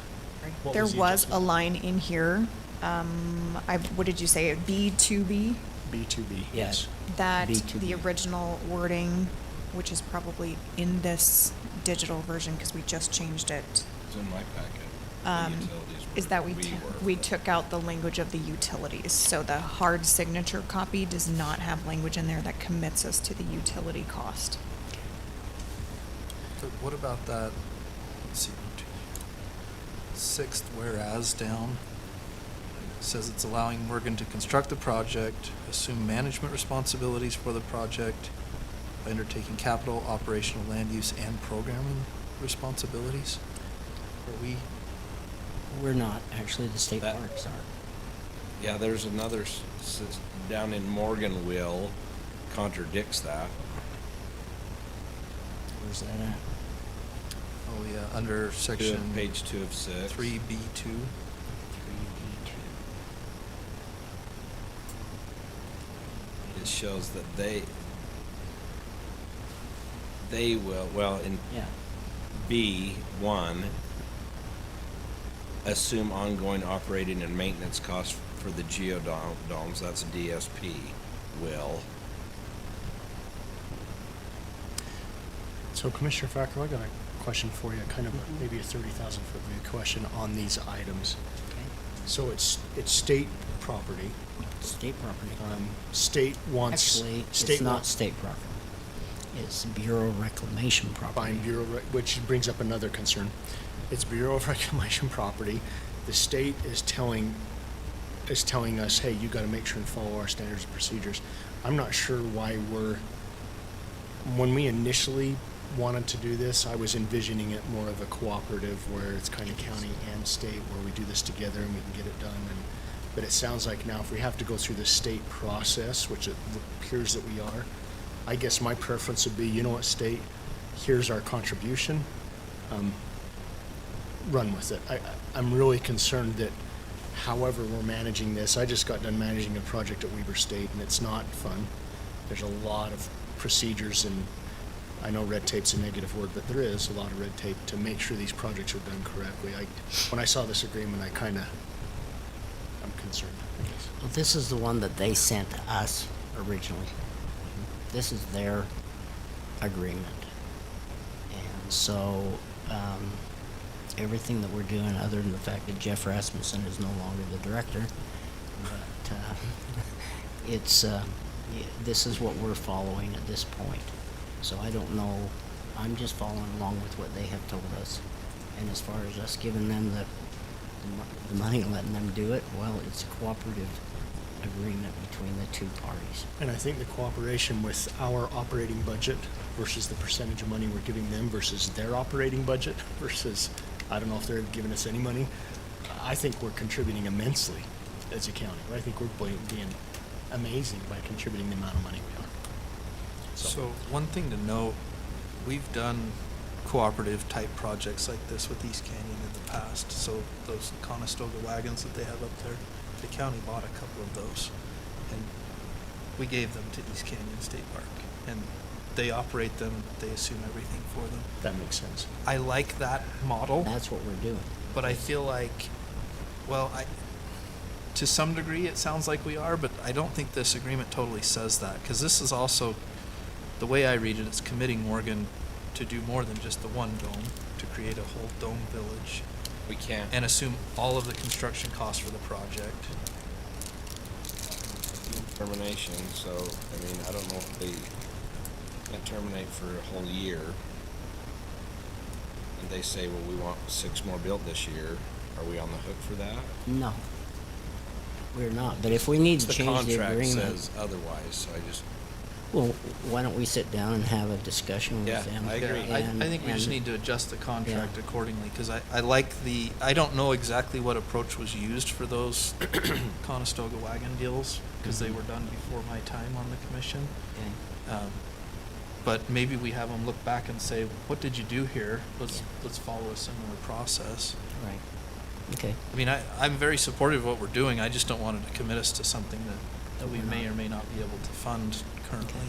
what There was the was a adjustment? line in here, what did you say, B2B? B2B, Yeah. yes. That B2B. the original wording, which is probably in this digital version, because we just changed it, It's in my packet. The utilities is were- that were, we but- took out the language of the utilities. So the hard signature copy does not have language in there that commits us to the utility cost. But what about that, let's see, 6th whereas down? It says it's allowing Morgan to construct the project, assume management responsibilities for the project by undertaking capital, operational, land use, and programming responsibilities. Are we, We're not, actually, the state That- parks are. Yeah, there's another down in Morganville contradicts that. Where's that at? oh yeah, under section Page 2 of 6. 3B2. 3B2. It shows that they will, well, in Yeah. B1, assume ongoing operating and maintenance costs for the geodomes, that's DSP, will. So Commissioner Fackrell, I got a question for you, kind of maybe a 30,000 foot view question on these items. Okay. So it's state property. State property. State wants. Actually, state it's not wants- state property. It's Bureau of Reclamation property. Fine, which brings up another concern. It's Bureau of Reclamation property. The state is telling us, hey, you got to make sure and follow our standards and procedures. I'm not sure why when we initially wanted to do this, I was envisioning it more of a cooperative where it's kind of county and state where we do this together and we can get it done. But it sounds like now if we have to go through the state process, which it appears that we are, I guess my preference would be, you know what, state, here's our contribution, run with it. I'm really concerned that however we're managing this, I just got done managing a project at Weber State and it's not fun. There's a lot of procedures and I know red tape's a negative word, but there is a lot of red tape to make sure these projects are done correctly. When I saw this agreement, I'm concerned, I guess. Well, this is the one that they sent to us originally. this is their agreement. And so, everything that we're doing, other than the fact that Jeff Rasmussen is no longer the director, but, this is what we're following at this point. So I don't know, I'm just following along with what they have told us. And as far as us giving them the money and letting them do it, well, it's a cooperative agreement between the two parties. And I think the cooperation with our operating budget versus the percentage of money we're giving them versus their operating budget versus, I don't know if they're giving us any money, I think we're contributing immensely as a county. I think we're being amazing by contributing the amount of money we are. So one thing to note, we've done cooperative type projects like this with East Canyon in the past. So those Conestoga wagons that they have up there, the county bought a couple of those, and we gave them to East Canyon State Park, and they operate them, they assume everything for them. That makes sense. I like that model, That's what we're doing. but I feel like, well, to some degree, it sounds like we are, but I don't think this agreement totally says that, because this is also, the way I read it, it's committing Morgan to do more than just the one dome, to create a whole dome village We can't. and assume all of the construction costs for the project. Termination, so, I mean, I don't know if they can terminate for a whole year. And they say, well, we want 6 more built this year. Are we on the hook for that? No. We're not, but if we need to The change the contract agreement, says otherwise, so I just, well, why don't we sit down and have a discussion with Yeah, them? I agree. Yeah, I think we just and- need to adjust the contract Yeah. accordingly, because I like I don't know exactly what approach was used for those Conestoga wagon deals, because they were done before my time on the commission. Okay. But maybe we have them look back and say, what did you do here? Yeah. Let's follow a similar process. Right. Okay. I mean, I'm very supportive of what we're doing, I just don't want it to commit us to something that we We're may not. or may not be able to fund currently.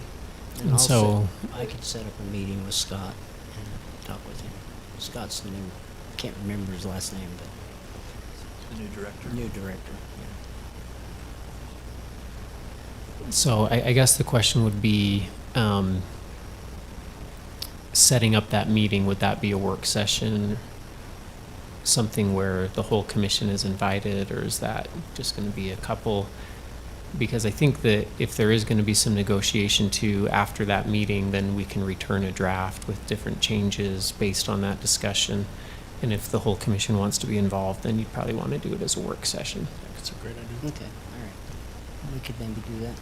And And so- I could set up a meeting with Scott and talk with him. Scott's the new, can't remember his last name, but The new director. new director. So I guess the question would be, setting up that meeting, would that be a work session? Something where the whole commission is invited, or is that just gonna be a couple? Because I think that if there is gonna be some negotiation too after that meeting, then we can return a draft with different changes based on that discussion. And if the whole commission wants to be involved, then you'd probably wanna do it as a work session. That's a great idea. Okay, all right. We could maybe do that.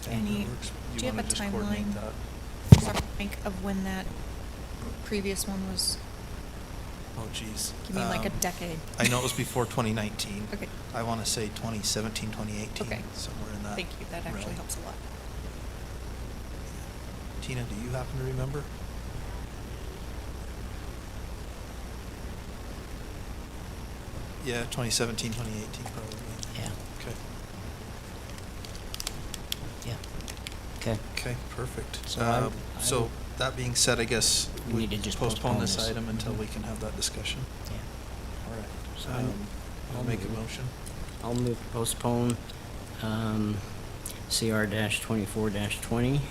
Okay, Any- that works. do you have wanna a just coordinate timeline? that? Sorry, Frank, of when that previous one was, Oh, geez. give me like a decade. I know it was before 2019. Okay. I want to say 2017, 2018, Okay. somewhere in that. Thank you, that actually realm. helps a lot. Tina, do you happen to remember? Yeah, 2017, 2018 probably. Yeah, Okay. yeah. Okay. Okay, perfect. So I So that being said, I guess We we need to just postpone postpone this this. item until Mhm. we can have that discussion. Yeah. All right. So I'll make a motion. I'll move to postpone, CR-24-20,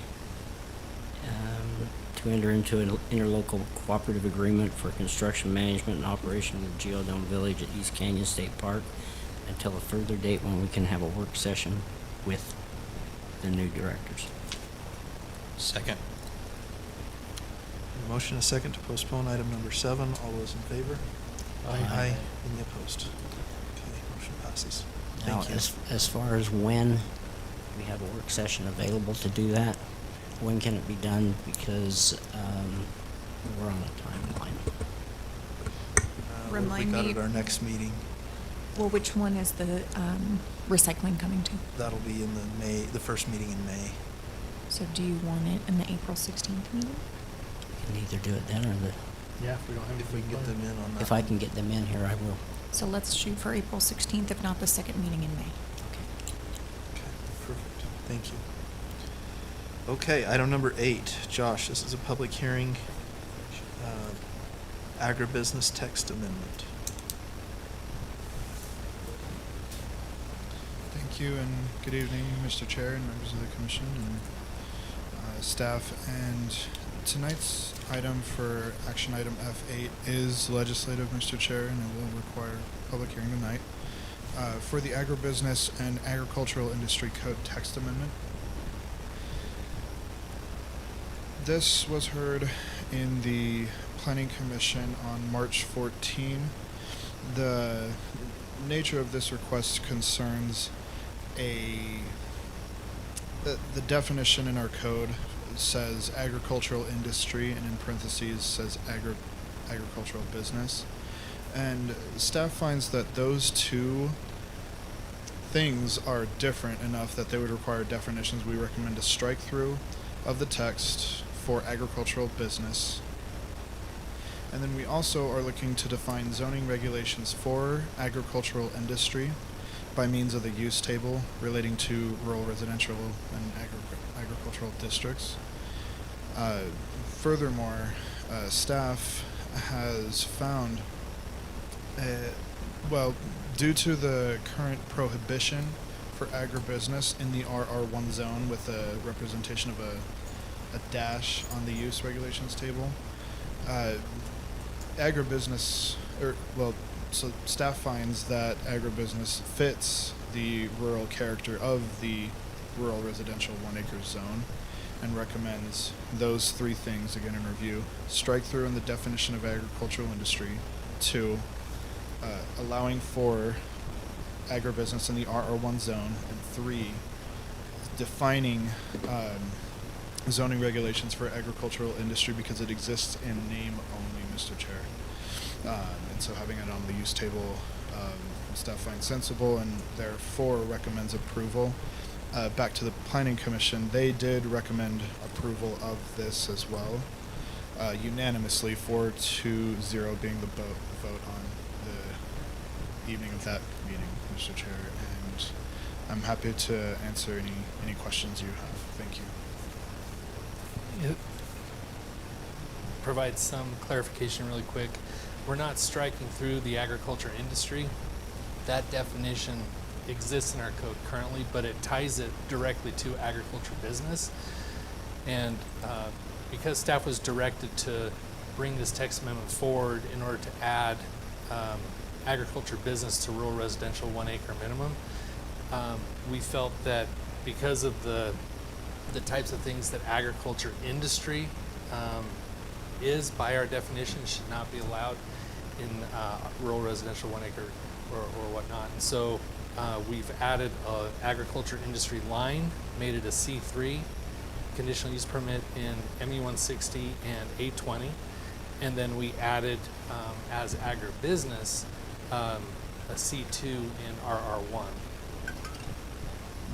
to enter into an interlocal cooperative agreement for construction management and operation of Geodome Village at East Canyon State Park until a further date when we can have a work session with the new directors. Second. A motion, a second to postpone item number 7. All those in favor? Aye. Any opposed? Okay, motion passes. Now, Thank you. as far as when we have a work session available to do that, when can it be done? Because, we're on a timeline. What have Remind we got me- at our next meeting? Well, which one is the recycling coming to? That'll be in the first meeting in May. So do you want it in the April 16th meeting? We can either do it then or Yeah, if we don't have If we can get them in on that. if I can get them in here, I will. So let's shoot for April 16th, if not the second meeting in May. Okay. Okay, perfect. Thank you. Okay, item number 8. Josh, this is a public hearing, agribusiness text amendment. Thank you and good evening, Mr. Chair and members of the commission. And staff, and tonight's item for action item F8 is legislative, Mr. Chair, and it will require public hearing tonight for the Agribusiness and Agricultural Industry Code text amendment. This was heard in the Planning Commission on March 14. The nature of this request concerns the definition in our code says agricultural industry, and in parentheses says agricultural business. And staff finds that those two things are different enough that they would require definitions. We recommend a strike through of the text for agricultural business. And then we also are looking to define zoning regulations for agricultural industry by means of the use table relating to rural residential and agricultural districts. Furthermore, staff has found, due to the current prohibition for agribusiness in the RR1 zone with a representation of a dash on the use regulations table, so staff finds that agribusiness fits the rural character of the rural residential 1 acre zone and recommends those three things again in review. Strike through in the definition of agricultural industry. 2, allowing for agribusiness in the RR1 zone. And 3, defining zoning regulations for agricultural industry because it exists in name only, Mr. Chair. And so having it on the use table, staff finds sensible and therefore recommends approval. Back to the Planning Commission, they did recommend approval of this as well, unanimously, 4-0 being the vote on the evening of that meeting, Mr. Chair. And I'm happy to answer any questions you have. Thank you. It provides some clarification really quick. We're not striking through the agriculture industry. That definition exists in our code currently, but it ties it directly to agriculture business. And because staff was directed to bring this text amendment forward in order to add agriculture business to rural residential 1 acre minimum, we felt that because of the types of things that agriculture industry is by our definition should not be allowed in rural residential 1 acre or whatnot. And so we've added a agriculture industry line, made it a C3 conditional use permit in ME 160 and 820. And then we added as agribusiness a C2 in RR1.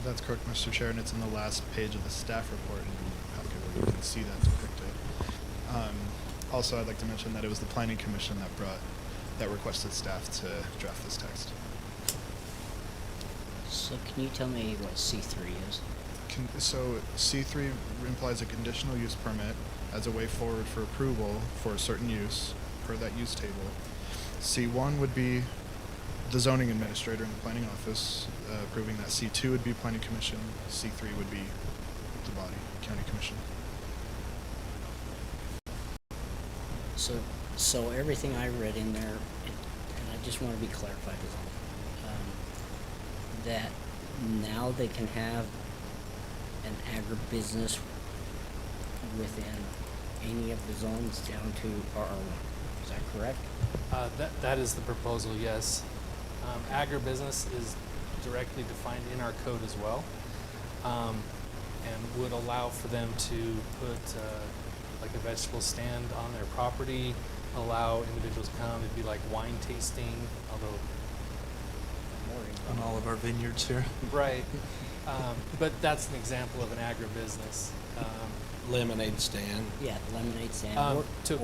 That's correct, Mr. Chair, and it's in the last page of the staff report in the packet where you can see that depicted. Also, I'd like to mention that it was the Planning Commission that requested staff to draft this text. So can you tell me what C3 is? So C3 implies a conditional use permit as a way forward for approval for a certain use per that use table. C1 would be the zoning administrator in the planning office approving that. C2 would be Planning Commission. C3 would be the body, County Commission. So everything I read in there, and I just want to be clarified with all, that now they can have an agribusiness within any of the zones down to RR1. Is that correct? That is the proposal, yes. Agribusiness is directly defined in our code as well, and would allow for them to put like a vegetable stand on their property, allow individuals to come. It'd be like wine tasting, although On all of our vineyards here. right. But that's an example of an agribusiness. Lemonade stand. Yeah, lemonade stand. You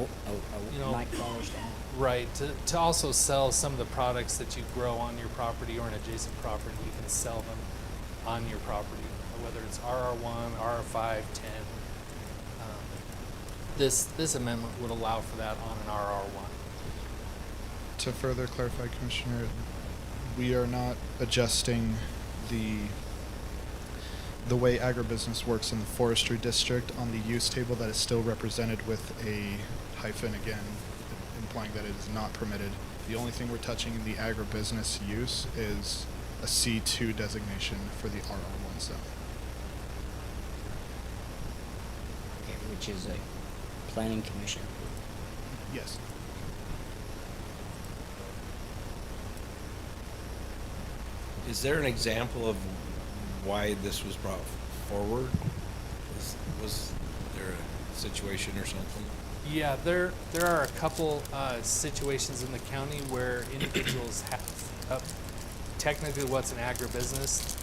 know, nightcrawler stand. Right. To also sell some of the products that you grow on your property or an adjacent property, you can sell them on your property, whether it's RR1, RR5, 10. This amendment would allow for that on an RR1. To further clarify, Commissioner, we are not adjusting the the way agribusiness works in the forestry district, on the use table that is still represented with a hyphen again, implying that it is not permitted. The only thing we're touching in the agribusiness use is a C2 designation for the RR1 zone. Okay, which is a planning commission. Yes. Is there an example of why this was brought forward? Was there a situation or something? Yeah, there are a couple situations in the county where individuals have technically what's an agribusiness.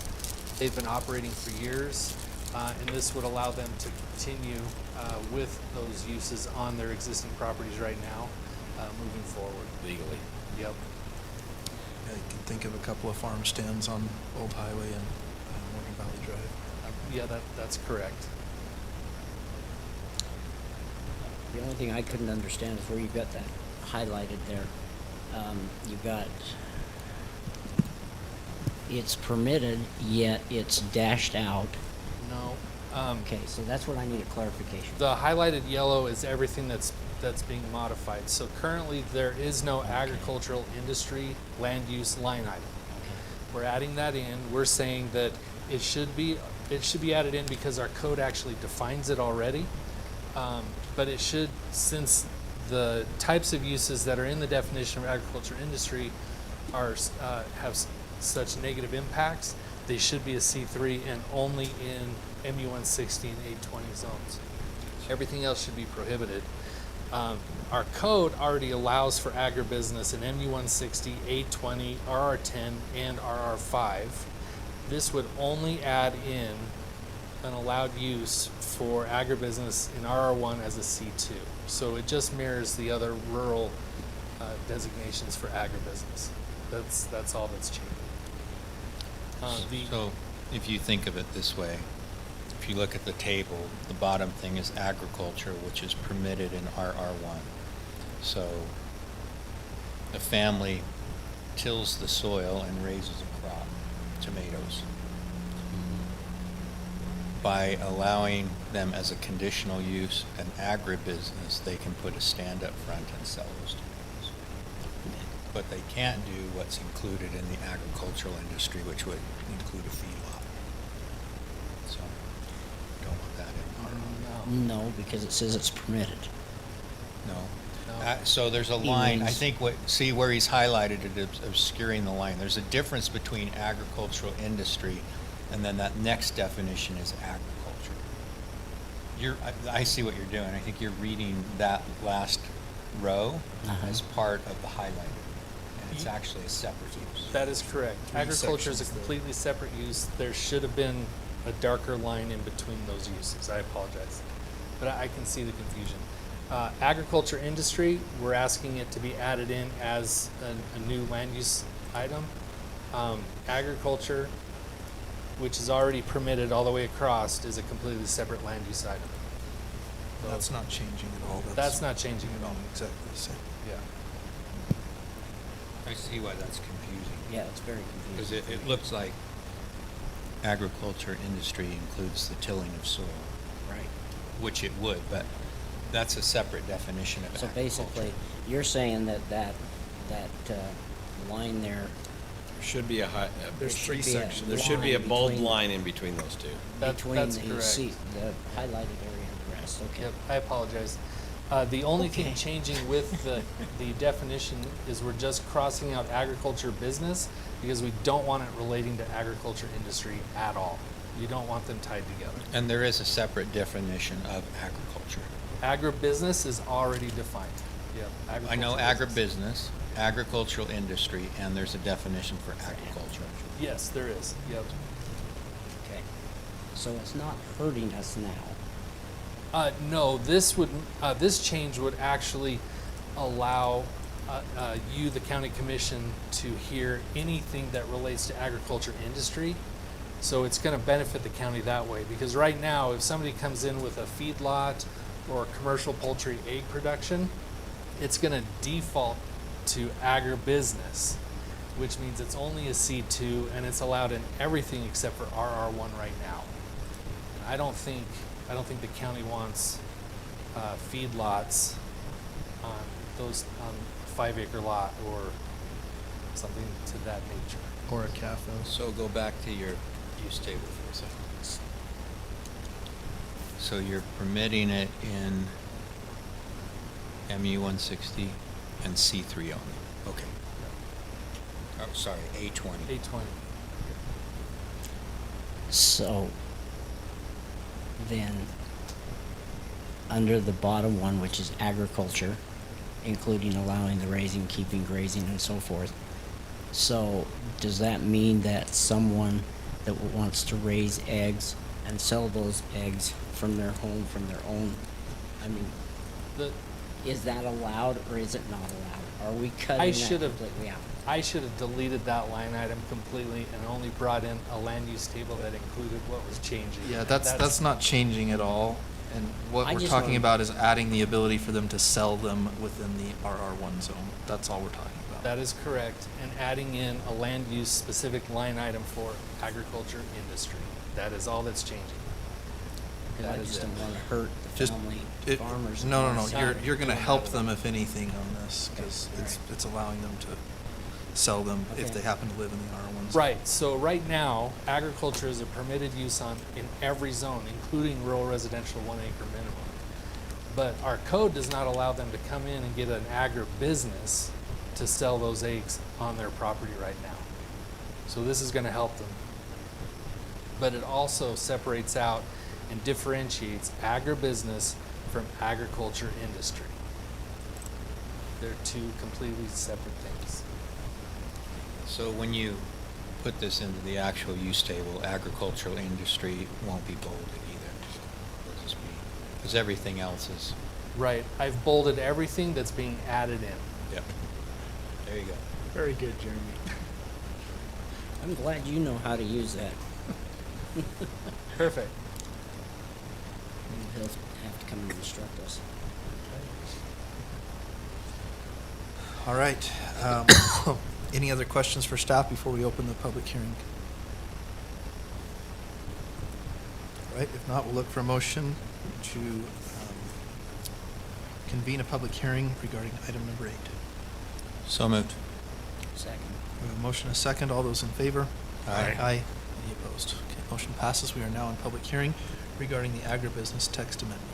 They've been operating for years, and this would allow them to continue with those uses on their existing properties right now, moving forward. Legally. Yep. Yeah, you can think of a couple of farm stands on Old Highway and Morgan Valley Drive. Yeah, that's correct. The only thing I couldn't understand is where you've got that highlighted there. You've got, it's permitted, yet it's dashed out. No. Okay, so that's what I need a clarification. The highlighted yellow is everything that's being modified. So currently there is no agricultural industry land use line item. We're adding that in. We're saying that it should be added in because our code actually defines it already. But it should, since the types of uses that are in the definition of agriculture industry are have such negative impacts, they should be a C3 and only in MU160 and 820 zones. Everything else should be prohibited. Our code already allows for agribusiness in MU160, 820, RR10, and RR5. This would only add in an allowed use for agribusiness in RR1 as a C2. So it just mirrors the other rural designations for agribusiness. That's all that's changing. So if you think of it this way, if you look at the table, the bottom thing is agriculture, which is permitted in RR1. So a family tills the soil and raises a crop, tomatoes. By allowing them as a conditional use an agribusiness, they can put a stand up front and sell those tomatoes. But they can't do what's included in the agricultural industry, which would include a feedlot. So, don't want that in RR. No, because it says it's permitted. No. No. So there's a He line, I means- think see where he's highlighted it, it's obscuring the line. There's a difference between agricultural industry and then that next definition is agriculture. I see what you're doing. I think you're reading that last row as part of the highlighted. And it's actually a separate use. That is correct. Three Agriculture is a sections there. completely separate use. There should have been a darker line in between those uses. I apologize. But I can see the confusion. Agriculture industry, we're asking it to be added in as a new land use item. Agriculture, which is already permitted all the way across, is a completely separate land use item. So That's not changing at all. That's not changing at all. Exactly the same. Yeah. I see why that's confusing. Yeah, it's very Because confusing. it looks like agriculture industry includes the tilling of soil. Right. Which it would, but that's a separate definition of So agriculture. basically, you're saying that line there, Should be There's three sections. There should be a line bold between- line in between those two. between That's the correct. the highlighted area and the rest, okay. Yep, I apologize. The only thing Okay. changing with the definition is we're just crossing out agriculture business because we don't want it relating to agriculture industry at all. You don't want them tied together. And there is a separate definition of agriculture. Agribusiness is already defined. Yep. I know agriculture agribusiness, business. agricultural industry, and there's a definition for agriculture. Yes, there is. Yep. Okay. So it's not hurting us now. No, this change would actually allow you, the county commission, to hear anything that relates to agriculture industry. So it's going to benefit the county that way, because right now, if somebody comes in with a feedlot or commercial poultry egg production, it's going to default to agribusiness, which means it's only a C2 and it's allowed in everything except for RR1 right now. I don't think the county wants feedlots on those, on 5-acre lot or something to that nature. Or a cafe. So go back to your use table for a second. So you're permitting it in MU 160 and C3 only? Okay. Oh, sorry, A20. A20. So then, under the bottom one, which is agriculture, including allowing the raising, keeping, grazing, and so forth. So does that mean that someone that wants to raise eggs and sell those eggs from their home, from their own, I mean, The, is that allowed or is it not allowed? Are we cutting I that should have, completely out? I should have deleted that line item completely and only brought in a land use table that included what was changing. Yeah, that's not changing at all. And what I we're just talking wanna- about is adding the ability for them to sell them within the RR1 zone. That's all we're talking about. That is correct, and adding in a land use specific line item for agriculture industry. That is all that's changing. 'Cause That I is just it. don't wanna hurt the Just family it- farmers. No, and no, all no. that. You're gonna Doing help that them at if anything on this, because Okay, it's alright. allowing them to sell them if Okay. they happen to live in the R1 zone. Right, so right now, agriculture is a permitted use in every zone, including rural residential 1-acre minimum. But our code does not allow them to come in and get an agribusiness to sell those eggs on their property right now. So this is gonna help them. But it also separates out and differentiates agribusiness from agriculture industry. They're two completely separate things. So when you put this into the actual use table, agricultural industry won't be bolded either. It'll just be, because everything else is, Right, I've bolded everything that's being added in. yep. There you go. Very good, Jeremy. I'm glad you know how to use that. Perfect. He'll have to come and instruct us. All right. Any other questions for staff before we open the public hearing? All right, if not, we'll look for a motion to convene a public hearing regarding item number 8. So moved. Second. We have a motion and a second. All those in favor? Aye. Aye. Any opposed? Okay, motion passes. We are now in public hearing regarding the agribusiness text amendment.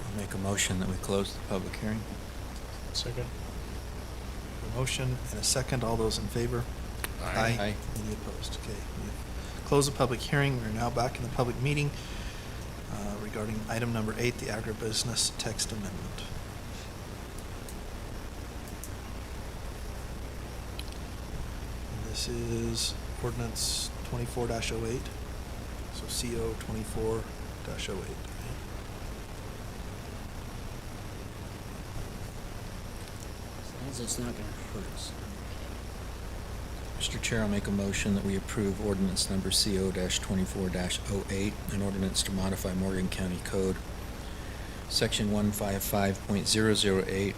I'll make a motion that we close the public hearing. Second. A motion and a second. All those in favor? Aye. Aye. Any opposed? Okay. We've closed the public hearing. We're now back in the public meeting regarding item number 8, the agribusiness text amendment. And this is ordinance 24-08, so CO 24-08. As long as it's not gonna hurt us. Mr. Chair, I'll make a motion that we approve ordinance number CO-24-08, an ordinance to modify Morgan County Code, Section 155.008,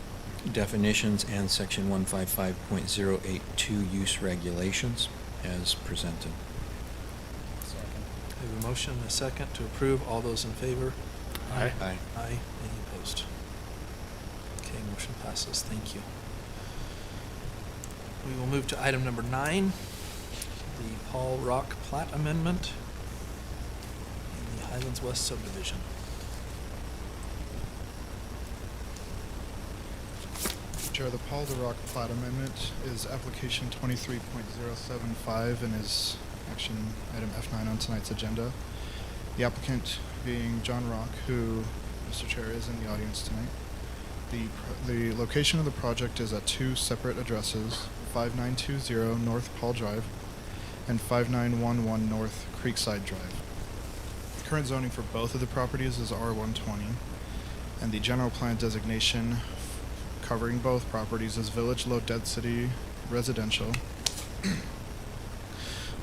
definitions, and Section 155.082, use regulations, as presented. Second. We have a motion and a second to approve. All those in favor? Aye. Aye. Any opposed? Okay, motion passes. Thank you. We will move to item number 9, the Paul Rock Plat Amendment in the Highlands West subdivision. Chair, the Paul DeRock Plat Amendment is application 23.075 and is action item F9 on tonight's agenda. The applicant being John Rock, who, Mr. Chair, is in the audience tonight. The location of the project is at 2 separate addresses, 5920 North Paul Drive and 5911 North Creekside Drive. The current zoning for both of the properties is R120, and the general plan designation covering both properties is village low density residential,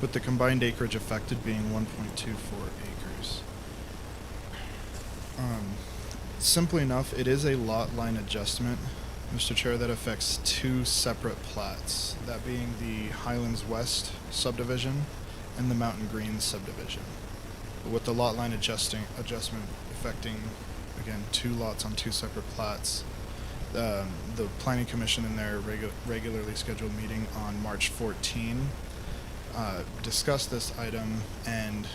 with the combined acreage affected being 1.24 acres. Simply enough, it is a lot line adjustment, Mr. Chair, that affects 2 separate plats, that being the Highlands West subdivision and the Mountain Green subdivision. With the lot line adjustment affecting, again, 2 lots on 2 separate plats, the Planning Commission in their regularly scheduled meeting on March 14 discussed this item and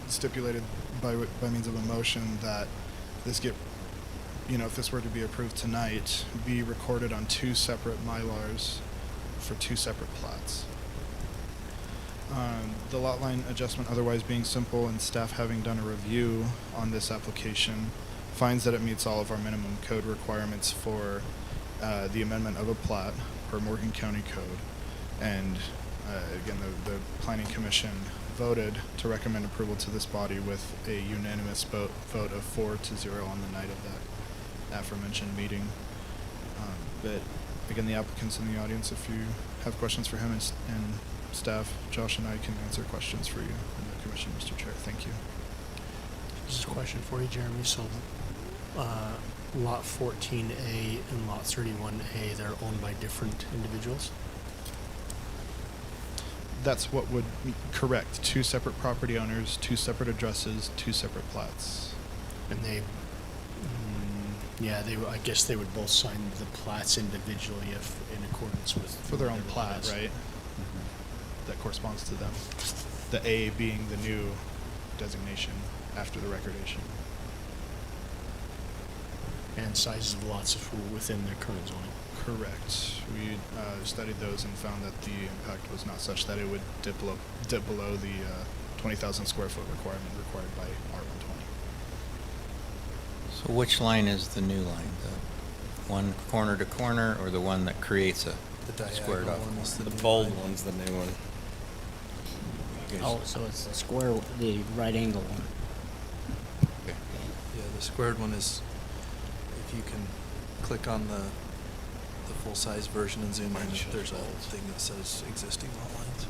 stipulated by means of a motion that this get, if this were to be approved tonight, be recorded on 2 separate Mylars for 2 separate plats. The lot line adjustment otherwise being simple, and staff having done a review on this application finds that it meets all of our minimum code requirements for the amendment of a plat per Morgan County Code. And again, the Planning Commission voted to recommend approval to this body with a unanimous vote of 4-0 on the night of that aforementioned meeting. But again, the applicants in the audience, if you have questions for him and staff, Josh and I can answer questions for you in the commission, Mr. Chair. Thank you. Just a question for you, Jeremy. So, lot 14A and lot 31A, they're owned by different individuals? That's what would be correct. 2 separate property owners, 2 separate addresses, 2 separate plats. And they, I guess they would both sign the plats individually if in accordance with. For their own whatever plat, laws. right? That corresponds to them. The A being the new designation after the recordation. And sizes of lots if we're within their current zoning. Correct. We studied those and found that the impact was not such that it would dip below the 20,000 square foot requirement required by R120. So which line is the new line? The one corner to corner, or the one that creates a The squared diagonal off one is corner? The bold one's the new one. Oh, so it's the square, the right angle one. Okay. Yeah, the squared one is, if you can click on the full-size version and zoom in, there's a thing that says existing lot lines.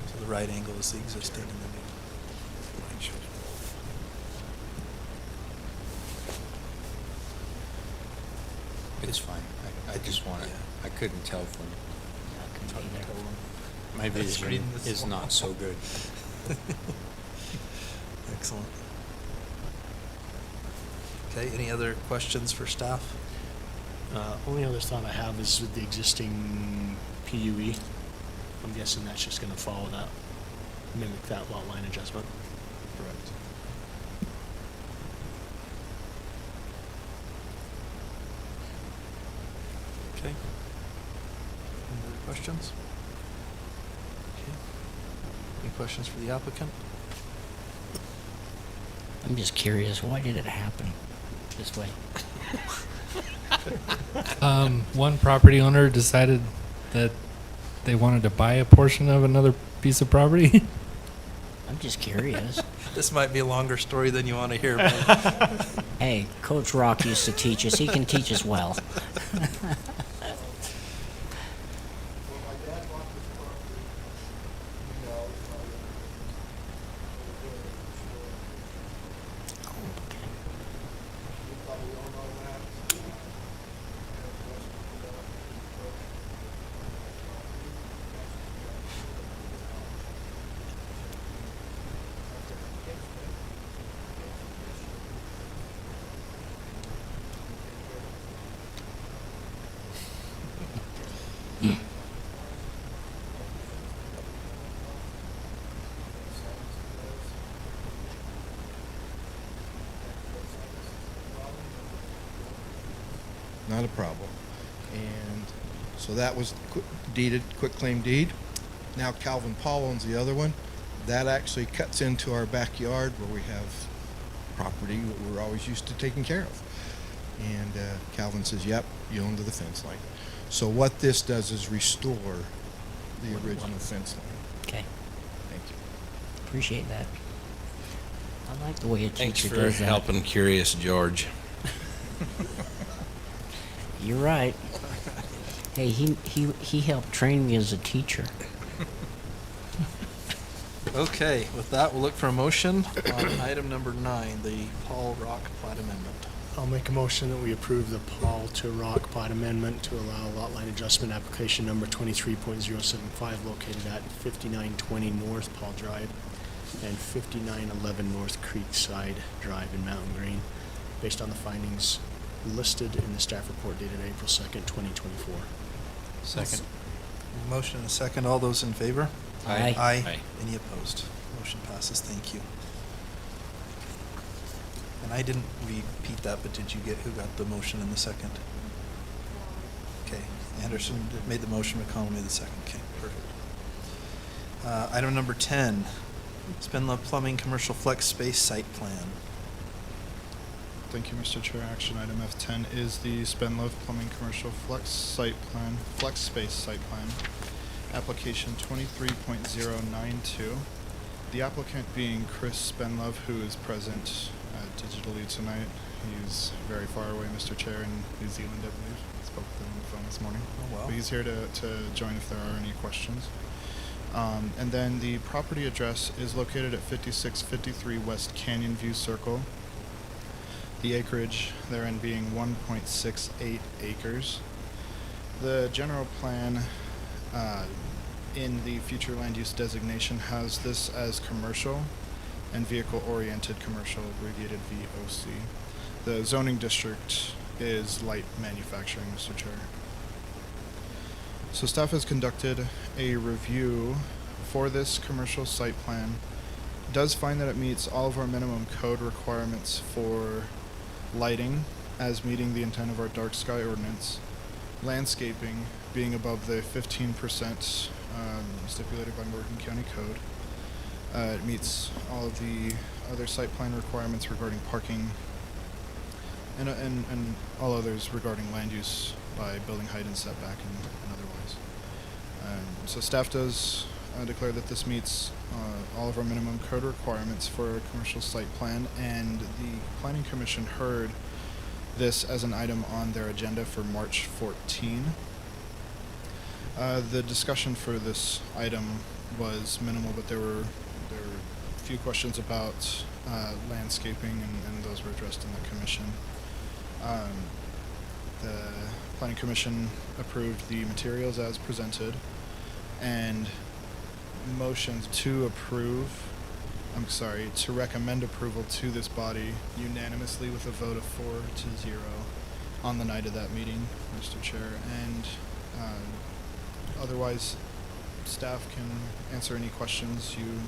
So the right angle is the existing and the new line shows both. It's fine. I just want to, Yeah. I couldn't tell from, my That's vision reading this is one. not so good. Excellent. Okay, any other questions for staff? Only other thought I have is with the existing PUE. I'm guessing that's just going to follow that, mimic that lot line adjustment. Correct. Okay. Any other questions? Okay. Any questions for the applicant? I'm just curious, why did it happen this way? One property owner decided that they wanted to buy a portion of another piece of property. I'm just curious. This might be a longer story than you want to hear, but Hey, Coach Rock used to teach us. He can teach us well. Not a problem. And so that was deeded, quitclaim deed. Now Calvin Paul owns the other one. That actually cuts into our backyard where we have property that we're always used to taking care of. And Calvin says, yep, you own to the fence line. So what this does is restore the original fence line. Okay, Thank you. appreciate that. I like the way a Thanks teacher for does that. helping Curious George. You're right. Hey, he helped train me as a teacher. okay, with that, we'll look for a motion on item number 9, the Paul Rock plat amendment. I'll make a motion that we approve the Paul to Rock plat amendment to allow lot line adjustment application number 23.075 located at 5920 North Paul Drive and 5911 North Creekside Drive in Mountain Green, based on the findings listed in the staff report dated April 2nd, 2024. Second. Motion and a second. All those in favor? Aye. Aye. Aye. Any opposed? Motion passes. Thank you. And I didn't repeat that, but did you get who got the motion in the second? Okay. Anderson made the motion, McConnell made the second. Okay, perfect. Item number 10, Spendlove Plumbing Commercial Flex Space Site Plan. Thank you, Mr. Chair. Action item F10 is the Spendlove Plumbing Commercial Flex Space Site Plan, application 23.092. The applicant being Chris Spendlove, who is present digitally tonight. He's very far away, Mr. Chair, in New Zealand, I believe. I spoke with him on the phone this morning. Oh, wow. But he's here to join if there are any questions. And then the property address is located at 5653 West Canyon View Circle. The acreage therein being 1.68 acres. The general plan in the future land use designation has this as commercial and vehicle-oriented commercial, abbreviated VOC. The zoning district is light manufacturing, Mr. Chair. So staff has conducted a review for this commercial site plan. Does find that it meets all of our minimum code requirements for lighting, as meeting the intent of our dark sky ordinance. Landscaping being above the 15% stipulated by Morgan County Code. It meets all of the other site plan requirements regarding parking and all others regarding land use by building height and setback and otherwise. So staff does declare that this meets all of our minimum code requirements for a commercial site plan, and the Planning Commission heard this as an item on their agenda for March 14. The discussion for this item was minimal, but there were a few questions about landscaping, and those were addressed in the commission. The Planning Commission approved the materials as presented and motioned to recommend approval to this body unanimously with a vote of 4-0 on the night of that meeting, Mr. Chair. And otherwise, staff can answer any questions you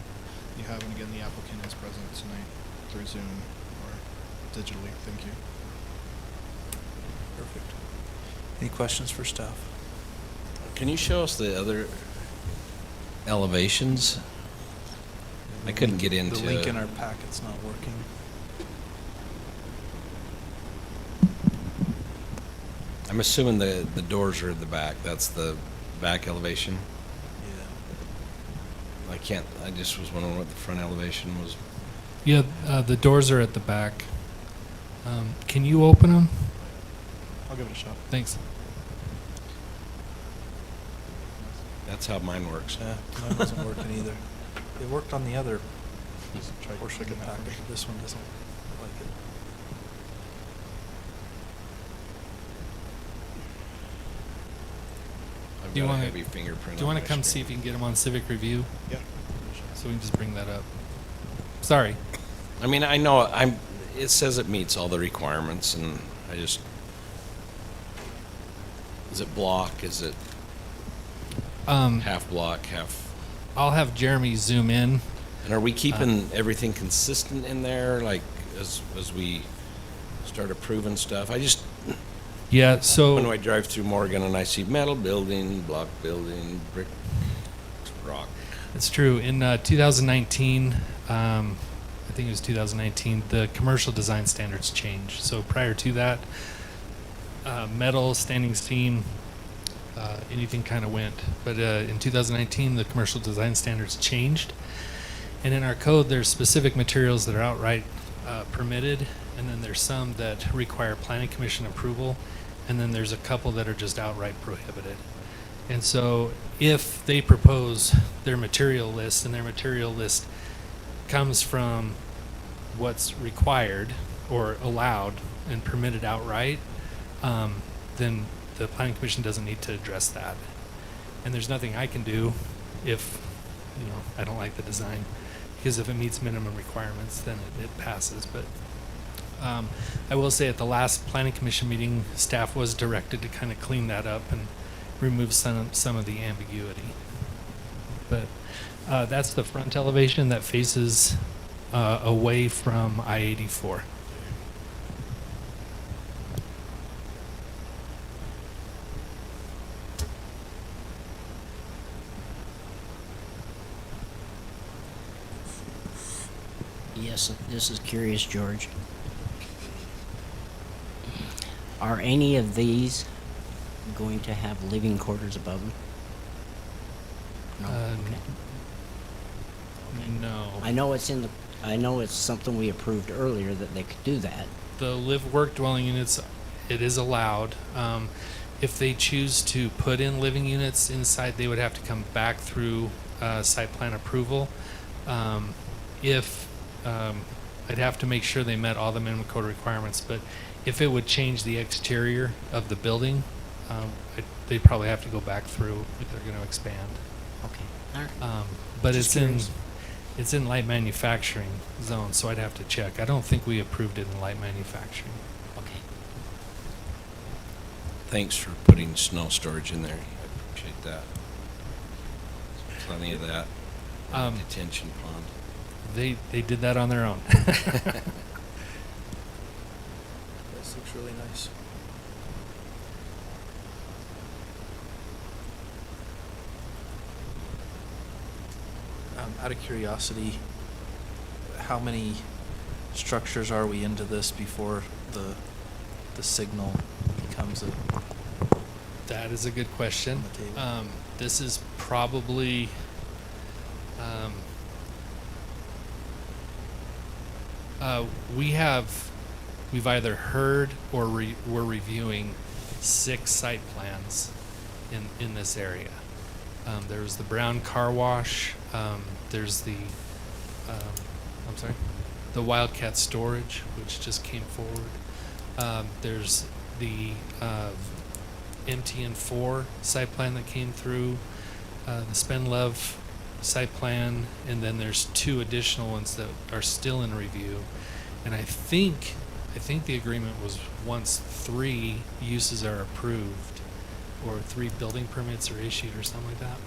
have, and again, the applicant is present tonight through Zoom or digitally. Thank you. Perfect. Any questions for staff? Can you show us the other elevations? I couldn't get into the link it. in our packet's not working. I'm assuming the doors are at the back. That's the back elevation. Yeah. I just was wondering what the front elevation was. Yeah, the doors are at the back. Can you open them? I'll give it a shot. Thanks. That's how mine works. Yeah, mine wasn't working either. It worked on the other portion of the packet, but this one doesn't look like it. I've Do you got a wanna- heavy fingerprint. Do you on want to my come screen. see if you can get them on Civic Review? Yeah. So we can just bring that up. Sorry. I mean, I know it says it meets all the requirements, and I just. Is it block? Is it half block, half? I'll have Jeremy zoom in. And are we keeping everything consistent in there, like as we start approving stuff? Yeah, so When I drive through Morgan and I see metal building, block building, brick, rock. it's true. In 2019, I think it was 2019, the commercial design standards changed. So prior to that, metal, standing seam, anything kind of went. But in 2019, the commercial design standards changed. And in our code, there's specific materials that are outright permitted, and then there's some that require planning commission approval, and then there's a couple that are just outright prohibited. And so if they propose their material list, and their material list comes from what's required, or allowed and permitted outright, then the planning commission doesn't need to address that. And there's nothing I can do if, I don't like the design, because if it meets minimum requirements, then it passes. But I will say at the last planning commission meeting, staff was directed to kind of clean that up and remove some of the ambiguity. But that's the front elevation that faces away from I-84. Yes, this is Curious George. Are any of these going to have living quarters above them? No. Okay. No. I know it's something we approved earlier that they could do that. The live-work dwelling units, it is allowed. If they choose to put in living units inside, they would have to come back through site plan approval. I'd have to make sure they met all the minimum code requirements, but if it would change the exterior of the building, they'd probably have to go back through if they're going to expand. Okay. All right. But Just it's in light manufacturing zone, so I'd have to check. I don't think we approved it in light manufacturing. Okay. Thanks for putting snow storage in there. I appreciate that. Plenty of that. Detention pond. They did that on their own. This looks really nice. Out of curiosity, how many structures are we into this before the signal becomes a? That is a good question. On the table. This is probably we've either heard or we're reviewing 6 site plans in this area. There's the Brown Car Wash. There's the the Wildcat Storage, which just came forward. There's the MTN4 site plan that came through, the Spend Love site plan, and then there's 2 additional ones that are still in review. And I think the agreement was once 3 uses are approved, or 3 building permits are issued, or something like that.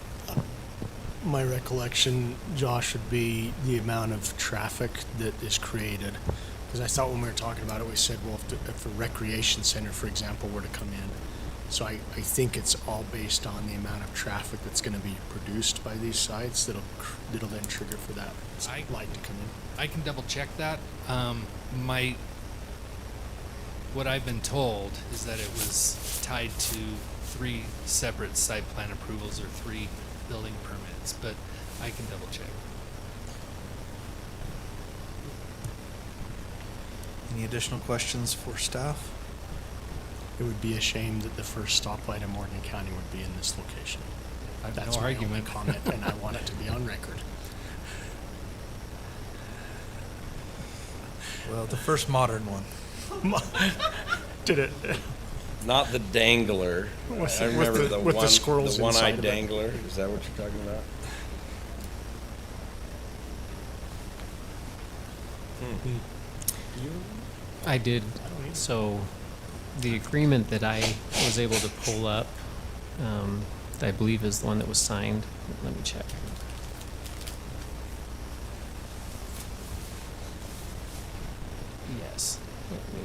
My recollection, Josh, would be the amount of traffic that is created. Because I thought when we were talking about it, we said, well, if a recreation center, for example, were to come in. So I think it's all based on the amount of traffic that's going to be produced by these sites that'll then trigger for that light to come in. I can double check that. What I've been told is that it was tied to 3 separate site plan approvals or 3 building permits, but I can double check. Any additional questions for staff? It would be a shame that the first stoplight in Morgan County would be in this location. I have That's no my argument. only comment, and I want it to be on record. Well, the first modern one. Did it? Not the dangler. With I the- remember with the- with the squirrels the one-eyed inside of it. dangler. Is that what you're talking about? I did. So the agreement that I was able to pull up, I believe is the one that was signed. Let me check. Yes. Let me.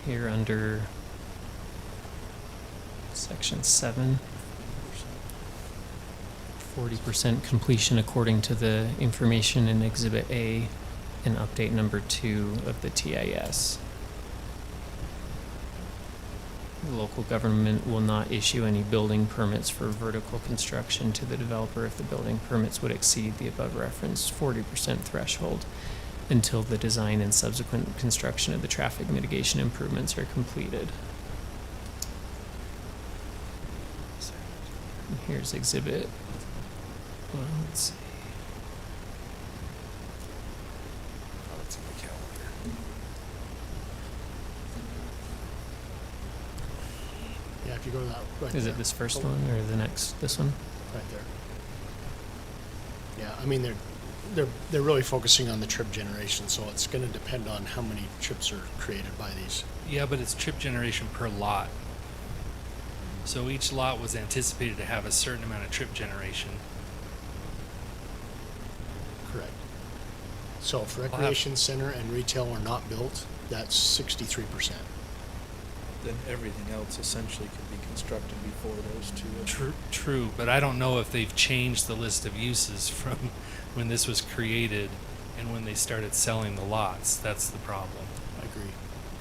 Here under section 7, 40% completion according to the information in Exhibit A and update number 2 of the TIS. The local government will not issue any building permits for vertical construction to the developer if the building permits would exceed the above referenced 40% threshold until the design and subsequent construction of the traffic mitigation improvements are completed. And here's exhibit. Well, let's see. Oh, it's in the calendar. Yeah, if you go to that right Is there. it this first Oh, one or the next, this one? Right there. Yeah, I mean, they're really focusing on the trip generation, so it's gonna depend on how many trips are created by these. Yeah, but it's trip generation per lot. So each lot was anticipated to have a certain amount of trip generation. Correct. So if recreation center and retail are not built, that's 63%. Then everything else essentially could be constructed before those two. True, but I don't know if they've changed the list of uses from when this was created and when they started selling the lots. That's the problem. I agree.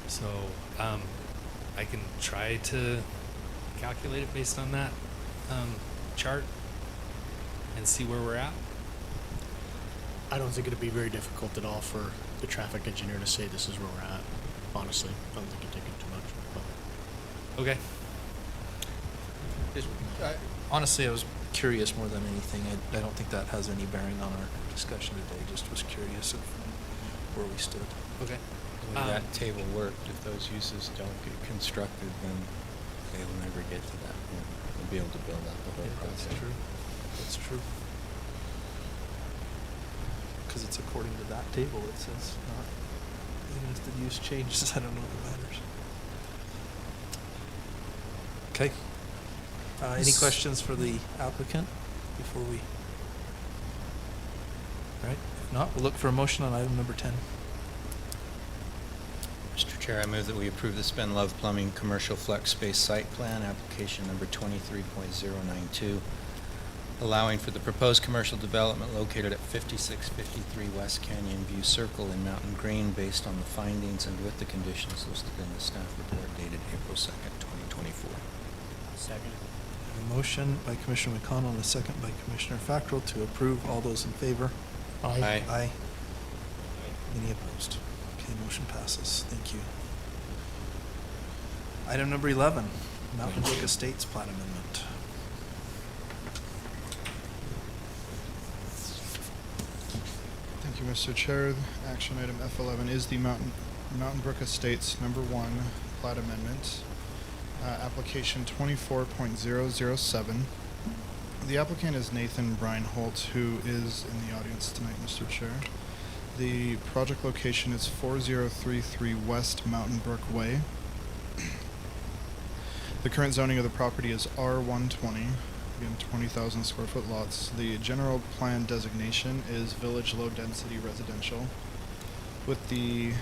So I can try to calculate it based on that chart and see where we're at. I don't think it'd be very difficult at all for the traffic engineer to say this is where we're at. Honestly, I don't think it'd take him too much. But Okay. Honestly, I was curious more than anything. I don't think that has any bearing on our discussion today. Just was curious of where we stood. Okay. The way that table worked, if those uses don't get constructed, then they will never get to that point. They'll be able to build out the whole project. That's true. That's true. Because it's according to that table, it says not. Even if the use changes, I don't know if it matters. Okay. Any questions for the applicant before we? All right. If not, we'll look for a motion on item number 10. Mr. Chair, I move that we approve the Spend Love Plumbing Commercial Flex Space Site Plan, application number 23.092, allowing for the proposed commercial development located at 5653 West Canyon View Circle in Mountain Green, based on the findings and with the conditions listed in the staff report dated April 2nd, 2024. Second. A motion by Commissioner McConnell and a second by Commissioner Fackrell to approve. All those in favor? Aye. Aye. Any opposed? Okay, motion passes. Thank you. Item number 11, Mountain Brook Estates Plat Amendment. Thank you, Mr. Chair. Action item F11 is the Mountain Brook Estates Number 1 Plat Amendment, application 24.007. The applicant is Nathan Breinholt, who is in the audience tonight, Mr. Chair. The project location is 4033 West Mountain Brook Way. The current zoning of the property is R120, again 20,000 square foot lots. The general plan designation is village low density residential, with the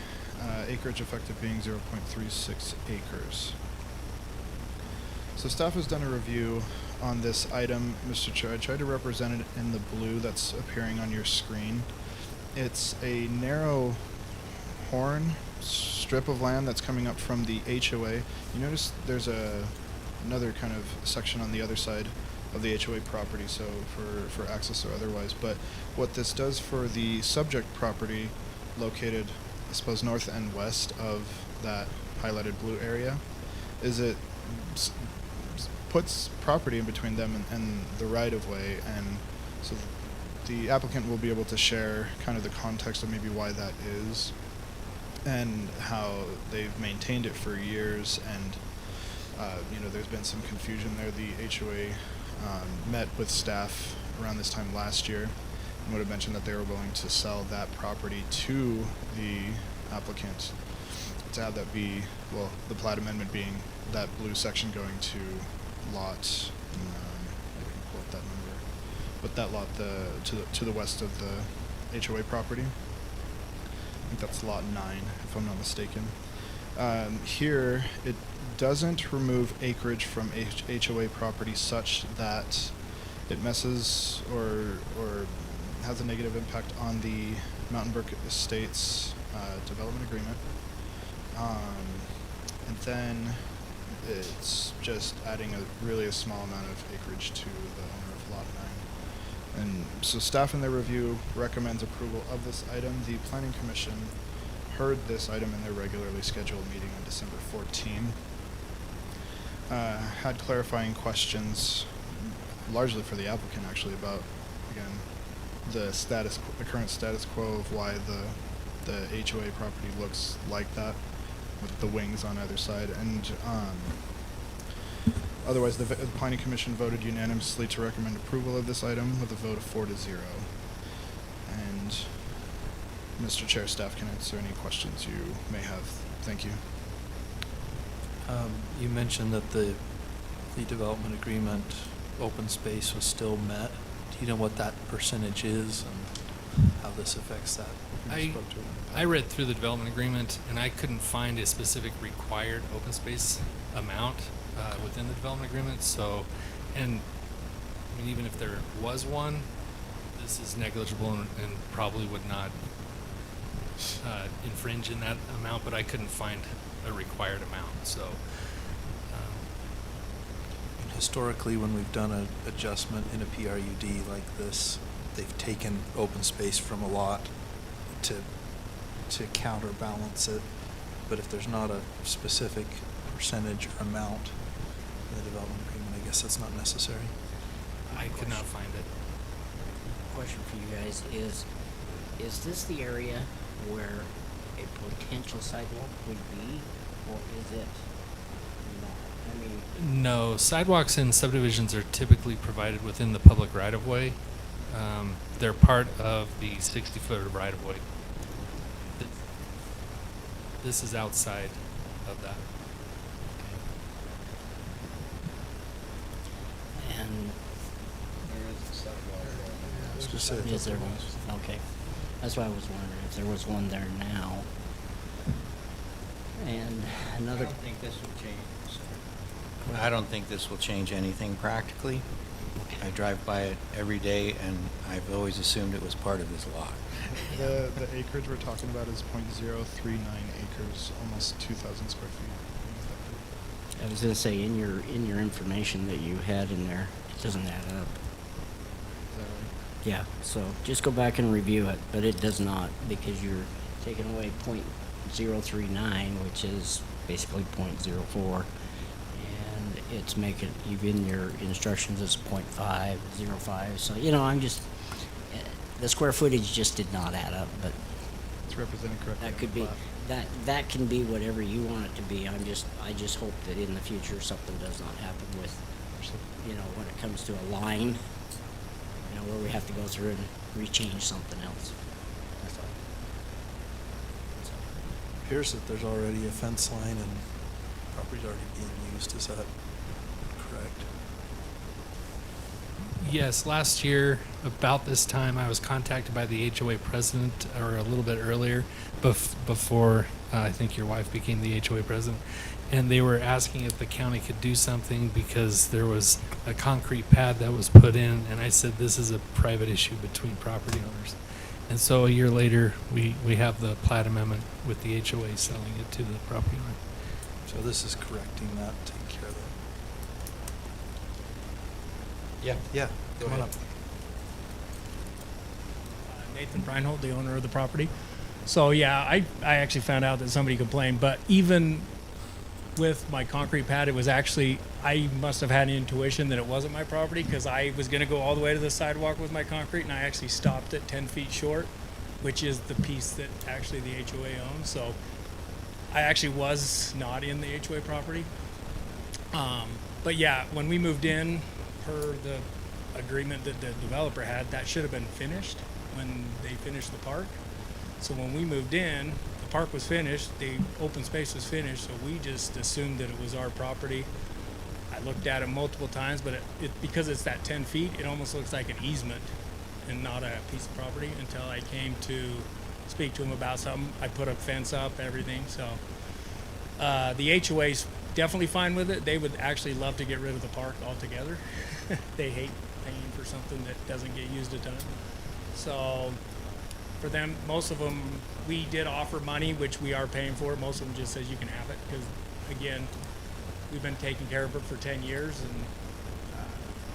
acreage effective being 0.36 acres. So staff has done a review on this item, Mr. Chair. I tried to represent it in the blue that's appearing on your screen. It's a narrow horn strip of land that's coming up from the HOA. You notice there's another kind of section on the other side of the HOA property, so for access or otherwise. But what this does for the subject property located, I suppose, north and west of that highlighted blue area, is it puts property in between them and the right-of-way, and so the applicant will be able to share kind of the context of maybe why that is and how they've maintained it for years. And there's been some confusion there. The HOA met with staff around this time last year and would have mentioned that they were willing to sell that property to the applicant to have that be, well, the plat amendment being that blue section going to lot, I can pull up that number, but that lot to the west of the HOA property. I think that's lot 9, if I'm not mistaken. Here, it doesn't remove acreage from HOA property such that it messes or has a negative impact on the Mountain Brook Estates development agreement. And then It's just adding really a small amount of acreage to the owner of Lot 9. And so staff in their review recommends approval of this item. The Planning Commission heard this item in their regularly scheduled meeting on December 14. Had clarifying questions, largely for the applicant actually, about, again, the current status quo of why the HOA property looks like that, with the wings on either side. And otherwise, the Planning Commission voted unanimously to recommend approval of this item with a vote of 4-0. And Mr. Chair, staff can answer any questions you may have. Thank you. You mentioned that the development agreement open space was still met. Do you know what that percentage is and how this affects that? I read through the development agreement and I couldn't find a specific required open space amount within the development agreement. So, and I mean, even if there was one, this is negligible and probably would not infringe in that amount, but I couldn't find a required amount. So historically, when we've done an adjustment in a PRUD like this, they've taken open space from a lot to counterbalance it. But if there's not a specific percentage or amount in the development agreement, I guess that's not necessary. I could not find it. Question for you guys is this the area where a potential sidewalk would be, or is it not? I mean, No, sidewalks in subdivisions are typically provided within the public right-of-way. They're part of the 60-foot right-of-way. This is outside of that. and There is a sidewalk. I was just saying. is there one? Okay, that's why I was wondering if there was one there now. And another. I don't think this will change. I don't think this will change anything practically. I drive by it every day, and I've always assumed it was part of this lot. The acreage we're talking about is 0.039 acres, almost 2,000 square feet. I was gonna say in your information that you had in there, it doesn't add up. Is that right? Yeah, so just go back and review it, but it does not, because you're taking away .039, which is basically .04, and it's making, even your instructions is .505, so, you know, I'm just, the square footage just did not add up, but It's represented correctly. that on could the be, plat. that can be whatever you want it to be. I just hope that in the future something does not happen with, you know, when it comes to a line, you know, where we have to go through and rechange something else. That's all. Appears that there's already a fence line and property's already being used. Is that correct? Yes, last year, about this time, I was contacted by the HOA president, or a little bit earlier, before I think your wife became the HOA president, and they were asking if the county could do something because there was a concrete pad that was put in, and I said this is a private issue between property owners. And so a year later, we have the plat amendment with the HOA selling it to the property owner. So this is correcting that, taking care of that. Yeah. Yeah, Go come on ahead. up. Nathan Breinholt, the owner of the property. So yeah, I actually found out that somebody complained, but even with my concrete pad, it was actually, I must have had an intuition that it wasn't my property because I was going to go all the way to the sidewalk with my concrete, and I actually stopped at 10 feet short, which is the piece that actually the HOA owns. So I actually was not in the HOA property. But yeah, when we moved in, per the agreement that the developer had, that should have been finished when they finished the park. So when we moved in, the park was finished, the open space was finished, so we just assumed that it was our property. I looked at it multiple times, but it because it's that 10 feet, it almost looks like an easement and not a piece of property until I came to speak to him about something. I put a fence up, everything, so. The HOA's definitely fine with it. They would actually love to get rid of the park altogether. They hate paying for something that doesn't get used a ton. So for them, most of them, we did offer money, which we are paying for. Most of them just says you can have it because, again, we've been taking care of it for 10 years, and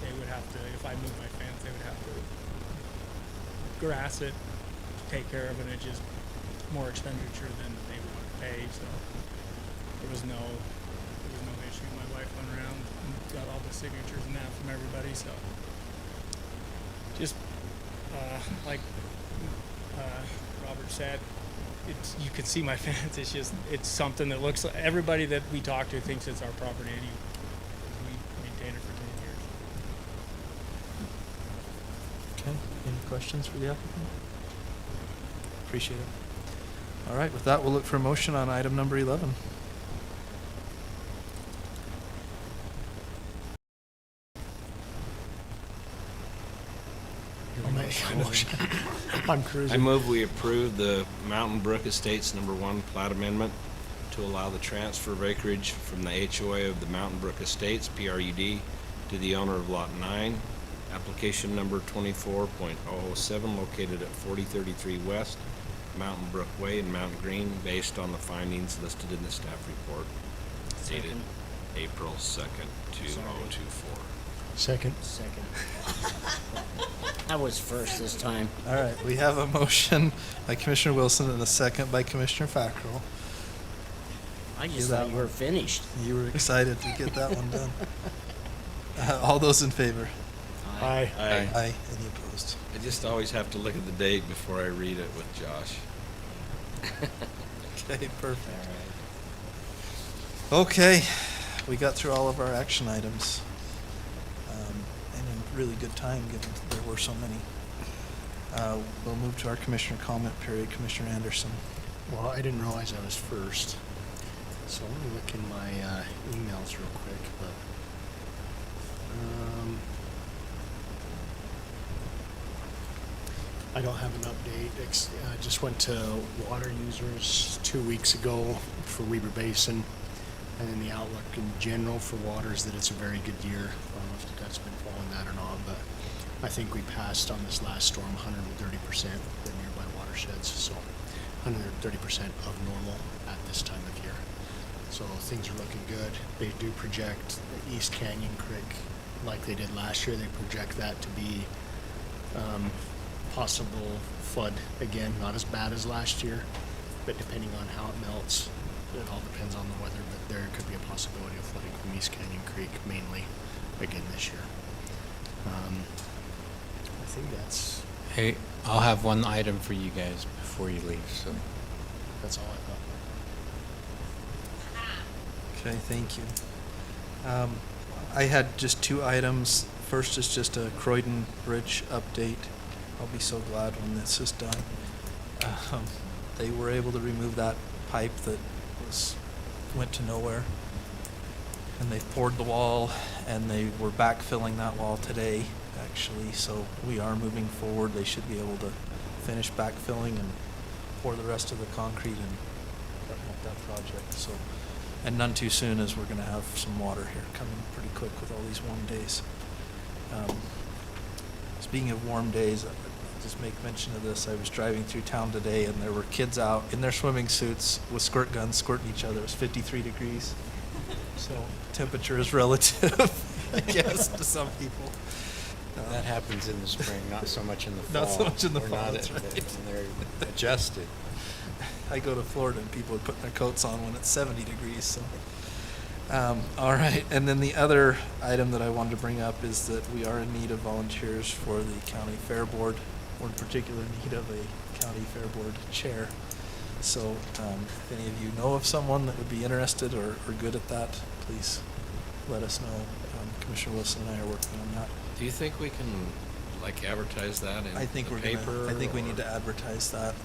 they would have to, if I moved my fence, they would have to grass it, take care of it, and it's just more expenditure than they would want to pay, so there was no issue. My wife went around and got all the signatures and that from everybody, so just like Robert said, you can see my fence. It's something that looks like everybody that we talk to thinks it's our property, and we maintain it for 10 years. Okay, any questions for the applicant? Appreciate it. All right, with that, we'll look for a motion on item number 11. I'll make a motion. I'm cruising. I move we approve the Mountain Brook Estates Number 1 plat amendment to allow the transfer of acreage from the HOA of the Mountain Brook Estates, PRUD, to the owner of Lot 9, application number 24.007, located at 4033 West, Mountain Brook Way in Mountain Green, based on the findings listed in the staff report, dated April 2nd, 2024. Second. I was first this time. All right, we have a motion by Commissioner Wilson and a second by Commissioner Fackrell. I Give just that thought you were finished. You were excited to get that one done. All those in favor? Aye. Aye. Any opposed? I just always have to look at the date before I read it with Josh. Okay, perfect. Okay, we got through all of our action items. And in really good time, given there were so many. We'll move to our commissioner comment period. Commissioner Anderson. Well, I didn't realize I was first. So let me look in my emails real quick. But I don't have an update. I just went to water users 2 weeks ago for Weber Basin, and then the outlook in general for water is that it's a very good year. I don't know if you guys have been following that or not, but I think we passed on this last storm 130% the nearby watersheds, so 130% of normal at this time of year. So things are looking good. They do project the East Canyon Creek, like they did last year, they project that to be possible flood again, not as bad as last year, but depending on how it melts, it all depends on the weather, but there could be a possibility of flooding from East Canyon Creek mainly again this year. I think that's Hey, I'll have one item for you guys before you leave, so. all I thought. Okay, thank you. I had just 2 items. First is just a Croydon Bridge update. I'll be so glad when this is done. They were able to remove that pipe that went to nowhere. And they've poured the wall, and they were backfilling that wall today, actually. So we are moving forward. They should be able to finish backfilling and pour the rest of the concrete and button up that project. So, and none too soon, as we're going to have some water here coming pretty quick with all these warm days. Speaking of warm days, I'll just make mention of this. I was driving through town today, and there were kids out in their swimming suits with squirt guns squirting each other. It was 53 degrees. So temperature is relative, I guess, to some people. That happens in the spring, not so much in the fall. Not so much in the We're fall, not that's at- right. when they're adjusted. I go to Florida and people are putting their coats on when it's 70 degrees. So, all right. And then the other item that I wanted to bring up is that we are in need of volunteers for the county fair board. We're in particular need of a county fair board chair. So, if any of you know of someone that would be interested or good at that, please let us know. Commissioner Wilson and I are working on that. Do you think we can, like, advertise that in I think the we're paper? gonna. I think we or- need to advertise that.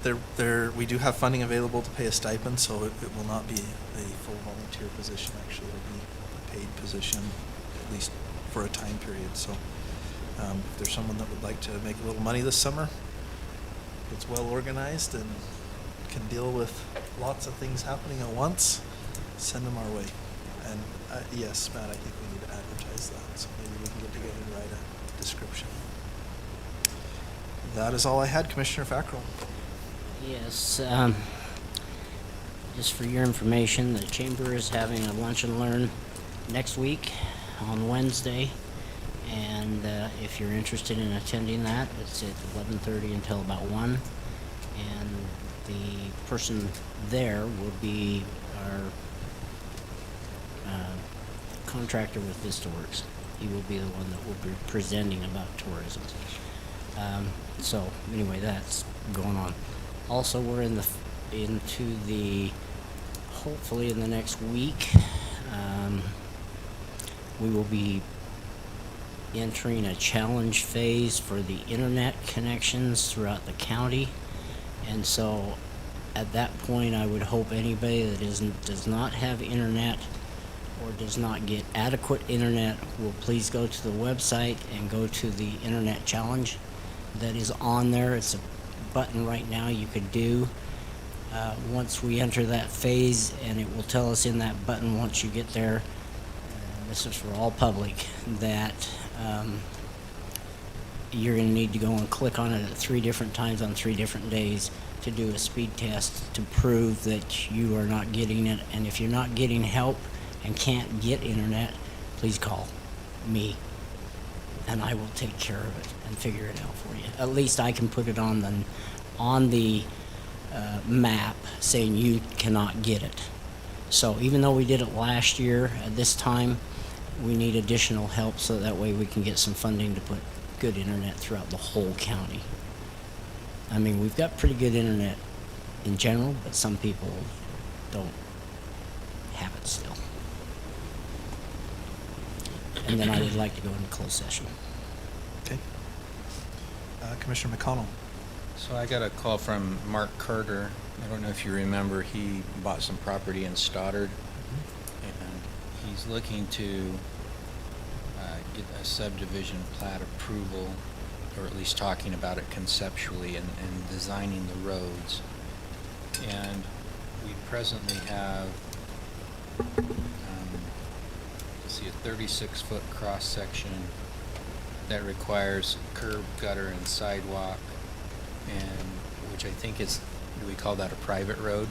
We do have funding available to pay a stipend, so it will not be a full volunteer position. Actually, it'll be a paid position, at least for a time period. So, if there's someone that would like to make a little money this summer, it's well organized and can deal with lots of things happening at once, send them our way. And yes, Matt, I think we need to advertise that. So maybe we can get together and write a description. That is all I had, Commissioner Fackrell. Yes, just for your information, the chamber is having a lunch and learn next week on Wednesday. And if you're interested in attending that, it's at 11:30 until about 1. And the person there will be our contractor with VistaWorks. He will be the one that will be presenting about tourism. So anyway, that's going on. Also, we're into the hopefully in the next week, we will be entering a challenge phase for the internet connections throughout the county. And so at that point, I would hope anybody that does not have internet or does not get adequate internet will please go to the website and go to the internet challenge that is on there. It's a button right now you could do. Once we enter that phase, and it will tell us in that button once you get there, this is for all public, that you're going to need to go and click on it at 3 different times on 3 different days to do a speed test to prove that you are not getting it. And if you're not getting help and can't get internet, please call me and I will take care of it and figure it out for you. At least I can put it on the map saying you cannot get it. So even though we did it last year at this time, we need additional help so that way we can get some funding to put good internet throughout the whole county. I mean, we've got pretty good internet in general, but some people don't have it still. And then I would like to go into closed session. Okay. Commissioner McConnell. So I got a call from Mark Carter. I don't know if you remember, he bought some property in Stoddard, and he's looking to get a subdivision plat approval, or at least talking about it conceptually and designing the roads. And we presently have, let's see, a 36-foot cross-section that requires curb, gutter, and sidewalk, and which I think is, do we call that a private road?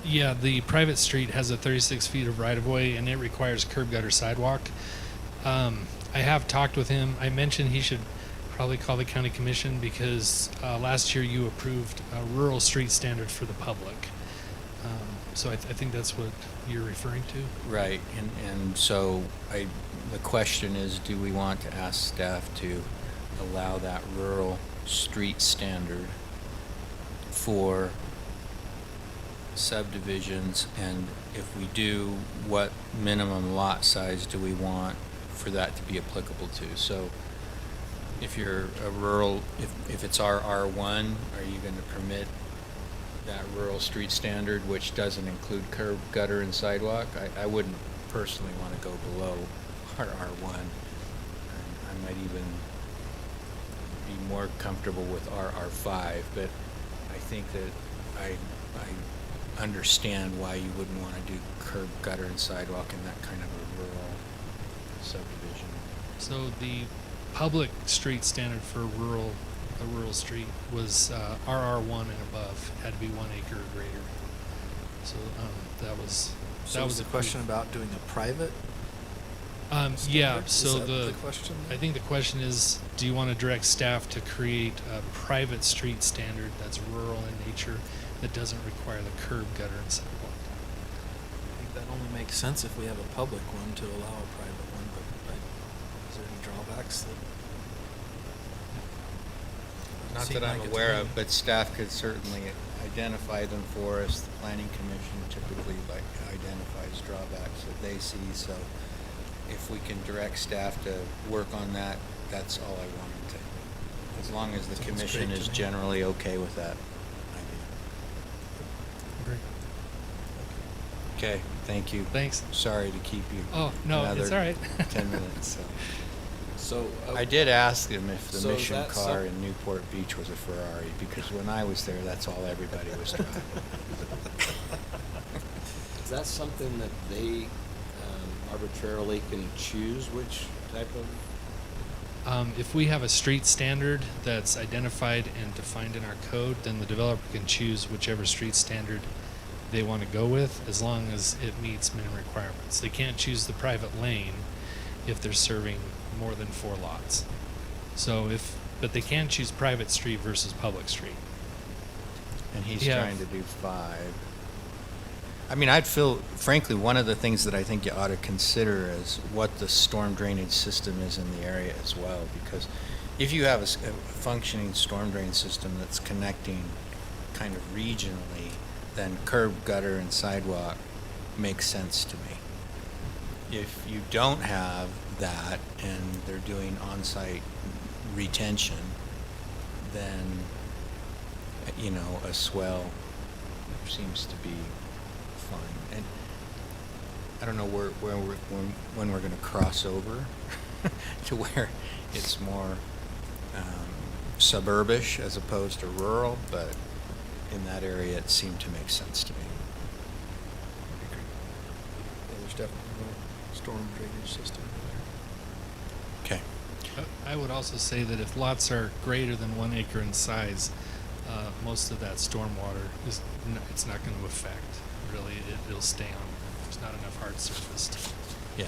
Yeah, the private street has a 36 feet of right-of-way, and it requires curb, gutter, sidewalk. I have talked with him. I mentioned he should probably call the county commission because last year you approved a rural street standard for the public. So I think that's what you're referring to. Right, and so the question is, do we want to ask staff to allow that rural street standard for subdivisions, and if we do, what minimum lot size do we want for that to be applicable to? So if you're a rural, if it's our R1, are you going to permit that rural street standard, which doesn't include curb, gutter, and sidewalk? I wouldn't personally want to go below our R1. I might even be more comfortable with our R5, but I think that I understand why you wouldn't want to do curb, gutter, and sidewalk in that kind of a rural subdivision. So the public street standard for a rural street was RR1 and above. It had to be 1 acre or greater. So that was the question about doing a private? Yeah. standard? So Is that the question? I think the question is, do you want to direct staff to create a private street standard that's rural in nature that doesn't require the curb, gutter, and sidewalk? I think that only makes sense if we have a public one to allow a private one, but is there any drawbacks? Not Seem that I'm like it's aware fine. of, but staff could certainly identify them for us. The planning commission typically identifies drawbacks that they see, so if we can direct staff to work on that, that's all I wanted to. As long as the Sounds commission great to is me. generally okay with that Agree. idea. Okay, thank you. Thanks. Sorry to keep you. Oh, no, it's another all right. 10 minutes, so. So I did ask him if the so is mission that car some- in Newport Beach was a Ferrari, because when I was there, that's all everybody was driving. Is that something that they arbitrarily can choose which type of? If we have a street standard that's identified and defined in our code, then the developer can choose whichever street standard they want to go with, as long as it meets minimum requirements. They can't choose the private lane if they're serving more than 4 lots. But they can choose private street versus public street. And he's Yeah. trying to do 5. I mean, I'd feel, frankly, one of the things that I think you ought to consider is what the storm drainage system is in the area as well. Because if you have a functioning storm drain system that's connecting kind of regionally, then curb, gutter, and sidewalk makes sense to me. If you don't have that and they're doing on-site retention, then, you know, a swell seems to be fine. And I don't know when we're going to cross over to where it's more suburbish as opposed to rural, but in that area it seemed to make sense to me. Yeah, there's definitely no storm drainage system there. Okay. I would also say that if lots are greater than 1 acre in size, most of that stormwater it's not going to affect. Really, it'll stay on. There's not enough hard surface. Yeah.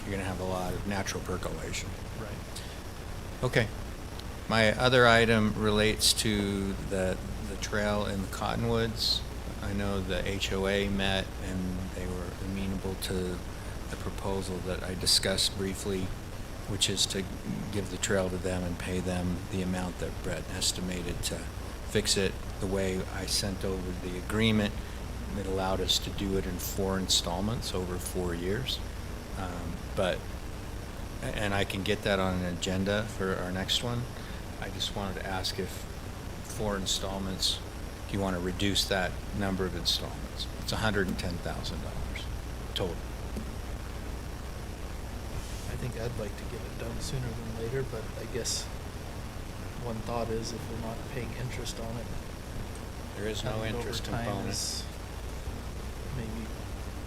You're going to have a lot of natural percolation. Right. Okay. My other item relates to the trail in the Cottonwoods. I know the HOA met and they were amenable to the proposal that I discussed briefly, which is to give the trail to them and pay them the amount that Brett estimated to fix it. The way I sent over the agreement, it allowed us to do it in 4 installments over 4 years. And I can get that on an agenda for our next one. I just wanted to ask if 4 installments, do you want to reduce that number of installments? It's $110,000 total. I think I'd like to get it done sooner than later, but I guess one thought is if we're not paying interest on it. There is no having it over interest time component. is maybe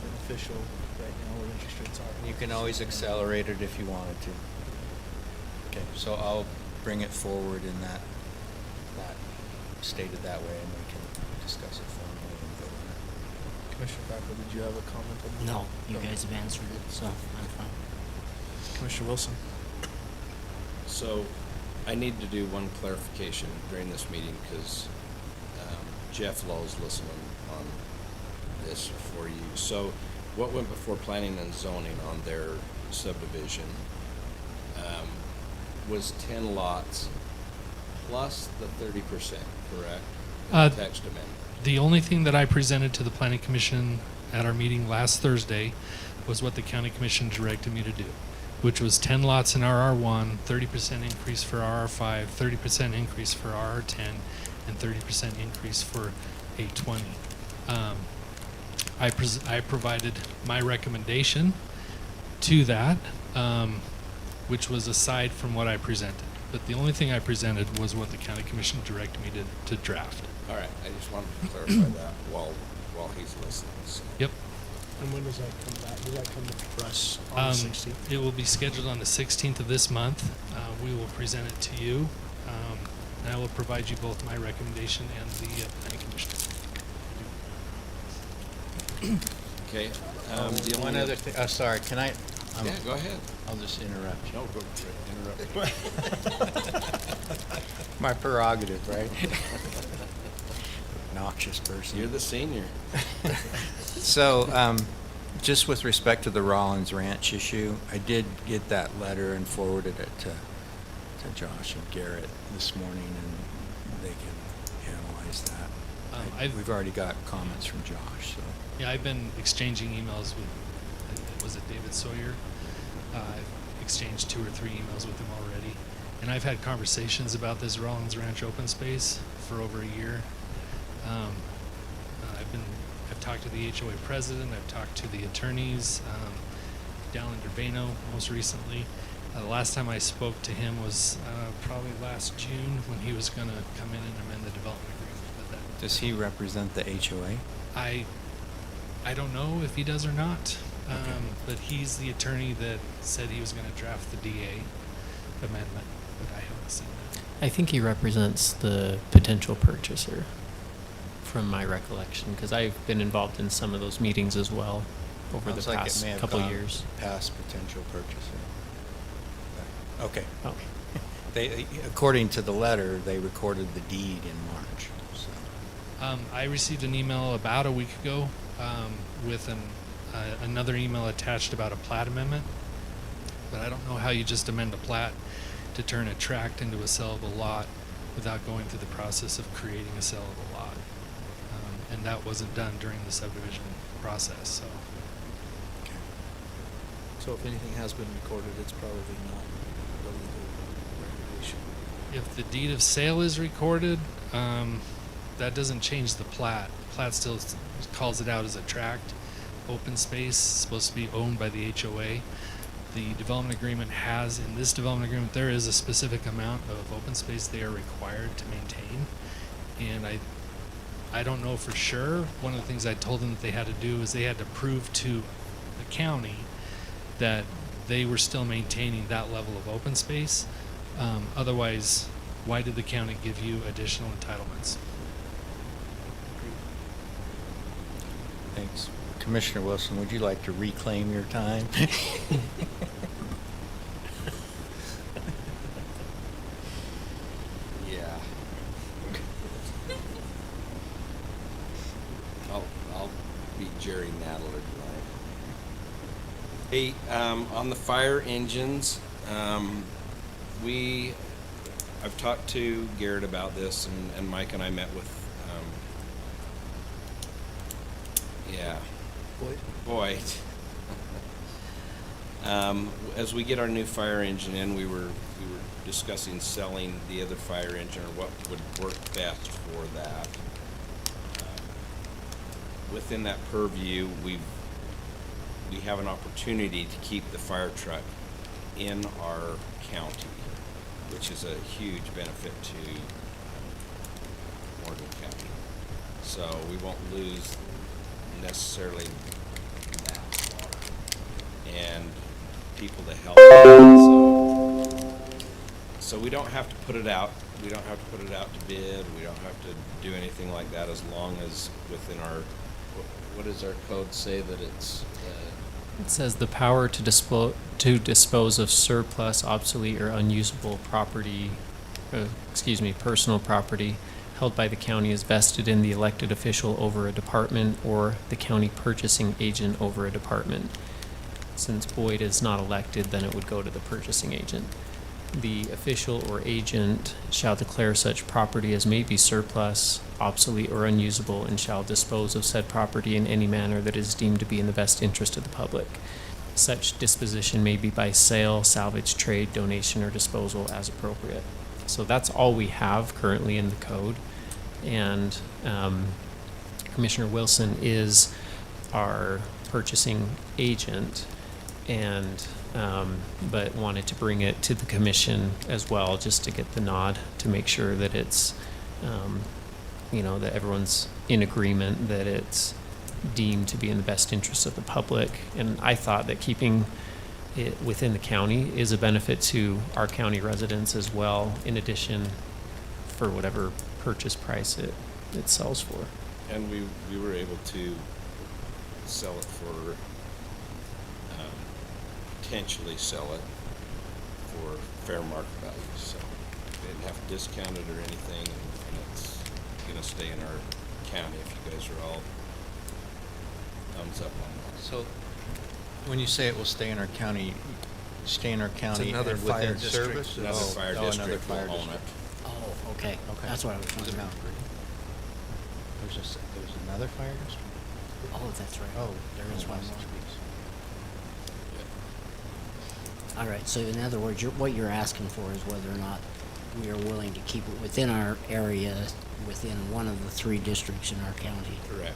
beneficial right now where interest rates are. You can always accelerate it if you wanted to. Okay, so I'll bring it forward in that stated that way, and we can discuss it formally and vote on it. Commissioner Fackrell, did you have a comment on that? No, you guys have answered it, so I'm fine. Commissioner Wilson? So I need to do one clarification during this meeting because Jeff Lowe's listening on this for you. So what went before planning and zoning on their subdivision was 10 lots plus the 30%, correct? The text amendment. The only thing that I presented to the Planning Commission at our meeting last Thursday was what the County Commission directed me to do, which was 10 lots in RR1, 30% increase for RR5, 30% increase for RR10, and 30% increase for A20. I provided my recommendation to that, which was aside from what I presented. But the only thing I presented was what the County Commission directed me to draft. All right, I just wanted to clarify that while he's listening. So. Yep. And when does that come back? Does that come to us on the 16th? It will be scheduled on the 16th of this month. We will present it to you. And I will provide you both my recommendation and the Planning Commission. Okay. The One only other thing, oh, sorry, can I? Yeah, go ahead. I'll just interrupt you. No, go interrupt. My prerogative, right? Obnoxious person. You're the senior. So, just with respect to the Rollins Ranch issue, I did get that letter and forwarded it to Josh and Garrett this morning, and they can analyze that. We've already got comments from Josh, so. Yeah, I've been exchanging emails with, was it David Sawyer? I've exchanged 2 or 3 emails with him already. And I've had conversations about this Rollins Ranch open space for over a year. I've talked to the HOA president, I've talked to the attorneys, down in Urbano most recently. The last time I spoke to him was probably last June when he was going to come in and amend the development agreement. But that, Does he represent the HOA? I don't know if he does or not, but he's the attorney that said he was going to draft the DA amendment, but I haven't seen that. I think he represents the potential purchaser from my recollection, because I've been involved in some of those meetings as well over the Sounds like it past may have couple gone years. Past potential purchaser. Okay. Oh. They, according to the letter, they recorded the deed in March, so. I received an email about a week ago with another email attached about a plat amendment, but I don't know how you just amend a plat to turn a tract into a sellable lot without going through the process of creating a sellable lot. And that wasn't done during the subdivision process, so. So if anything has been recorded, it's probably not a legal regulation. If the deed of sale is recorded, that doesn't change the plat. Plat still calls it out as a tract. Open space is supposed to be owned by the HOA. The development agreement has, in this development agreement, there is a specific amount of open space they are required to maintain. And I don't know for sure. One of the things I told them that they had to do is they had to prove to the county that they were still maintaining that level of open space. Otherwise, why did the county give you additional entitlements? Thanks. Commissioner Wilson, would you like to reclaim your time? Yeah. I'll be Jerry Nadler tonight. Hey, on the fire engines, I've talked to Garrett about this, and Mike and I met with, Boyd. As we get our new fire engine in, we were discussing selling the other fire engine, or what would work best for that. Within that purview, we have an opportunity to keep the fire truck in our county, which is a huge benefit to Morgan County. So we won't lose necessarily manpower and people to help. So we don't have to put it out. We don't have to put it out to bid. We don't have to do anything like that, as long as within our, what does our code say that it's? It says the power to dispose of surplus, obsolete, or unusable property, personal property held by the county is vested in the elected official over a department or the county purchasing agent over a department. Since Boyd is not elected, then it would go to the purchasing agent. The official or agent shall declare such property as may be surplus, obsolete, or unusable, and shall dispose of said property in any manner that is deemed to be in the best interest of the public. Such disposition may be by sale, salvage, trade, donation, or disposal as appropriate. So that's all we have currently in the code. And Commissioner Wilson is our purchasing agent, and but wanted to bring it to the commission as well, just to get the nod, to make sure that it's, that everyone's in agreement that it's deemed to be in the best interest of the public. And I thought that keeping it within the county is a benefit to our county residents as well, in addition, for whatever purchase price it sells for. And we were able to sell it for, potentially sell it for fair market value, so we didn't have to discount it or anything, and it's gonna stay in our county if you guys are all thumbs up on that. So, when you say it will stay in our county, another and fire within district. service? Another fire another district will fire own district. it. Oh, okay. That's what I was Does wondering. Mount Green? There's another fire district? Oh, that's right. Oh, there is one more. Weeks. All right, so in other words, what you're asking for is whether or not we are willing to keep it within our area, within one of the 3 districts in our county. Correct.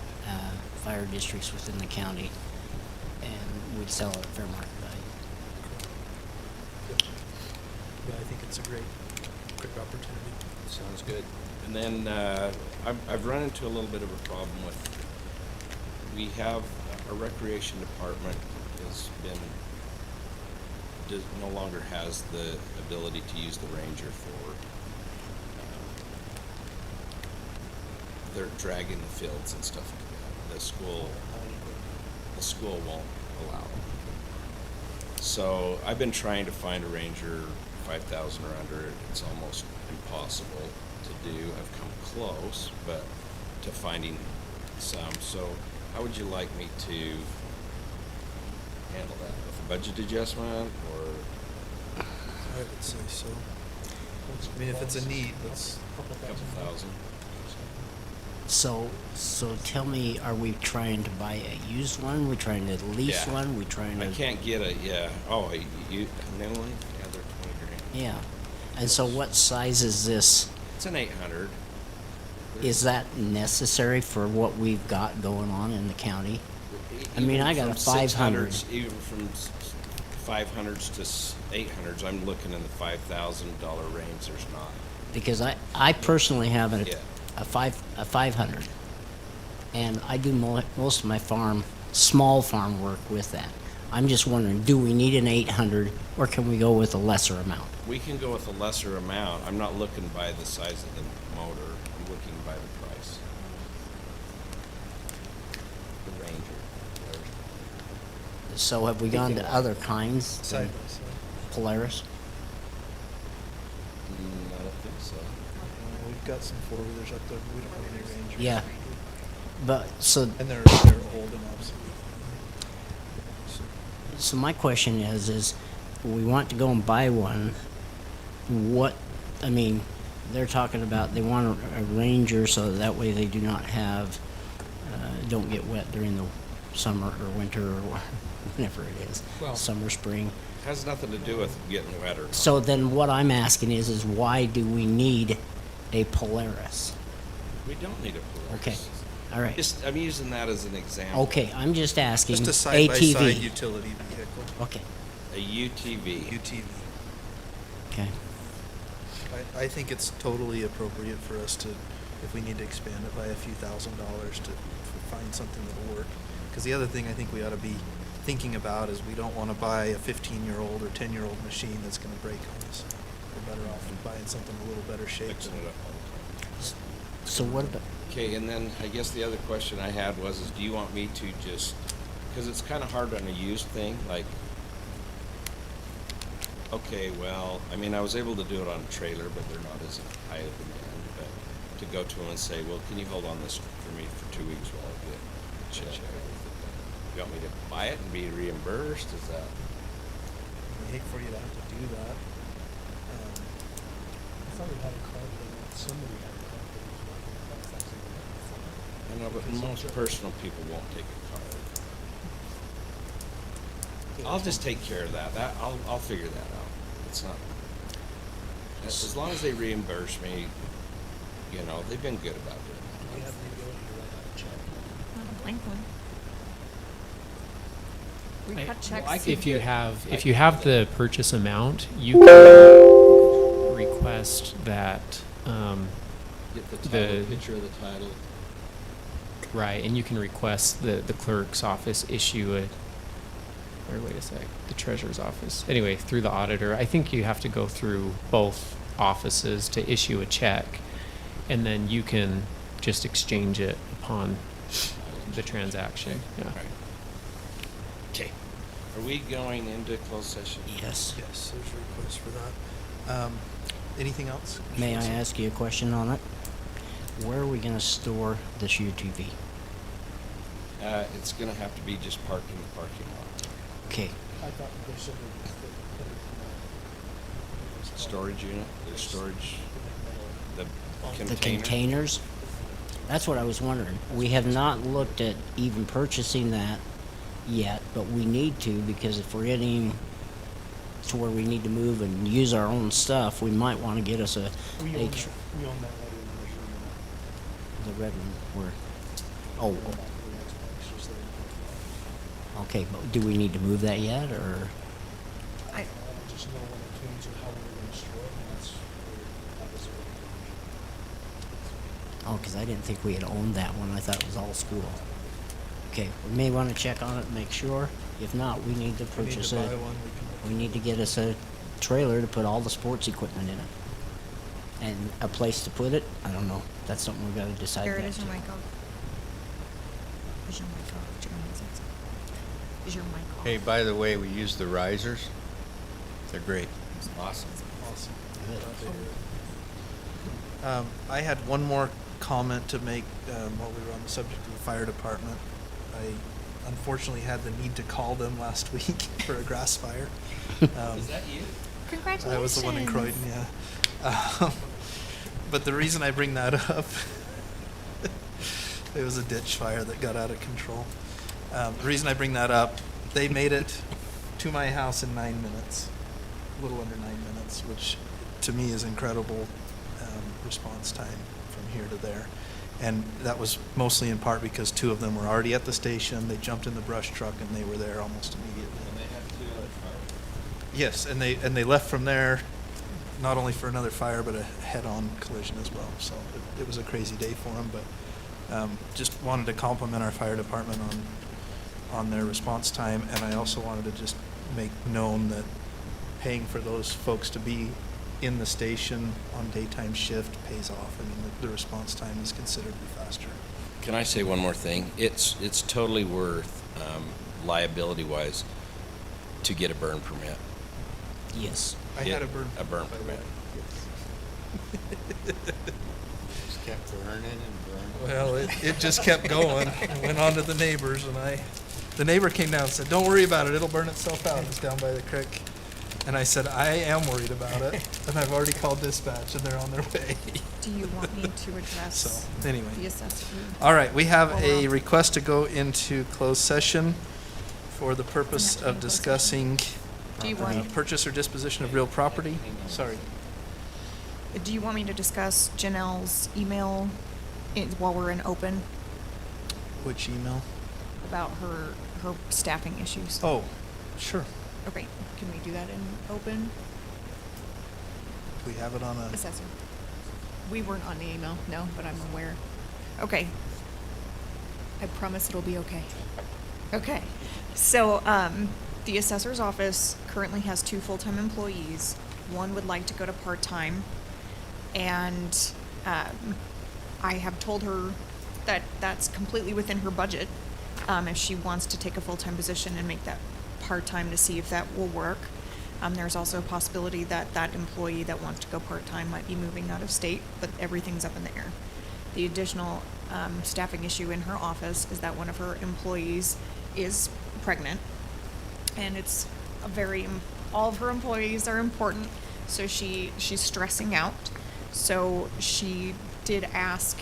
Fire districts within the county, and we'd sell it at fair market value. Yeah, I think it's a great opportunity. Sounds good. And then I've run into a little bit of a problem with, we have, our recreation department no longer has the ability to use the Ranger for they're dragging the fields and stuff like that. The school won't allow it. So I've been trying to find a Ranger 5,000 or under. It's almost impossible to do. I've come close, but to finding some. So how would you like me to handle that? With a budget adjustment or I would say so. I mean, if it's a need, that's a couple thousand? So tell me, are we trying to buy a used one? We trying to lease Yeah. one? We trying to? I can't get a, yeah, oh, you, no, yeah, they're 20 grand. Yeah. And so what size is this? It's an 800. Is that necessary for what we've got going on in the county? I mean, I got a 500. Even from 500s to 800s, I'm looking in the $5,000 range. There's not. Because I personally have Yeah. a 500, and I do most of my small farm work with that. I'm just wondering, do we need an 800, or can we go with a lesser amount? We can go with a lesser amount. I'm not looking by the size of the motor. I'm looking by the price. The Ranger. So have we gone to other kinds side than by side. Polaris? I don't think so. We've got some four-wheelers up there, but we don't have any Rangers. Yeah. But so And they're old and obsolete. So my question is we want to go and buy one. I mean, they're talking about they want a Ranger so that way they do not have, don't get wet during the summer or winter or whenever it is, Well- summer, spring. Has nothing to do with getting wetter. So then what I'm asking is why do we need a Polaris? We don't need a Polaris. Okay, all right. I'm using that as an example. Okay, I'm just asking. Just a side-by-side ATV. utility vehicle. Okay, A UTV. UTV. okay. I think it's totally appropriate for us to, if we need to expand it by a few $1,000s to find something that'll work. Because the other thing I think we ought to be thinking about is we don't want to buy a 15-year-old or 10-year-old machine that's going to break on us. We're better off buying something a little better shape. Fixing it up all the time. So what about, Okay, and then I guess the other question I had was, do you want me to just, because it's kind of hard on a used thing, like, okay, well, I mean, I was able to do it on a trailer, but they're not as high a demand, but to go to them and say, well, can you hold on this for me for 2 weeks while I get check? You want me to buy it and be reimbursed? Is that? I hate for you to have to do that. I thought we had a card that somebody had a card that was I know, but most personal people won't take a card. I'll just take care of that. I'll figure that out. It's not, as long as they reimburse me, you know, they've been good about doing We that. have the ability to write out a check. Not a blank one. We I- cut checks. If you have the purchase amount, you can request that, Get the The- title, picture of the title. right, and you can request the clerk's office issue it, or wait a sec, the treasurer's office. Anyway, through the auditor, I think you have to go through both offices to issue a check, and then you can just exchange it upon the transaction, yeah. Right. Okay. Are we going into closed session? yes. Yes, there's a request for that. Anything else? May I ask you a question on it? Where are we gonna store this UTV? It's gonna have to be just parked in the parking lot. Okay, I thought they said they put it Storage unit, there's storage, the container. the containers? That's what I was wondering. We have not looked at even purchasing that yet, but we need to, because if we're getting to where we need to move and use our own stuff, we might wanna get us a, we a own tr- that, we own that letter in measure. the red one, where, oh, okay, but do we need to move that yet, or? I just know when it came to how we were gonna store it, and that's where that was where Oh, because I didn't think we had owned that one. I thought it was all school. Okay, we may want to check on it and make sure. If not, we need to If we need purchase to buy a, one, we can. we need to get us a trailer to put all the sports equipment in it. And a place to put it, I don't know. That's something we've got to decide. Garrett, yet, is your too. mic off? Is your mic off? Do you want to say something? Is your mic off? Hey, by the way, we use the risers. They're great. Awesome. I had one more comment to make while we were on the subject of the fire department. I unfortunately had the need to call them last week for a grass fire. Is that you? Congratulations. I was the one in Croydon, yeah. But the reason I bring that up, it was a ditch fire that got out of control. The reason I bring that up, they made it to my house in 9 minutes, a little under 9 minutes, which to me is incredible response time from here to there. And that was mostly in part because 2 of them were already at the station. They jumped in the brush truck and they were there almost immediately. And they have 2 other fires. Yes, and they left from there, not only for another fire, but a head-on collision as well. So it was a crazy day for them, but just wanted to compliment our fire department on their response time, and I also wanted to just make known that paying for those folks to be in the station on daytime shift pays off. I mean, the response time is considerably faster. Can I say one more thing? It's totally worth, liability-wise, to get a burn permit. Yes. I had a burn A burn by the way. permit. Just kept burning and burning. Well, it just kept going. It went on to the neighbors, and the neighbor came down and said, "Don't worry about it. It'll burn itself out." It's down by the creek. And I said, "I am worried about it, and I've already called dispatch, and they're on their way." Do you want me to address So, anyway. the assessor? All right, we have Well, a we're on- request to go into closed session for the purpose We're not of doing closed discussing Do you want, purchase or disposition of real property. Sorry. do you want me to discuss Janelle's email while we're in open Which email? about her staffing issues? Oh, sure. Okay, can we do that in open? We have it on a. Assessor. We weren't on the email, no, but I'm aware. Okay. I promise it'll be okay. Okay. So, the assessor's office currently has 2 full-time employees. One would like to go to part-time. And, I have told her that that's completely within her budget, if she wants to take a full-time position and make that part-time to see if that will work. There's also a possibility that that employee that wants to go part-time might be moving out of state, but everything's up in the air. The additional staffing issue in her office is that one of her employees is pregnant, and it's a very, all of her employees are important, so she's stressing out. So she did ask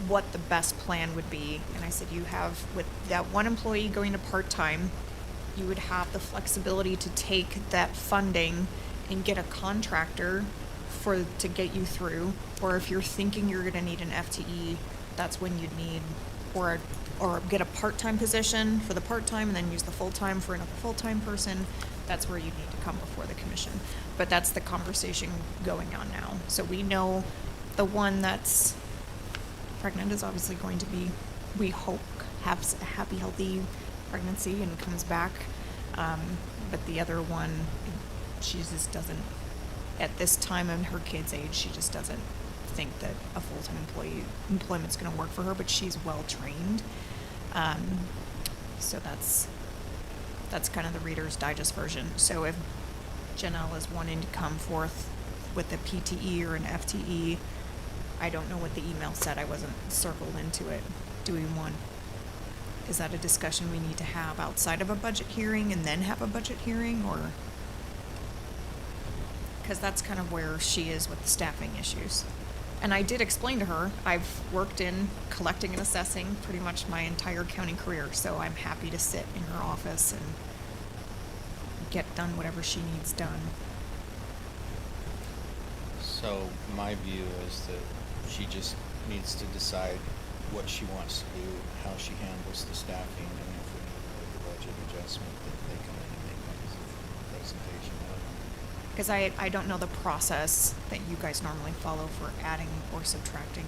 what the best plan would be, and I said, you have, with that one employee going to part-time, you would have the flexibility to take that funding and get a contractor to get you through, or if you're thinking you're gonna need an FTE, that's when you'd need, or get a part-time position for the part-time and then use the full-time for another full-time person. That's where you need to come before the commission. But that's the conversation going on now. So we know the one that's pregnant is obviously going to be, we hope, have a happy, healthy pregnancy and comes back. But the other one, she just doesn't, at this time in her kid's age, she just doesn't think that a full-time employment's going to work for her, but she's well-trained. So that's kind of the Reader's Digest version. So if Janelle is wanting to come forth with a PTE or an FTE, I don't know what the email said. I wasn't circled into it. Is that a discussion we need to have outside of a budget hearing and then have a budget hearing, or? Because that's kind of where she is with the staffing issues. And I did explain to her, I've worked in collecting and assessing pretty much my entire county career, so I'm happy to sit in her office and get done whatever she needs done. So my view is that she just needs to decide what she wants to do, how she handles the staffing, and if we need to make a budget adjustment, that they come in and make a presentation of it. Because I don't know the process that you guys normally follow for adding or subtracting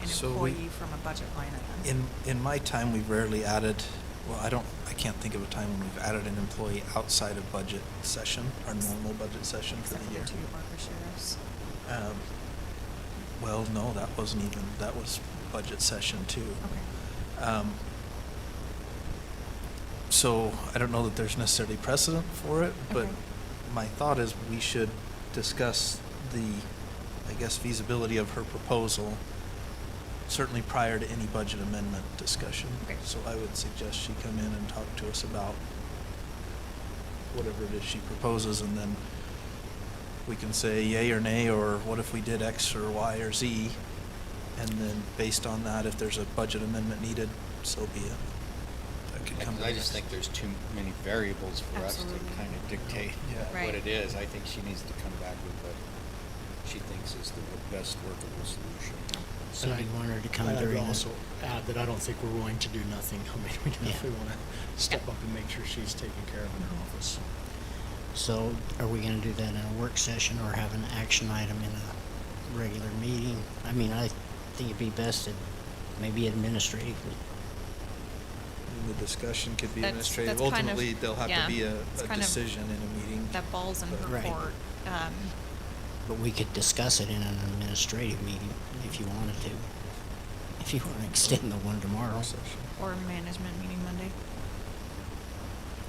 an So employee from a budget line item. In my time, we've rarely added, well, I can't think of a time when we've added an employee outside of budget session, our normal budget session for Except the for year. the 2 Barker sheriffs. Well, no, that wasn't even, that was budget session too. Okay. So I don't know that there's necessarily precedent for it, but Okay. my thought is we should discuss the, I guess, feasibility of her proposal certainly prior to any budget amendment discussion. Okay. So I would suggest she come in and talk to us about whatever it is she proposes, and then we can say yay or nay, or what if we did X or Y or Z, and then based on that, if there's a budget amendment needed, so be it. That could come. I just think there's too many variables for us to Absolutely. kind of dictate Right. what it is. I think she needs to come back with what she thinks is the best workable solution. So you want her to come And during I'd the- also add that I don't think we're willing to do nothing. I mean, we Yeah. definitely want to step up and make sure she's taken care of in her office. So are we gonna do that in a work session or have an action item in a regular meeting? I mean, I think it'd be best to maybe administratively. The discussion could be That's administrative. kind of- Ultimately, there'll have yeah, to be a it's kind of- decision in a meeting. That ball's in her Right. court. But we could discuss it in an administrative meeting if you wanted to. If you want to extend the one tomorrow. Or management meeting Monday.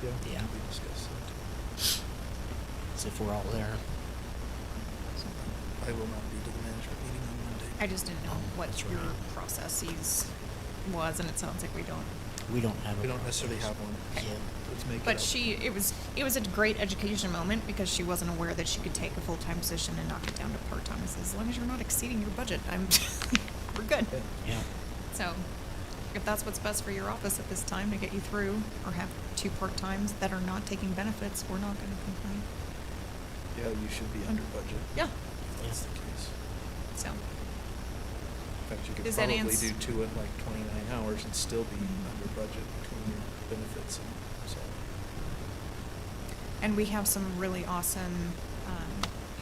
Yeah. We discussed that. As if we're all there. I will not be to the management meeting on Monday. I just didn't know what That's your right. processes was, and it sounds like we don't. We don't have a We don't necessarily process. have one. Yeah. Let's make it But up. it was a great education moment because she wasn't aware that she could take a full-time position and knock it down to part-time. I said, as long as you're not exceeding your budget, we're good. Yeah. So, if that's what's best for your office at this time to get you through, or have 2 part-times that are not taking benefits, we're not gonna complain. Yeah, you should be under budget. Yeah. If that's the case. So, In fact, you could Does that probably ans- do 2 at like 29 hours and still be Mhm. under budget between your benefits and so. and we have some really awesome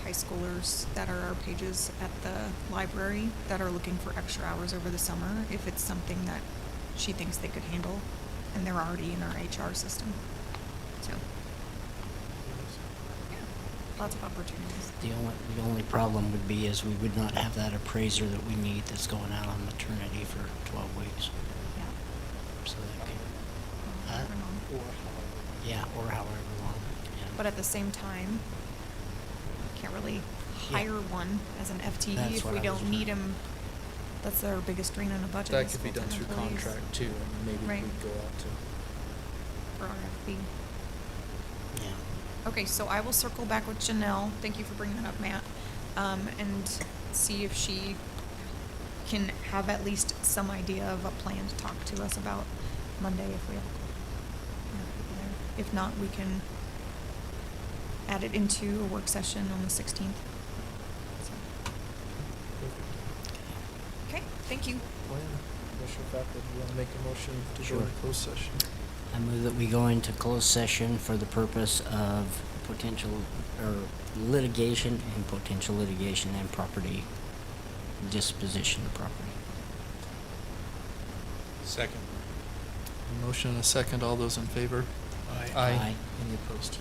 high schoolers that are our pages at the library that are looking for extra hours over the summer if it's something that she thinks they could handle, and they're already in our HR system. So, yeah, lots of opportunities. The only problem would be is we would not have that appraiser that we need that's going out on maternity for 12 weeks. Yeah. So that could, However long. yeah, or however long. Yeah. But at the same time, can't really hire one as an FTE That's if what we I was don't need him. That's our biggest drain on the budget. That is could be done full-time through employees. contract too, and maybe Right. we'd go out to. For RFP. Yeah. Okay, so I will circle back with Janelle, thank you for bringing that up, Matt, and see if she can have at least some idea of a plan to talk to us about Monday if we have enough people there. If not, we can add it into a work session on the 16th. So, okay, thank you. Plan. Commissioner Fackrell, do you want to make a motion to go Sure. into closed session? I move that we go into closed session for the purpose of potential, or litigation and potential litigation and property, disposition of property. Second. Motion and a second. All those in favor? Aye. Aye. Aye. Any opposed?